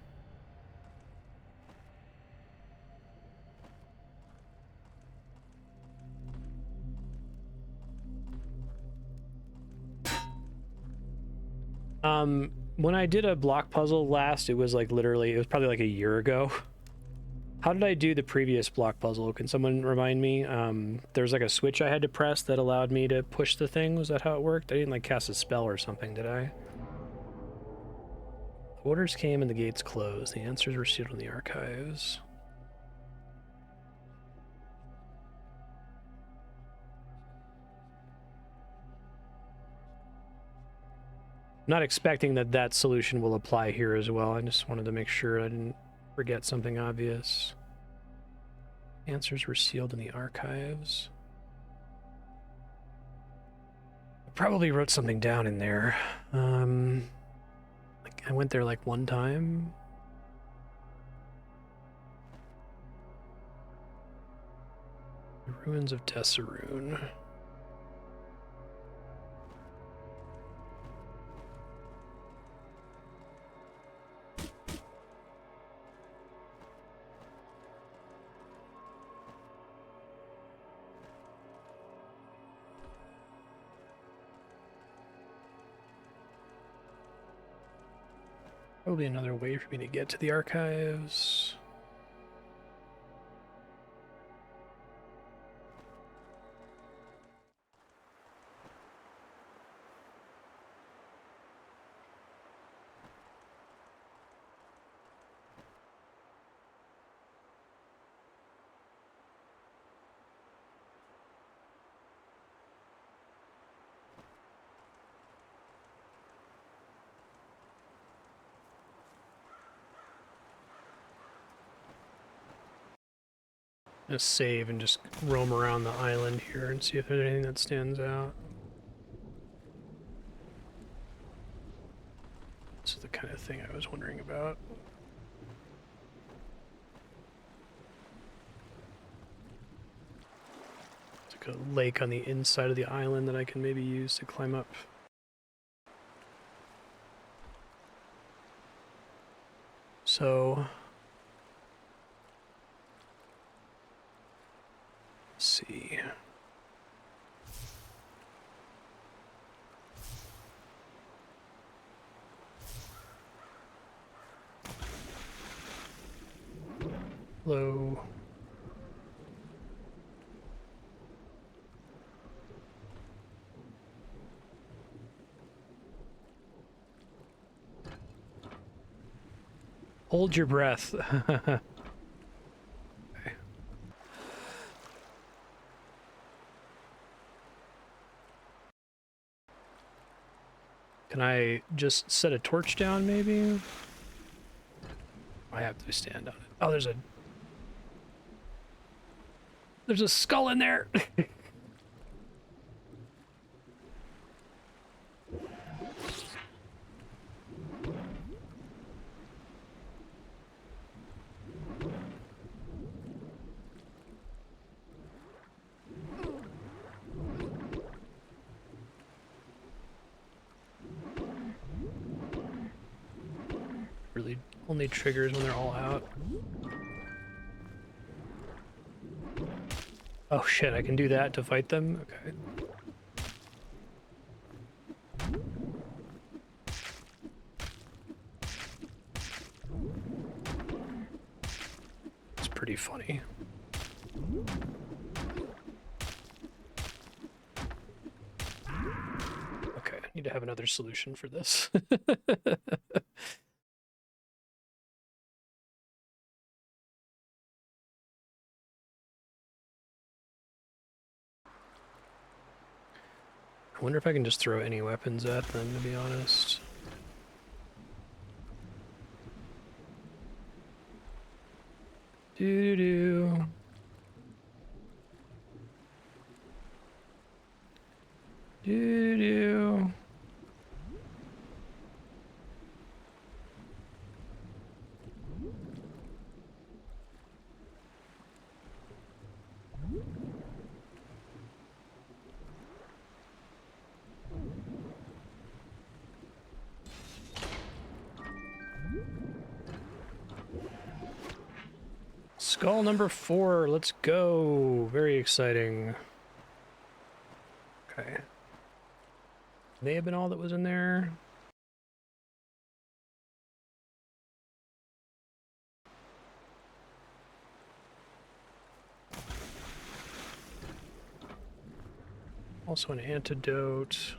When I did a block puzzle last, it was like literally, it was probably like a year ago. How did I do the previous block puzzle? Can someone remind me? There's like a switch I had to press that allowed me to push the thing. Was that how it worked? I didn't like cast a spell or something, did I? Orders came and the gates closed. The answers were sealed in the archives. Not expecting that that solution will apply here as well. I just wanted to make sure I didn't forget something obvious. Answers were sealed in the archives. I probably wrote something down in there. Like I went there like one time. The ruins of Tessaroon. Probably another way for me to get to the archives. Just save and just roam around the island here and see if there's anything that stands out. This is the kind of thing I was wondering about. It's like a lake on the inside of the island that I can maybe use to climb up. So... let's see. Hello. Hold your breath. Can I just set a torch down, maybe? I have to stand on it. Oh, there's a skull in there. Really only triggers when they're all out. Oh shit, I can do that to fight them? Okay. It's pretty funny. Okay, I need to have another solution for this. I wonder if I can just throw any weapons at them, to be honest. Doo-doo. Doo-doo. Skull number 4, let's go. Very exciting. Okay. May have been all that was in there. Also an antidote.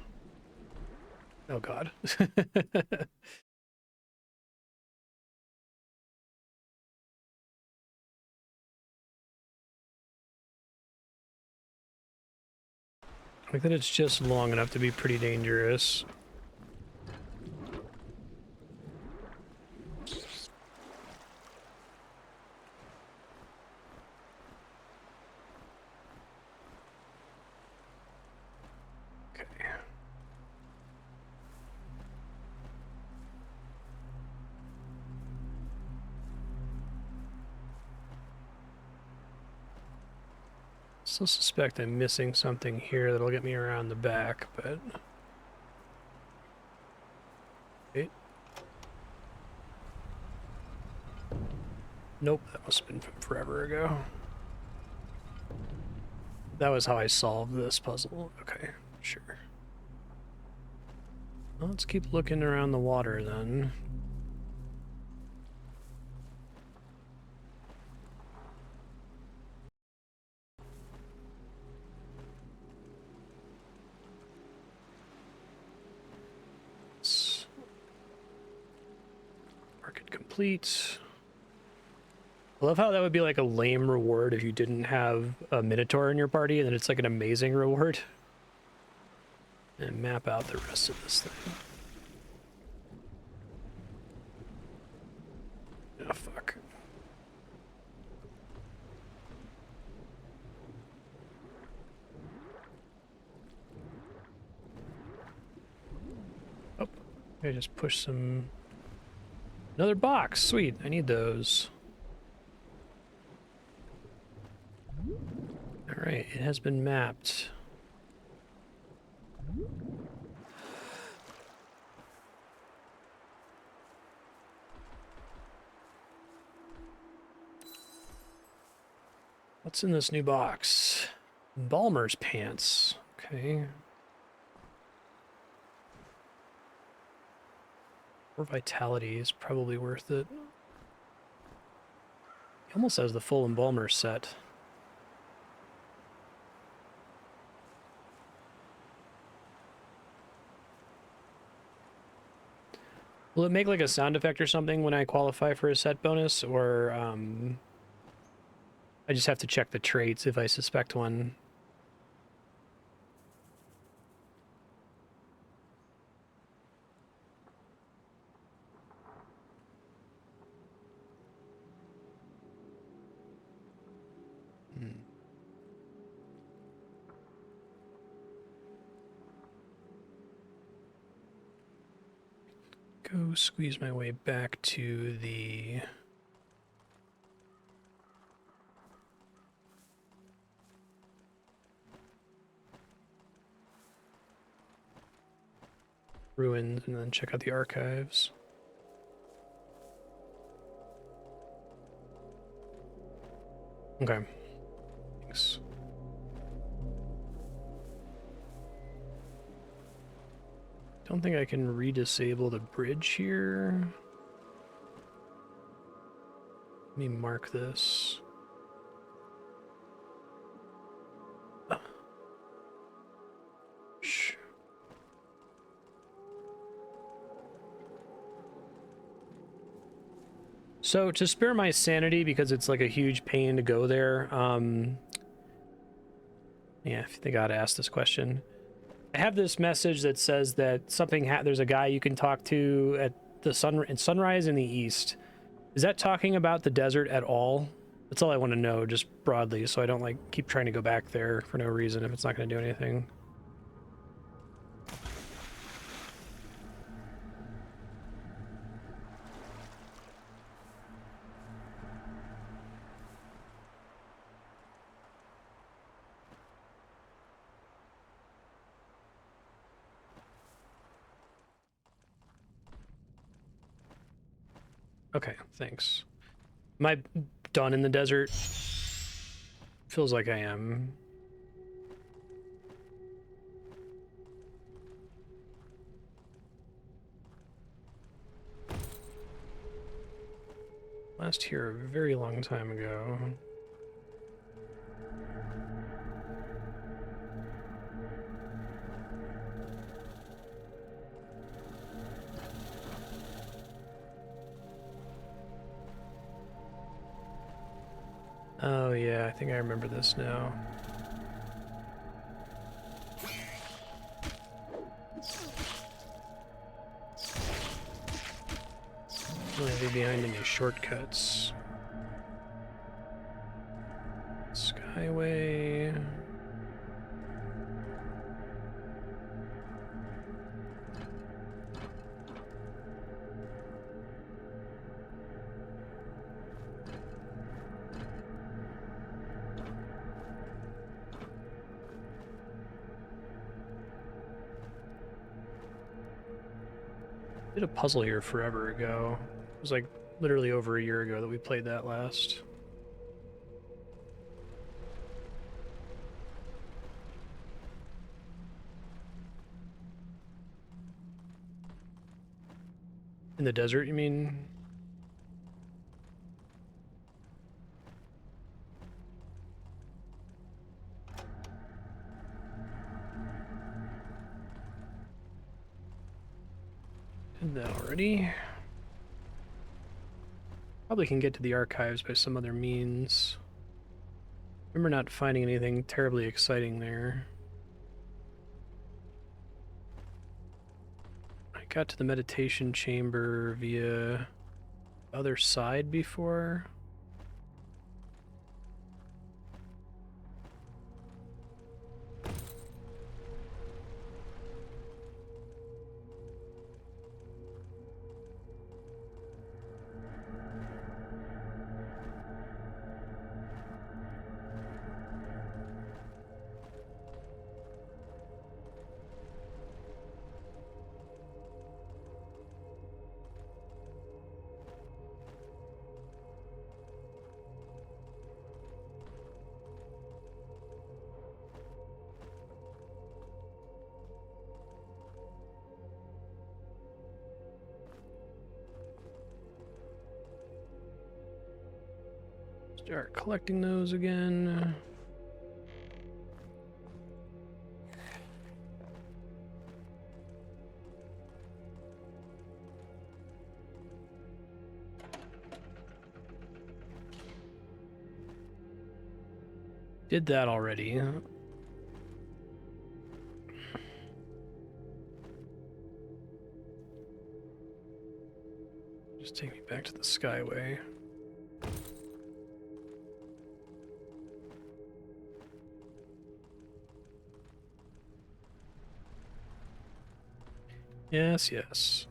Oh god. I think that it's just long enough to be pretty dangerous. Okay. Still suspect I'm missing something here that'll get me around the back, but... Okay. Nope, that must have been from forever ago. That was how I solved this puzzle. Okay, sure. Well, let's keep looking around the water then. Market complete. I love how that would be like a lame reward if you didn't have a Minotaur in your party, and then it's like an amazing reward. And map out the rest of this thing. Oh, fuck. Oh, I just push some... Another box! Sweet, I need those. Alright, it has been mapped. What's in this new box? Balmer's pants. Okay. Or vitality is probably worth it. He almost has the full embalmer set. Will it make like a sound effect or something when I qualify for a set bonus, or I just have to check the traits if I suspect one? Go squeeze my way back to the... ruins, and then check out the archives. Okay. Thanks. Don't think I can redisable the bridge here. Let me mark this. So to spare my sanity, because it's like a huge pain to go there, yeah, I think I gotta ask this question. I have this message that says that there's a guy you can talk to at the sunrise in the east. Is that talking about the desert at all? That's all I want to know, just broadly, so I don't like keep trying to go back there for no reason if it's not going to do anything. Okay, thanks. Am I done in the desert? Feels like I am. Last here a very long time ago. Oh yeah, I think I remember this now. Don't be behind any shortcuts. Skyway. Did a puzzle here forever ago. It was like literally over a year ago that we played that last. In the desert, you mean? Did that already. Probably can get to the archives by some other means. Remember not finding anything terribly exciting there. I got to the meditation chamber via the other side before. Start collecting those again. Did that already. Just take me back to the Skyway. Yes, yes.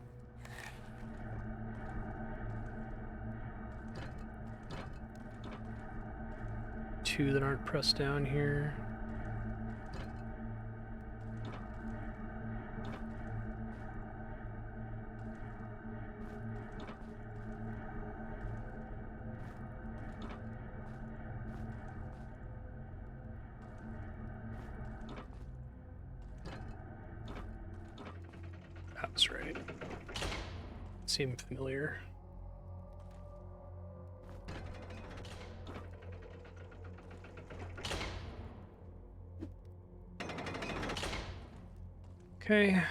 Two that aren't pressed down here. That's right. Seemed familiar. Okay.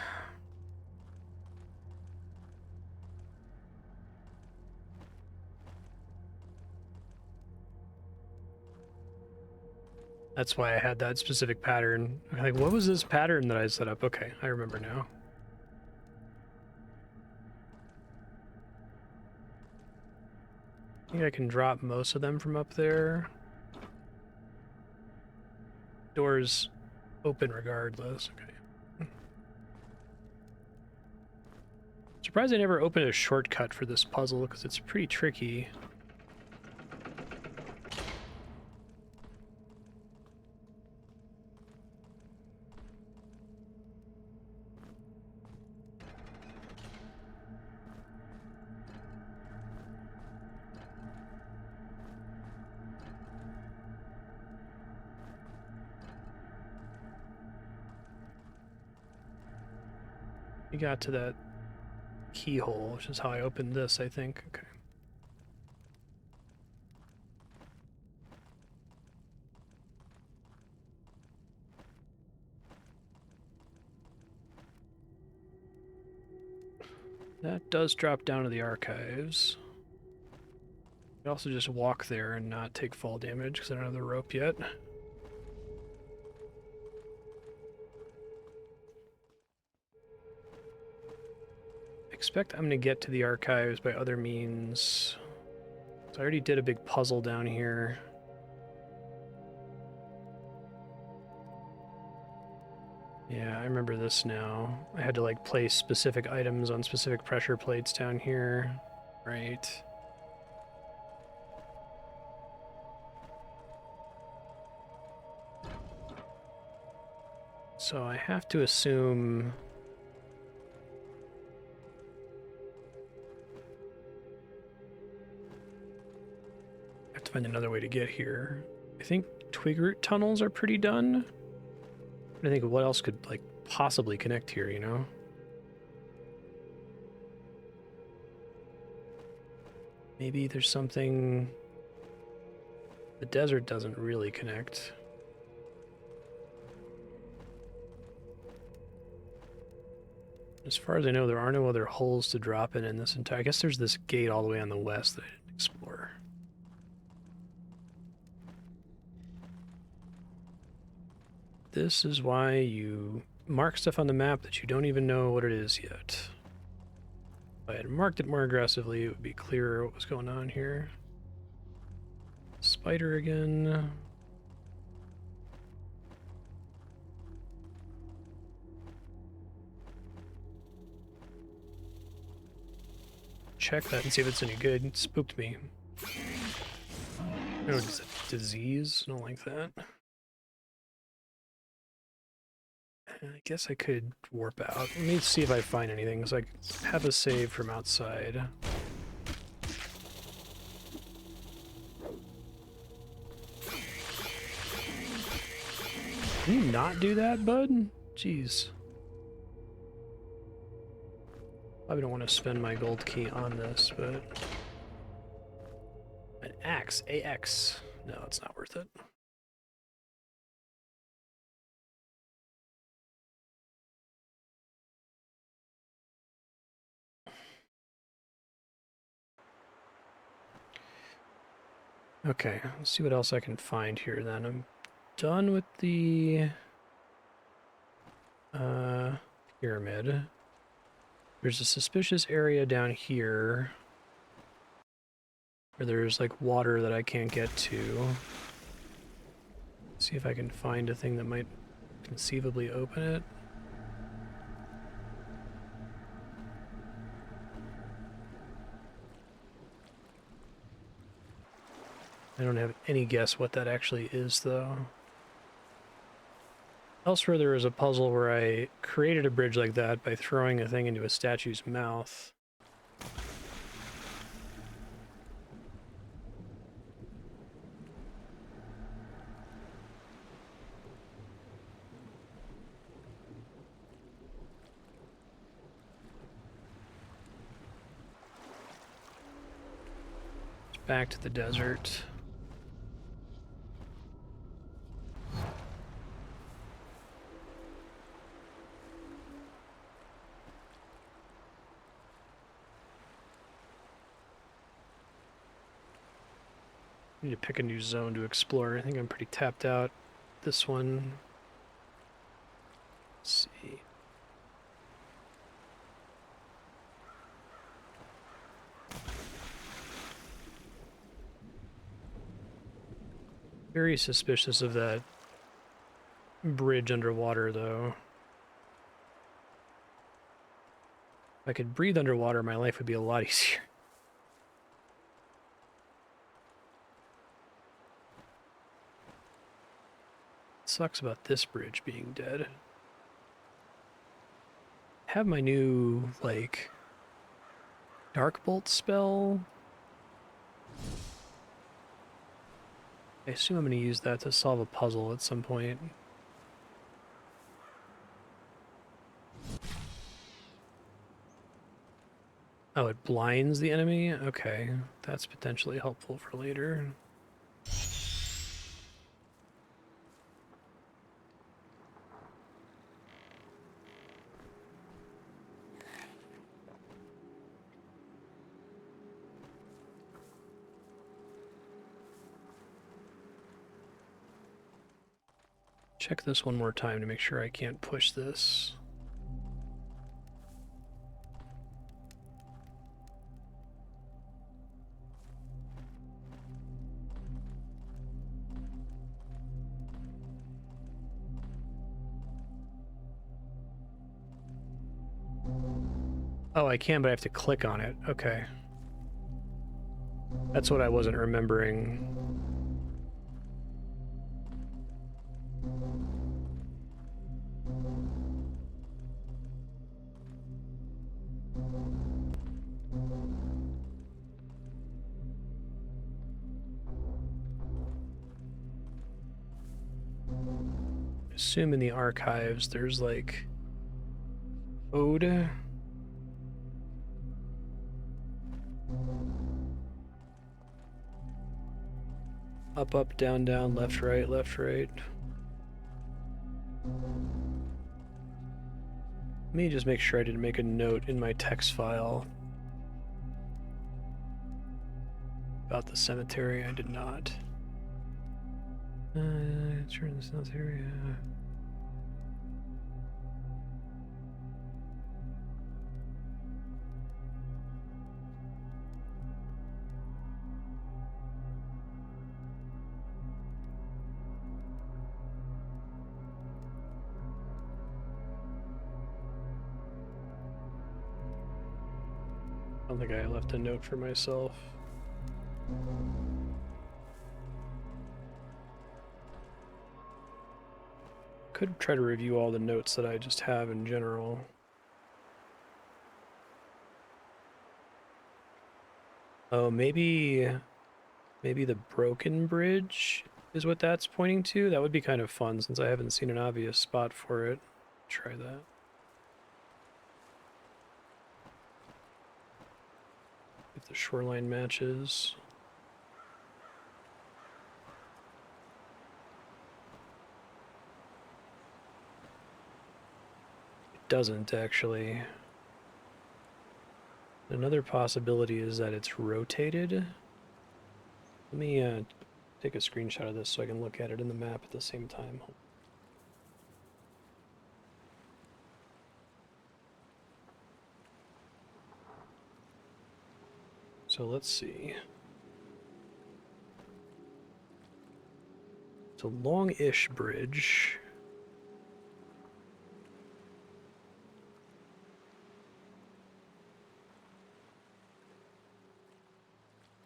That's why I had that specific pattern. Like, what was this pattern that I set up? Okay, I remember now. I think I can drop most of them from up there. Doors open regardless. Okay. Surprised I never opened a shortcut for this puzzle because it's pretty tricky. We got to that keyhole, which is how I opened this, I think. Okay. That does drop down to the archives. You can also just walk there and not take fall damage because I don't have the rope yet. I expect I'm going to get to the archives by other means. So I already did a big puzzle down here. Yeah, I remember this now. I had to like place specific items on specific pressure plates down here. Right. So I have to assume... I have to find another way to get here. I think twig root tunnels are pretty done. I think what else could like possibly connect here, you know? Maybe there's something... The desert doesn't really connect. As far as I know, there are no other holes to drop in this entire... I guess there's this gate all the way on the west that I didn't explore. This is why you mark stuff on the map that you don't even know what it is yet. If I had marked it more aggressively, it would be clearer what was going on here. Spider again. Check that and see if it's any good. It spooked me. Oh, it's a disease? I don't like that. I guess I could warp out. Let me see if I find anything, because I have a save from outside. Can you not do that, bud? Jeez. Probably don't want to spend my gold key on this, but... An axe. AX. No, it's not worth it. Okay, let's see what else I can find here then. I'm done with the pyramid. There's a suspicious area down here where there's like water that I can't get to. See if I can find a thing that might conceivably open it. I don't have any guess what that actually is, though. Elsewhere, there was a puzzle where I created a bridge like that by throwing a thing into a statue's mouth. Back to the desert. I need to pick a new zone to explore. I think I'm pretty tapped out this one. Let's see. Very suspicious of that bridge underwater, though. If I could breathe underwater, my life would be a lot easier. Sucks about this bridge being dead. I have my new, like, Dark Bolt spell. I assume I'm going to use that to solve a puzzle at some point. Oh, it blinds the enemy? Okay, that's potentially helpful for later. Check this one more time to make sure I can't push this. Oh, I can, but I have to click on it. Okay. That's what I wasn't remembering. I assume in the archives there's like ode. Up, up, down, down, left, right, left, right. Let me just make sure I didn't make a note in my text file about the cemetery. I did not. Turn this south area. I don't think I left a note for myself. Could try to review all the notes that I just have in general. Oh, maybe the broken bridge is what that's pointing to. That would be kind of fun since I haven't seen an obvious spot for it. Try that. If the shoreline matches. It doesn't actually. Another possibility is that it's rotated. Let me take a screenshot of this so I can look at it in the map at the same time. So let's see. It's a long-ish bridge.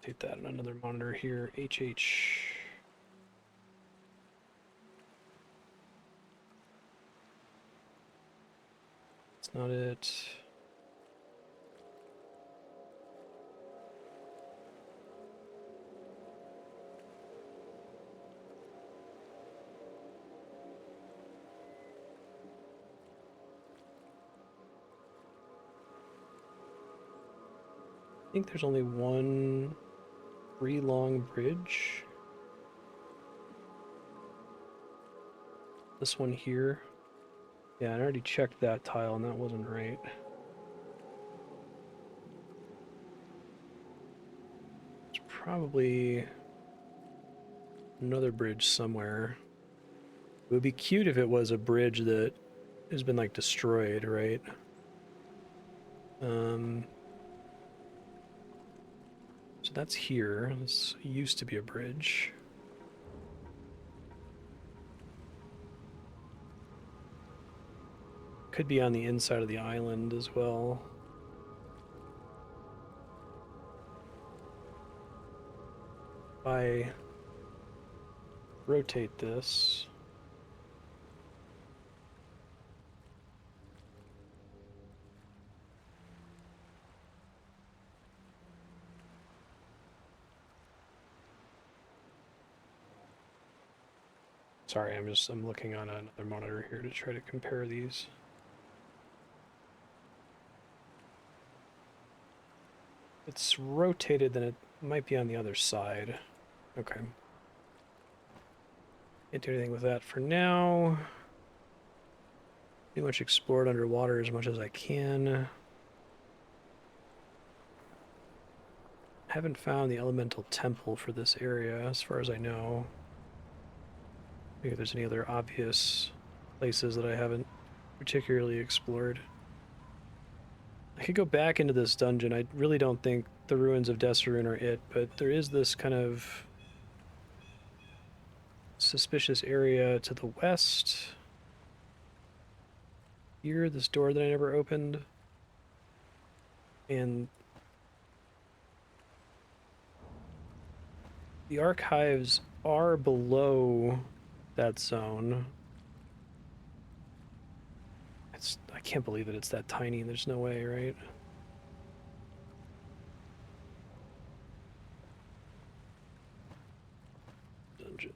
Take that on another monitor here. HH. It's not it. I think there's only one free long bridge. This one here. Yeah, I already checked that tile and that wasn't right. It's probably another bridge somewhere. It would be cute if it was a bridge that has been like destroyed, right? So that's here. This used to be a bridge. Could be on the inside of the island as well. If I rotate this, sorry, I'm looking on another monitor here to try to compare these. It's rotated, then it might be on the other side. Okay. Can't do anything with that for now. Pretty much explored underwater as much as I can. Haven't found the elemental temple for this area, as far as I know. Maybe there's any other obvious places that I haven't particularly explored. I could go back into this dungeon. I really don't think the ruins of Desarune are it, but there is this kind of suspicious area to the west. Here, this door that I never opened. And the archives are below that zone. I can't believe that it's that tiny. There's no way, right? Dungeon.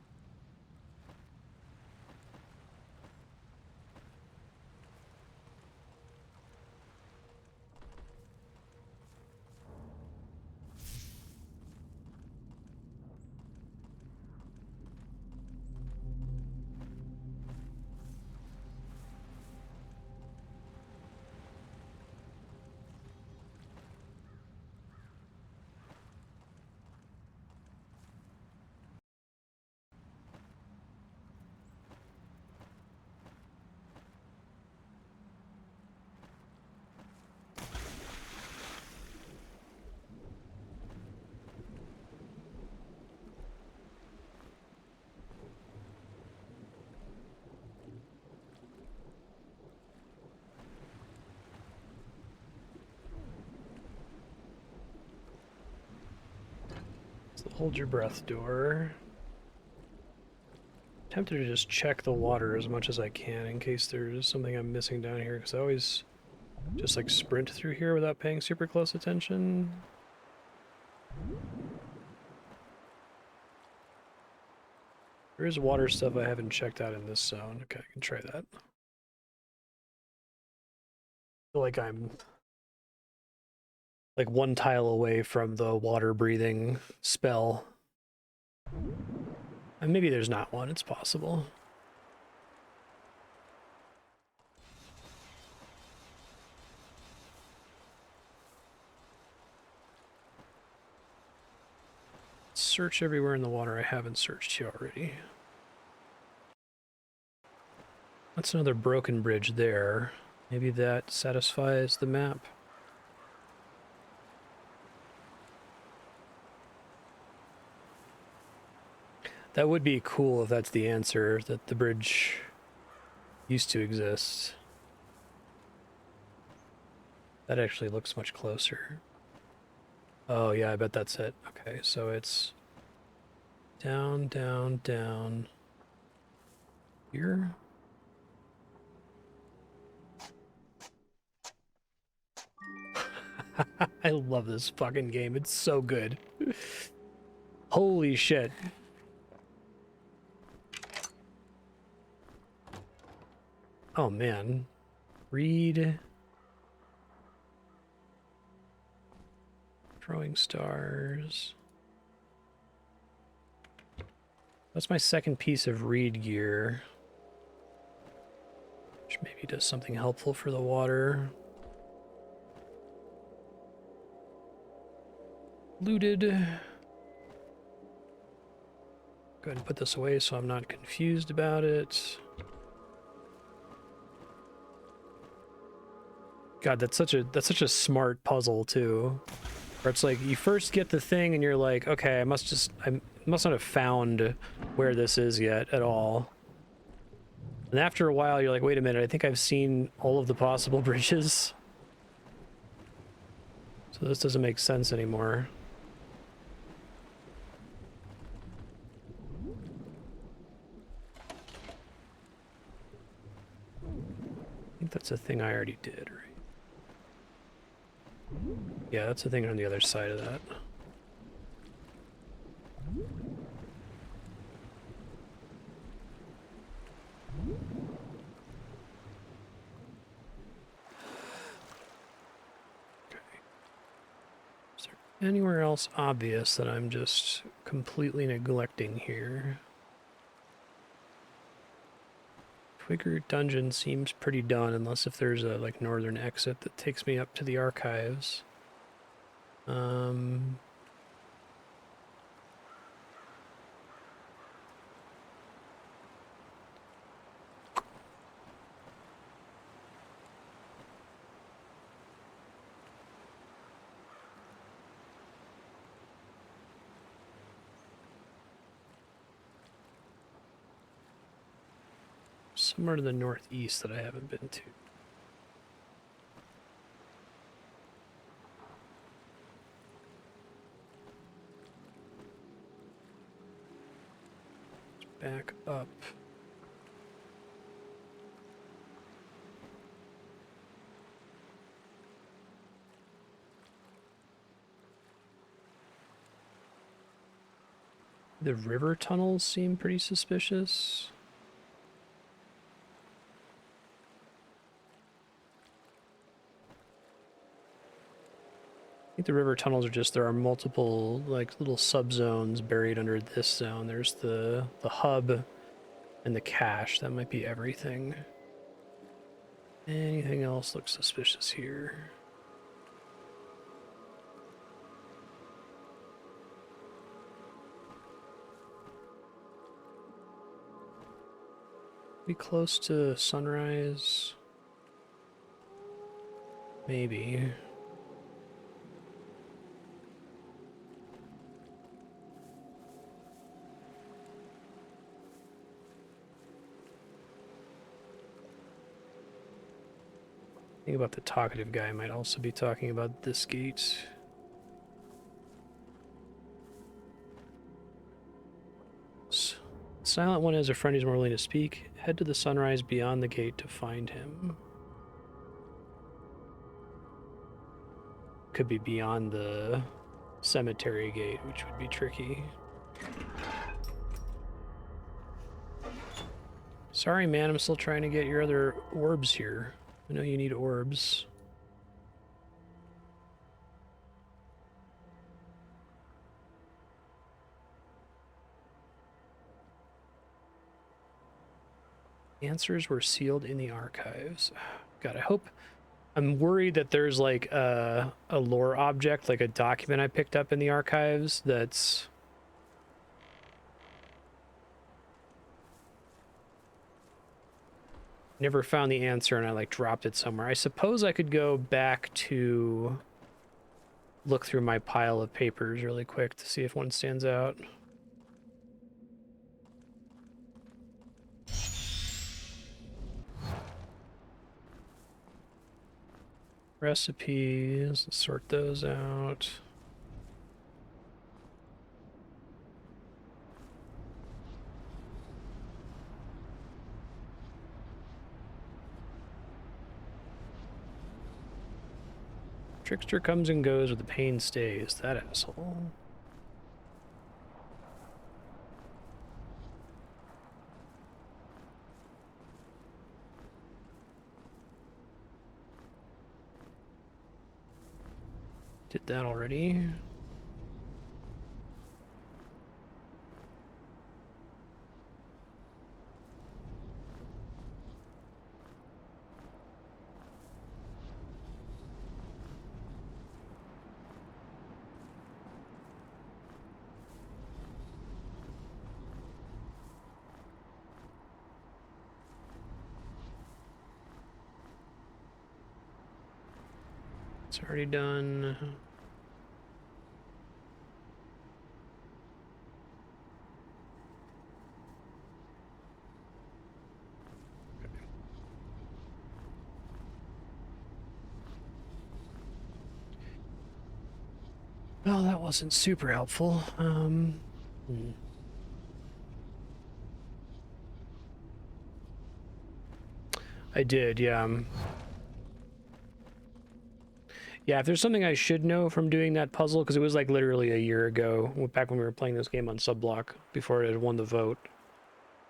It's the hold your breath door. Tempted to just check the water as much as I can in case there's something I'm missing down here, because I always just like sprint through here without paying super close attention. There is water stuff I haven't checked out in this zone. Okay, I can try that. I feel like I'm like one tile away from the water breathing spell. And maybe there's not one, it's possible. Search everywhere in the water I haven't searched here already. That's another broken bridge there. Maybe that satisfies the map. That would be cool if that's the answer, that the bridge used to exist. That actually looks much closer. Oh yeah, I bet that's it. Okay, so it's down, down, down. Here? I love this fucking game. It's so good. Holy shit. Oh man. Read. Throwing stars. That's my second piece of reed gear. Which maybe does something helpful for the water. Looted. Go ahead and put this away so I'm not confused about it. God, that's such a smart puzzle too. Where it's like you first get the thing and you're like, okay, I must not have found where this is yet at all. And after a while, you're like, wait a minute, I think I've seen all of the possible bridges. So this doesn't make sense anymore. I think that's a thing I already did, right? Yeah, that's the thing on the other side of that. Anywhere else obvious that I'm just completely neglecting here? Twigger Dungeon seems pretty done, unless if there's a like northern exit that takes me up to the archives. Somewhere to the northeast that I haven't been to. Back up. The river tunnels seem pretty suspicious. I think the river tunnels are just, there are multiple like little subzones buried under this zone. There's the hub and the cache. That might be everything. Anything else looks suspicious here? Be close to sunrise. Maybe. Think about the talkative guy might also be talking about this gate. Silent one has a friend who's more willing to speak. Head to the sunrise beyond the gate to find him. Could be beyond the cemetery gate, which would be tricky. Sorry, man, I'm still trying to get your other orbs here. I know you need orbs. Answers were sealed in the archives. God, I hope... I'm worried that there's like a lore object, like a document I picked up in the archives that's... Never found the answer and I like dropped it somewhere. I suppose I could go back to look through my pile of papers really quick to see if one stands out. Recipes, let's sort those out. Trickster comes and goes, but the pain stays. That asshole. Did that already. It's already done. Well, that wasn't super helpful. I did, yeah. Yeah, if there's something I should know from doing that puzzle, because it was like literally a year ago, back when we were playing this game on Subblock, before it had won the vote.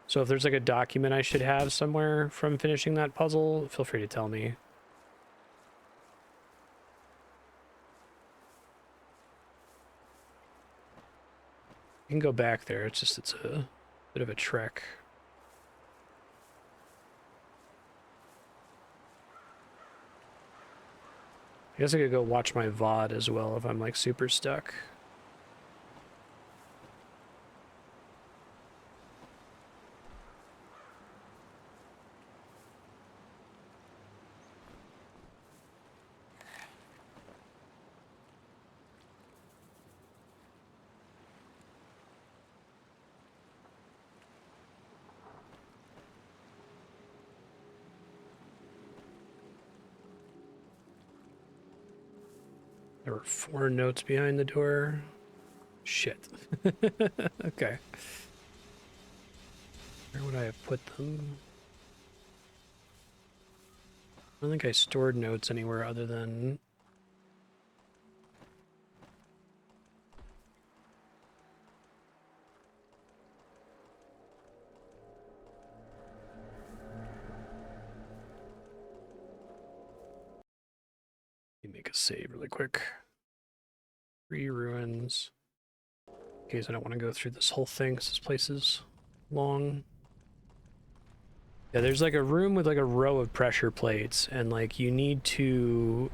So if there's like a document I should have somewhere from finishing that puzzle, feel free to tell me. You can go back there, it's just, it's a bit of a trek. I guess I could go watch my VOD as well if I'm like super stuck. There were 4 notes behind the door. Shit. Okay. Where would I have put them? I don't think I stored notes anywhere other than... Let me make a save really quick. 3 ruins. In case I don't want to go through this whole thing, because this place is long. Yeah, there's like a room with like a row of pressure plates, and like you need to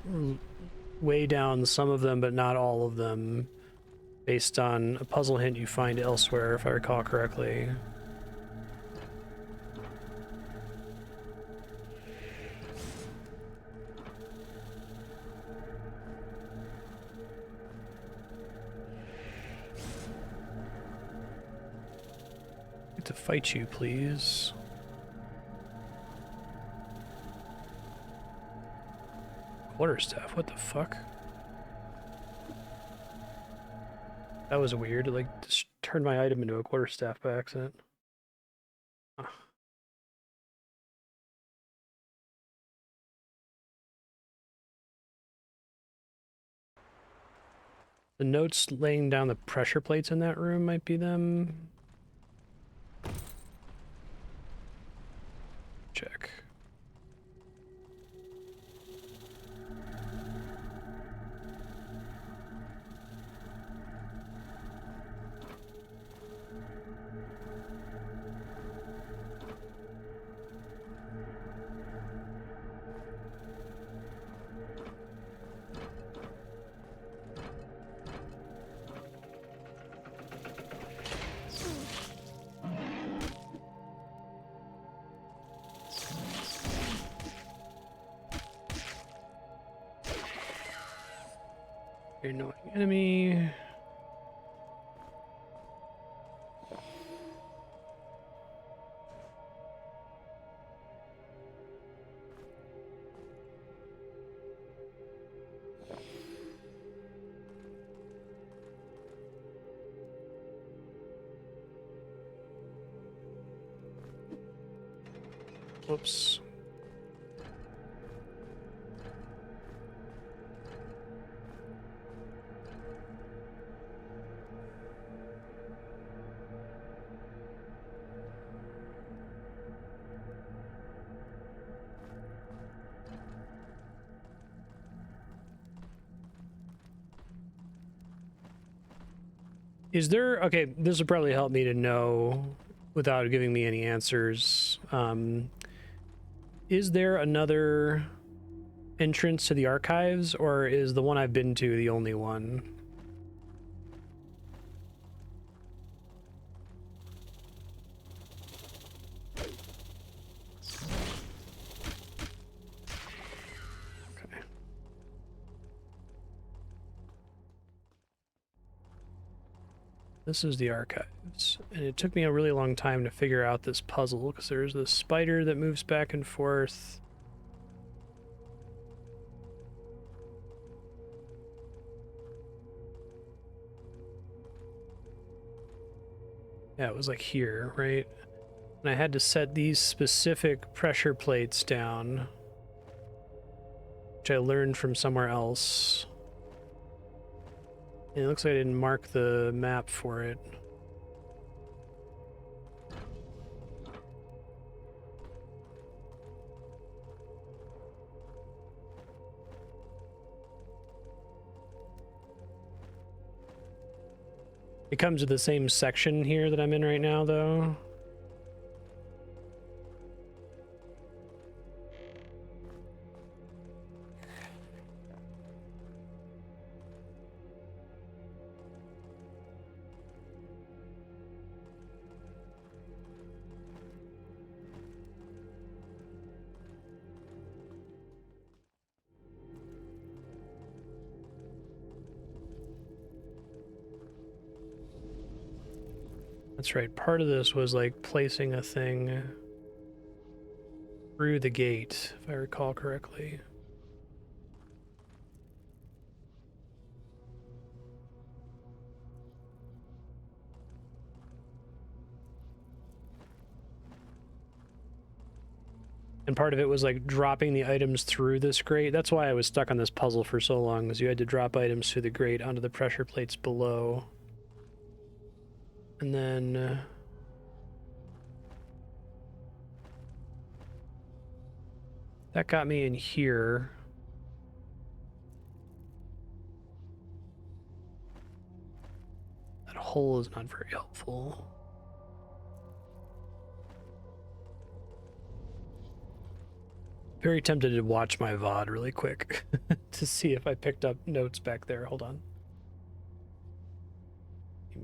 weigh down some of them, but not all of them, based on a puzzle hint you find elsewhere, if I recall correctly. Get to fight you, please. Quarterstaff, what the fuck? That was weird. It like just turned my item into a quarterstaff by accident. Huh. The notes laying down the pressure plates in that room might be them. Check. Very annoying enemy. Whoops. Is there... Okay, this would probably help me to know without giving me any answers. Is there another entrance to the archives, or is the one I've been to the only one? Okay. This is the archives, and it took me a really long time to figure out this puzzle because there's this spider that moves back and forth. Yeah, it was like here, right? And I had to set these specific pressure plates down, which I learned from somewhere else. And it looks like I didn't mark the map for it. It comes to the same section here that I'm in right now, though. That's right. Part of this was like placing a thing through the gate, if I recall correctly. And part of it was like dropping the items through this grate. That's why I was stuck on this puzzle for so long, because you had to drop items through the grate onto the pressure plates below. And then that got me in here. That hole is not very helpful. Very tempted to watch my VOD really quick to see if I picked up notes back there. Hold on.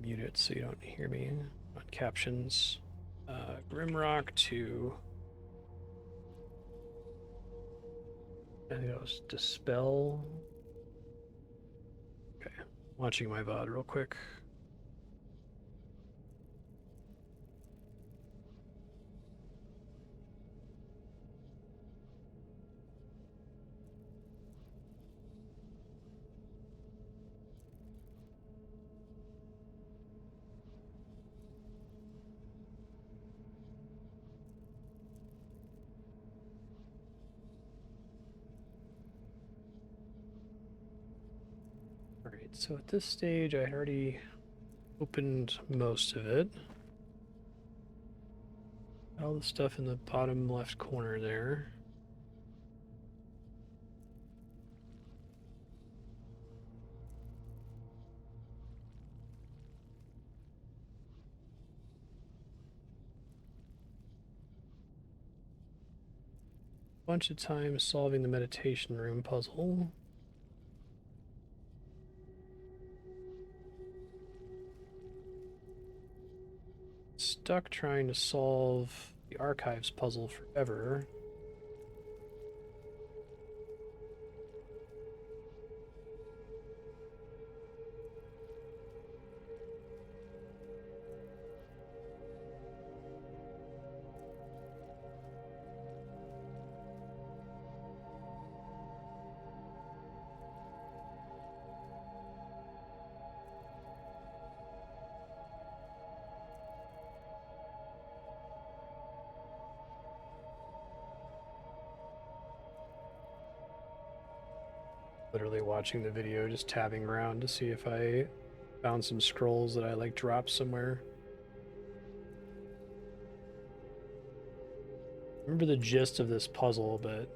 Mute it so you don't hear me on captions. Grimrock to... I think it was dispel. Okay, watching my VOD real quick. Alright, so at this stage I already opened most of it. All the stuff in the bottom left corner there. Bunch of time solving the meditation room puzzle. Stuck trying to solve the archives puzzle forever. Literally watching the video, just tabbing around to see if I found some scrolls that I like dropped somewhere. I remember the gist of this puzzle, but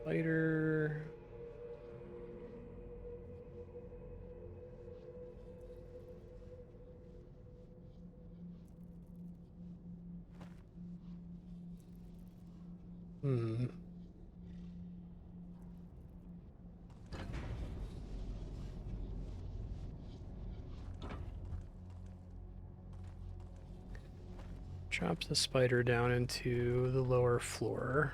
spider. Drops the spider down into the lower floor.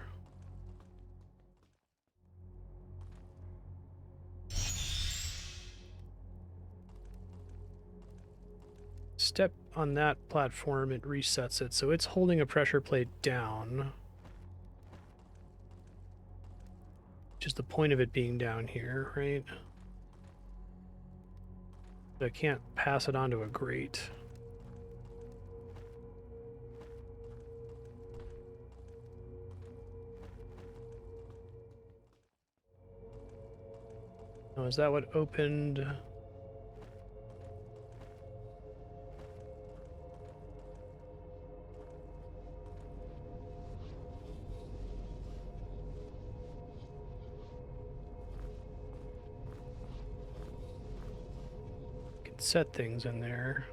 Step on that platform, it resets it, so it's holding a pressure plate down. Which is the point of it being down here, right? But I can't pass it onto a grate. Oh, is that what opened? Can set things in there.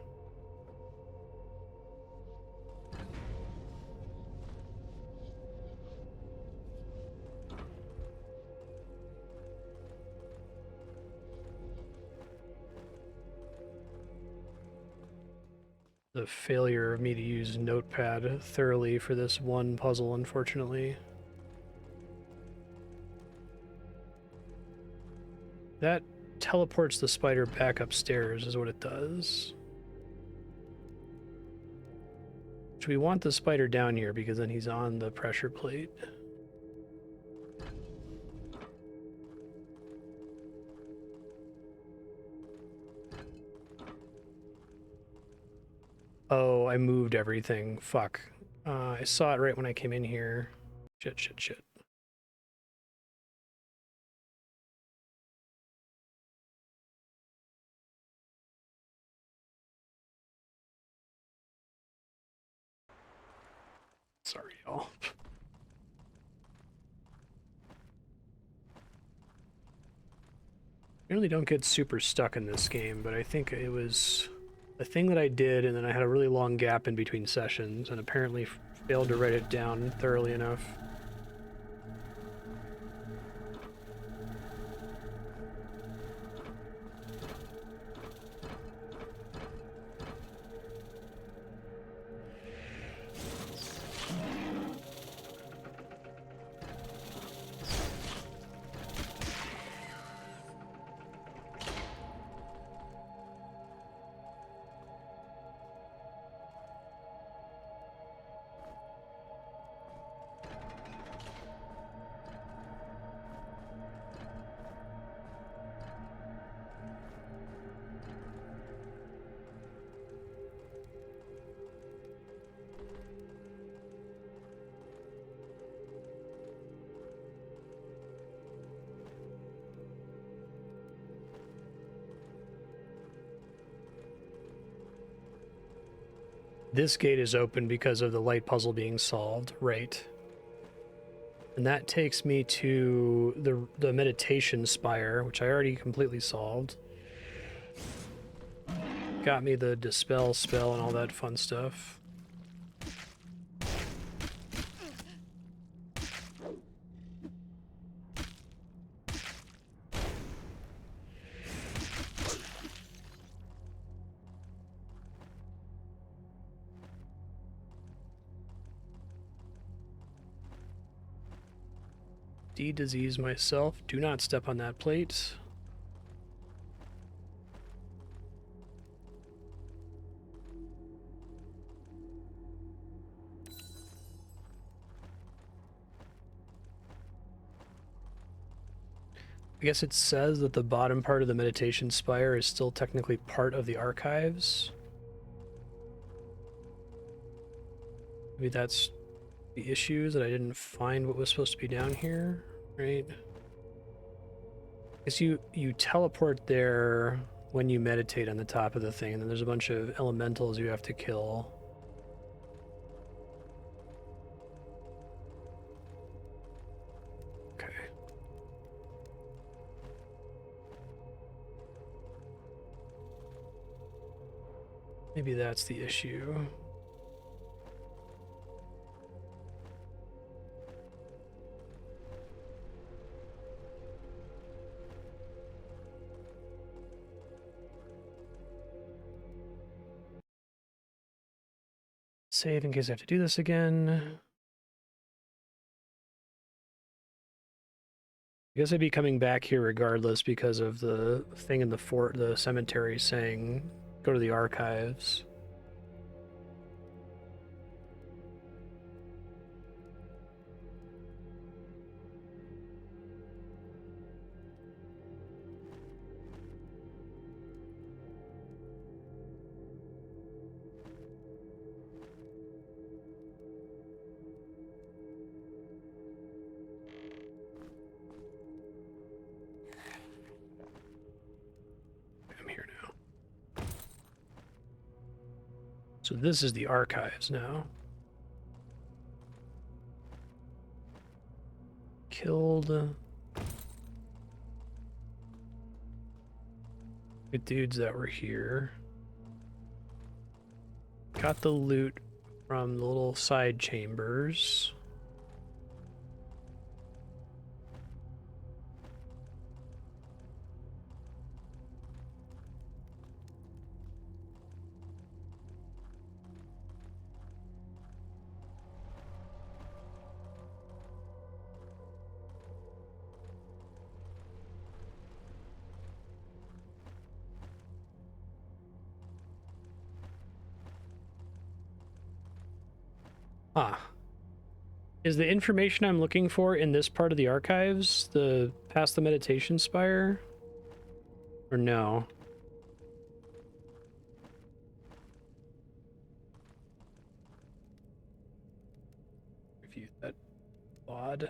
The failure of me to use Notepad thoroughly for this one puzzle, unfortunately. That teleports the spider back upstairs is what it does. Which we want the spider down here because then he's on the pressure plate. Oh, I moved everything. Fuck. I saw it right when I came in here. Shit. Sorry, y'all. I really don't get super stuck in this game, but I think it was a thing that I did, and then I had a really long gap in between sessions, and apparently failed to write it down thoroughly enough. This gate is open because of the light puzzle being solved, right? And that takes me to the meditation spire, which I already completely solved. Got me the dispel spell and all that fun stuff. De-disease myself. Do not step on that plate. I guess it says that the bottom part of the meditation spire is still technically part of the archives. Maybe that's the issue, is that I didn't find what was supposed to be down here, right? I guess you teleport there when you meditate on the top of the thing, and then there's a bunch of elementals you have to kill. Okay. Maybe that's the issue. save in case I have to do this again. I guess I'd be coming back here regardless because of the thing in the cemetery saying go to the archives. So this is the archives now. Killed the dudes that were here. Got the loot from the little side chambers. Ah. Is the information I'm looking for in this part of the archives, past the meditation spire? Or no? Review that odd.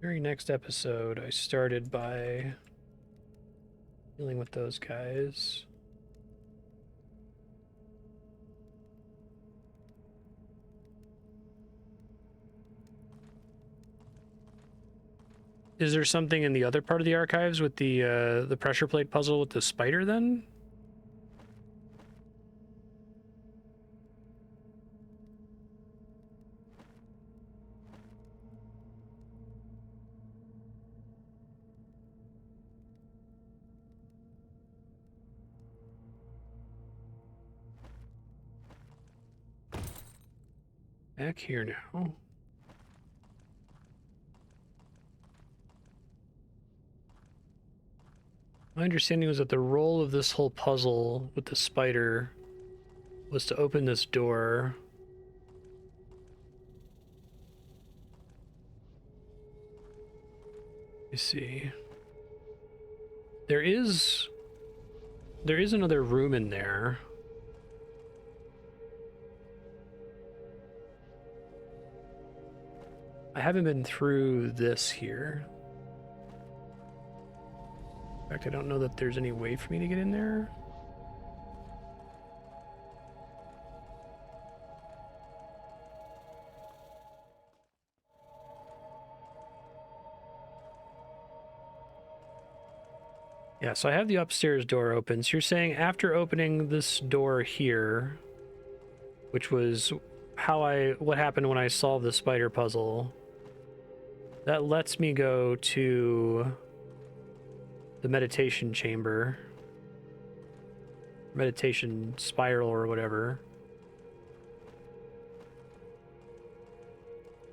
Very next episode, I started by dealing with those guys. Is there something in the other part of the archives with the pressure plate puzzle with the spider then? Back here now. My understanding was that the role of this whole puzzle with the spider was to open this door. You see. There is another room in there. I haven't been through this here. In fact, I don't know that there's any way for me to get in there. Yeah, so I have the upstairs door open. So you're saying after opening this door here, which was what happened when I solved the spider puzzle, that lets me go to the meditation chamber, meditation spiral or whatever.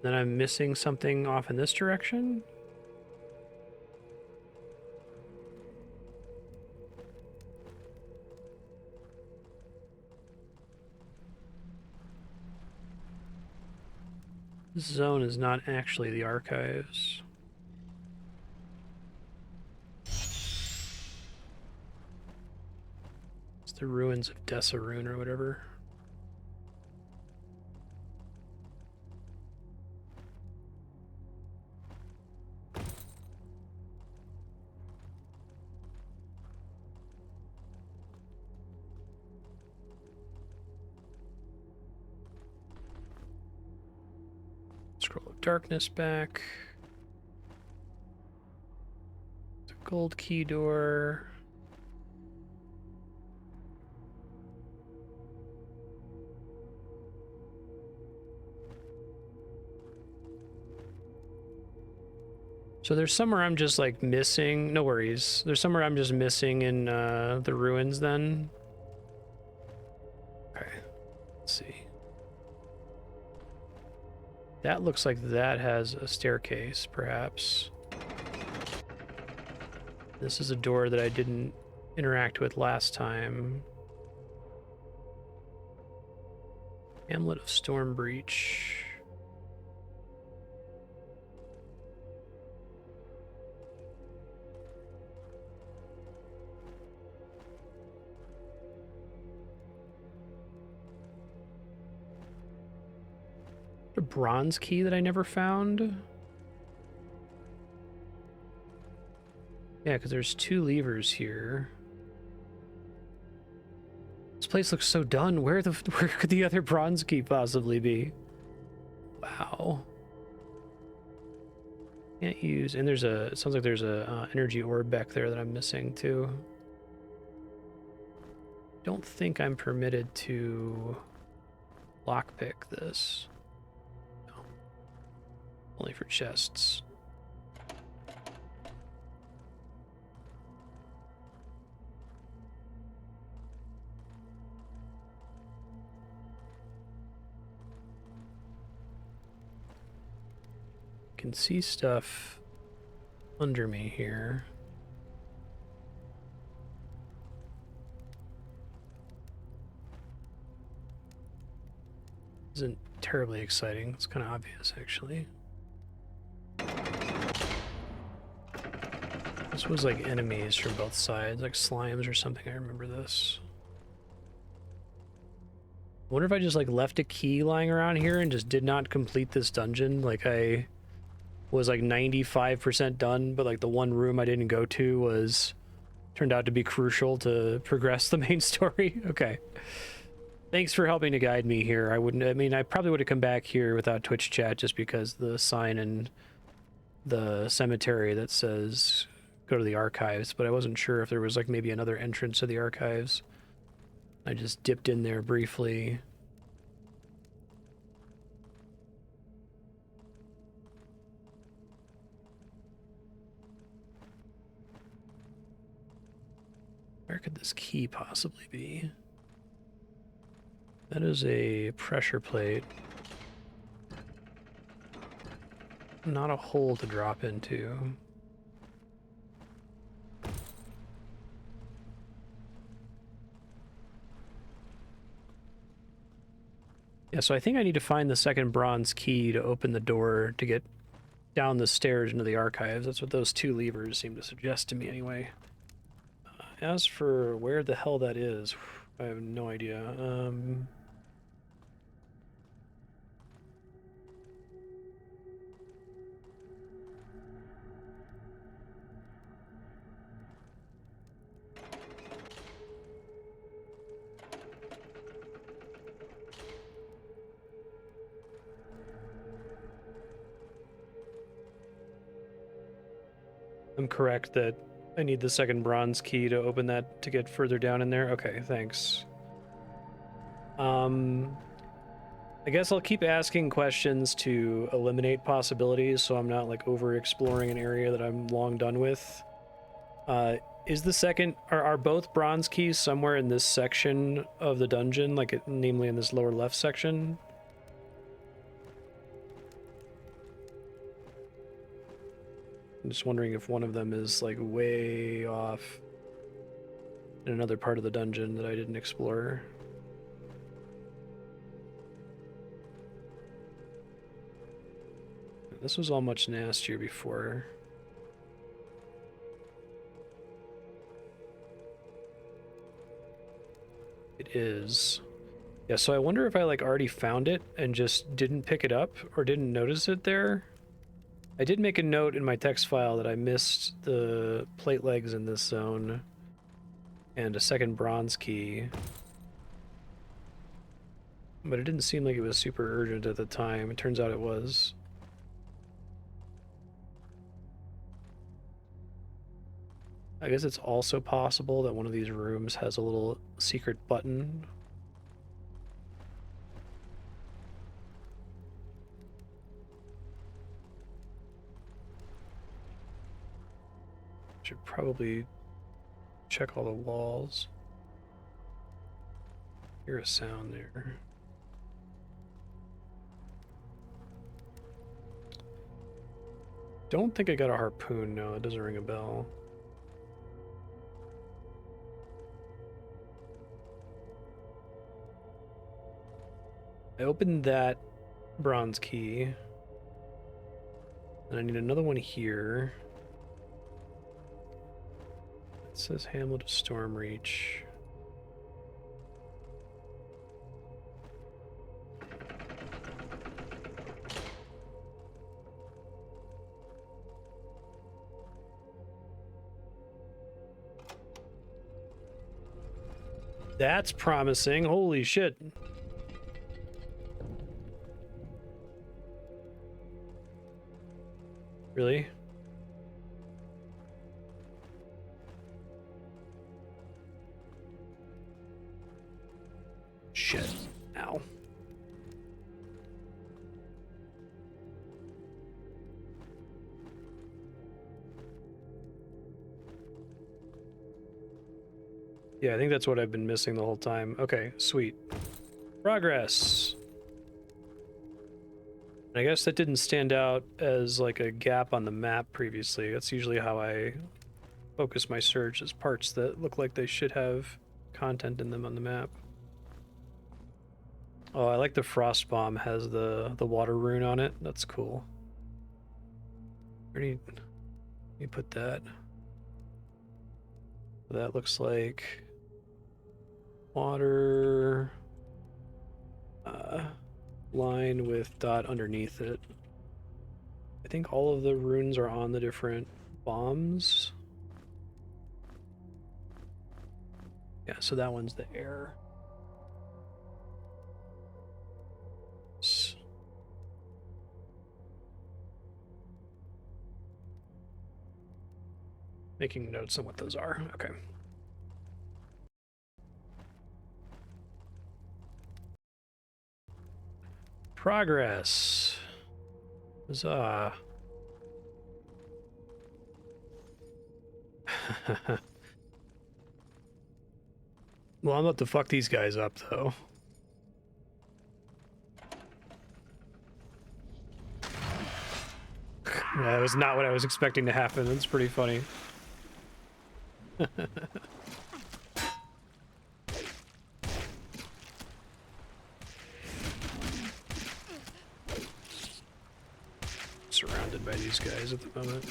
Then I'm missing something off in this direction. This zone is not actually the archives. It's the ruins of Desaruun or whatever. Scroll of darkness back. The gold key door. So there's somewhere I'm just like missing. No worries. There's somewhere I'm just missing in the ruins then. Okay. Let's That looks like that has a staircase, perhaps. This is a door that I didn't interact with last time. Hamlet of Storm Breach. A bronze key that I never found. Yeah, because there's 2 levers here. This place looks so done. Where could the other bronze key possibly be? Wow. Can't use, and there's a, it sounds like there's a energy orb back there that I'm missing too. Don't think I'm permitted to lockpick this. No. Only for chests. Can see stuff under me here. Isn't terribly exciting. It's kind of obvious, actually. This was like enemies from both sides, like slimes or something. I remember this. I wonder if I just like left a key lying around here and just did not complete this dungeon. Like I was like 95% done, but like the one room I didn't go to was turned out to be crucial to progress the main story. Okay. Thanks for helping to guide me here. I mean, I probably would have come back here without Twitch chat just because the sign in the cemetery that says go to the archives, but I wasn't sure if there was like maybe another entrance to the archives. I just dipped in there briefly. Where could this key possibly be? That is a pressure plate. Not a hole to drop into. Yeah, so I think I need to find the second bronze key to open the door to get down the stairs into the archives. That's what those 2 levers seem to suggest to me anyway. As for where the hell that is, I have no idea. I'm correct that I need the second bronze key to open that to get further down in there. Okay, thanks. I guess I'll keep asking questions to eliminate possibilities so I'm not like over exploring an area that I'm long done with. Is the second, are both bronze keys somewhere in this section of the dungeon, like namely in this lower left section? I'm just wondering if one of them is like way off in another part of the dungeon that I didn't explore. This was all much nastier before. It is. Yeah, so I wonder if I like already found it and just didn't pick it up or didn't notice it there. I did make a note in my text file that I missed the plate legs in this zone and a second bronze key. But it didn't seem like it was super urgent at the time. It turns out it was. I guess it's also possible that one of these rooms has a little secret button. Should probably check all the walls. Hear a sound there. don't think I got a harpoon. No, it doesn't ring a bell. I opened that bronze key. And I need another one here. It says Hamlet of Stormreach. That's promising. Holy shit. Really? Shit. Ow. Yeah, I think that's what I've been missing the whole time. Okay, sweet. Progress. I guess that didn't stand out as like a gap on the map previously. That's usually how I focus my search, is parts that look like they should have content in them on the map. Oh, I like the frost bomb has the water rune on it. That's cool. Where do you put that? That looks like water line with dot underneath it. I think all of the runes are on the different bombs. Yeah, so that one's the air. Making notes on what those are. Okay. Progress. Huzzah. Well, I'm about to fuck these guys up, though. That was not what I was expecting to happen. That's pretty funny. Surrounded by these guys at the moment.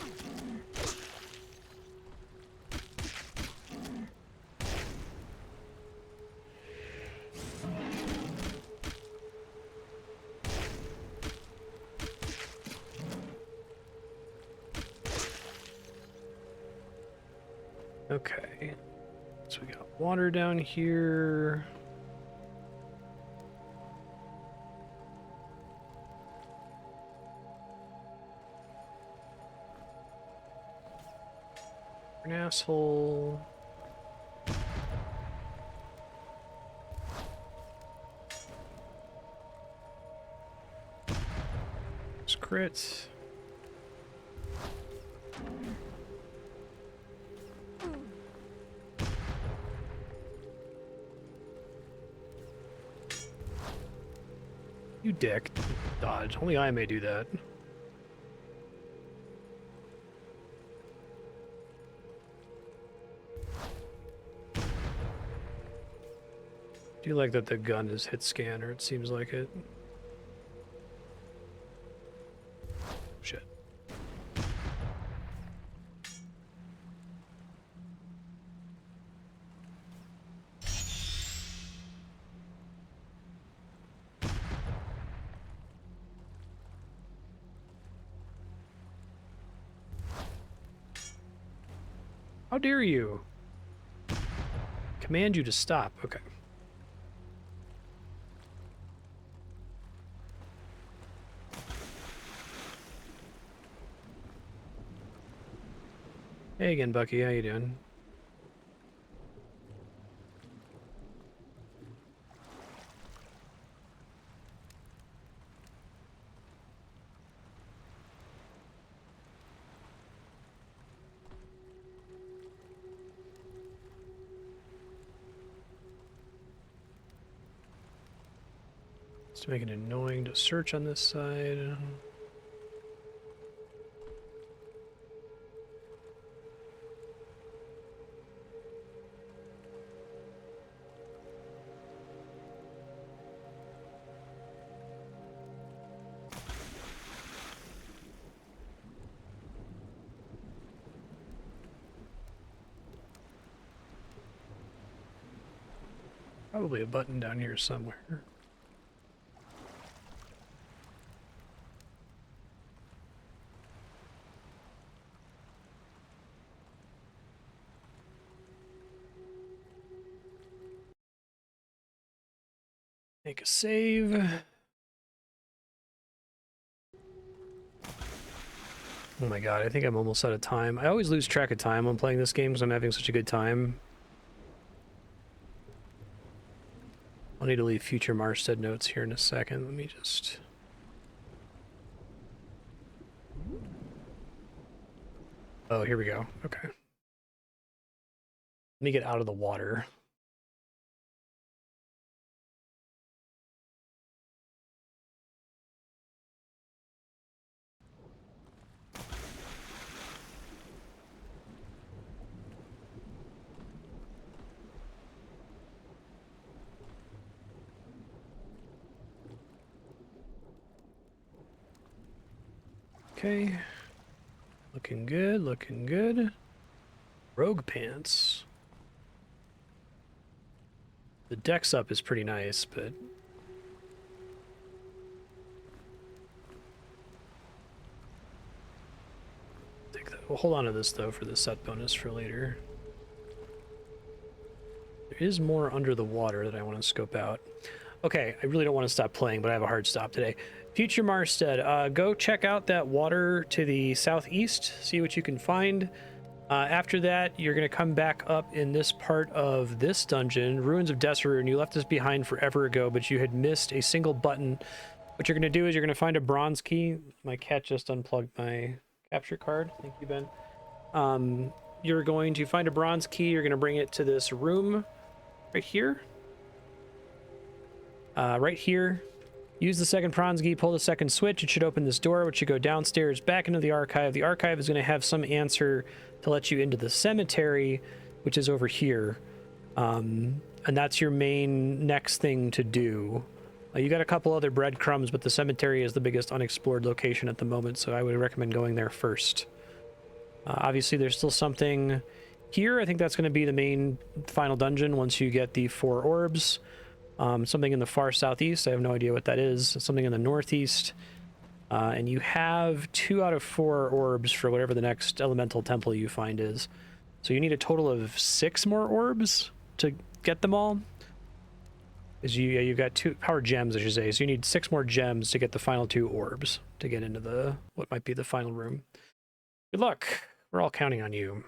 Okay, so we got water down here. An asshole. It's crits. You dick. Dodge. Only I may do that. Do you like that the gun is hit scan, or it seems like it? Shit. How dare you? Command you to stop. Okay. Hey again, Bucky. How you doing? It's making it annoying to search on this side. probably a button down here somewhere. Make a save. Oh my god, I think I'm almost out of time. I always lose track of time when playing this game because I'm having such a good time. I'll need to leave future Marstead notes here in a second. Let me just... Oh, here we go. Okay. Let me get out of the water. Okay. Looking good, looking good. Rogue pants. The deck's up is pretty nice, but... Take that. We'll hold on to this, though, for the set bonus for later. There is more under the water that I want to scope out. Okay, I really don't want to stop playing, but I have a hard stop today. Future Marstead, go check out that water to the southeast, see what you can find. After that, you're going to come back up in this part of this dungeon, Ruins of Desarune. You left this behind forever ago, but you had missed a single button. What you're going to do is you're going to find a bronze key. My cat just unplugged my capture card. Thank you, Ben. You're going to find a bronze key. You're going to bring it to this room right here. Right here. Use the second bronze key, pull the second switch. It should open this door, which should go downstairs back into the archive. The archive is going to have some answer to let you into the cemetery, which is over here. And that's your main next thing to do. You got a couple other breadcrumbs, but the cemetery is the biggest unexplored location at the moment, so I would recommend going there first. Obviously, there's still something here. I think that's going to be the main final dungeon once you get the 4 orbs. Something in the far southeast. I have no idea what that is. Something in the northeast. And you have 2 out of 4 orbs for whatever the next elemental temple you find is. So you need a total of 6 more orbs to get them all. Because you've got 2 power gems, I should say. So you need 6 more gems to get the final 2 orbs to get into the what might be the final room. Good luck. We're all counting on you.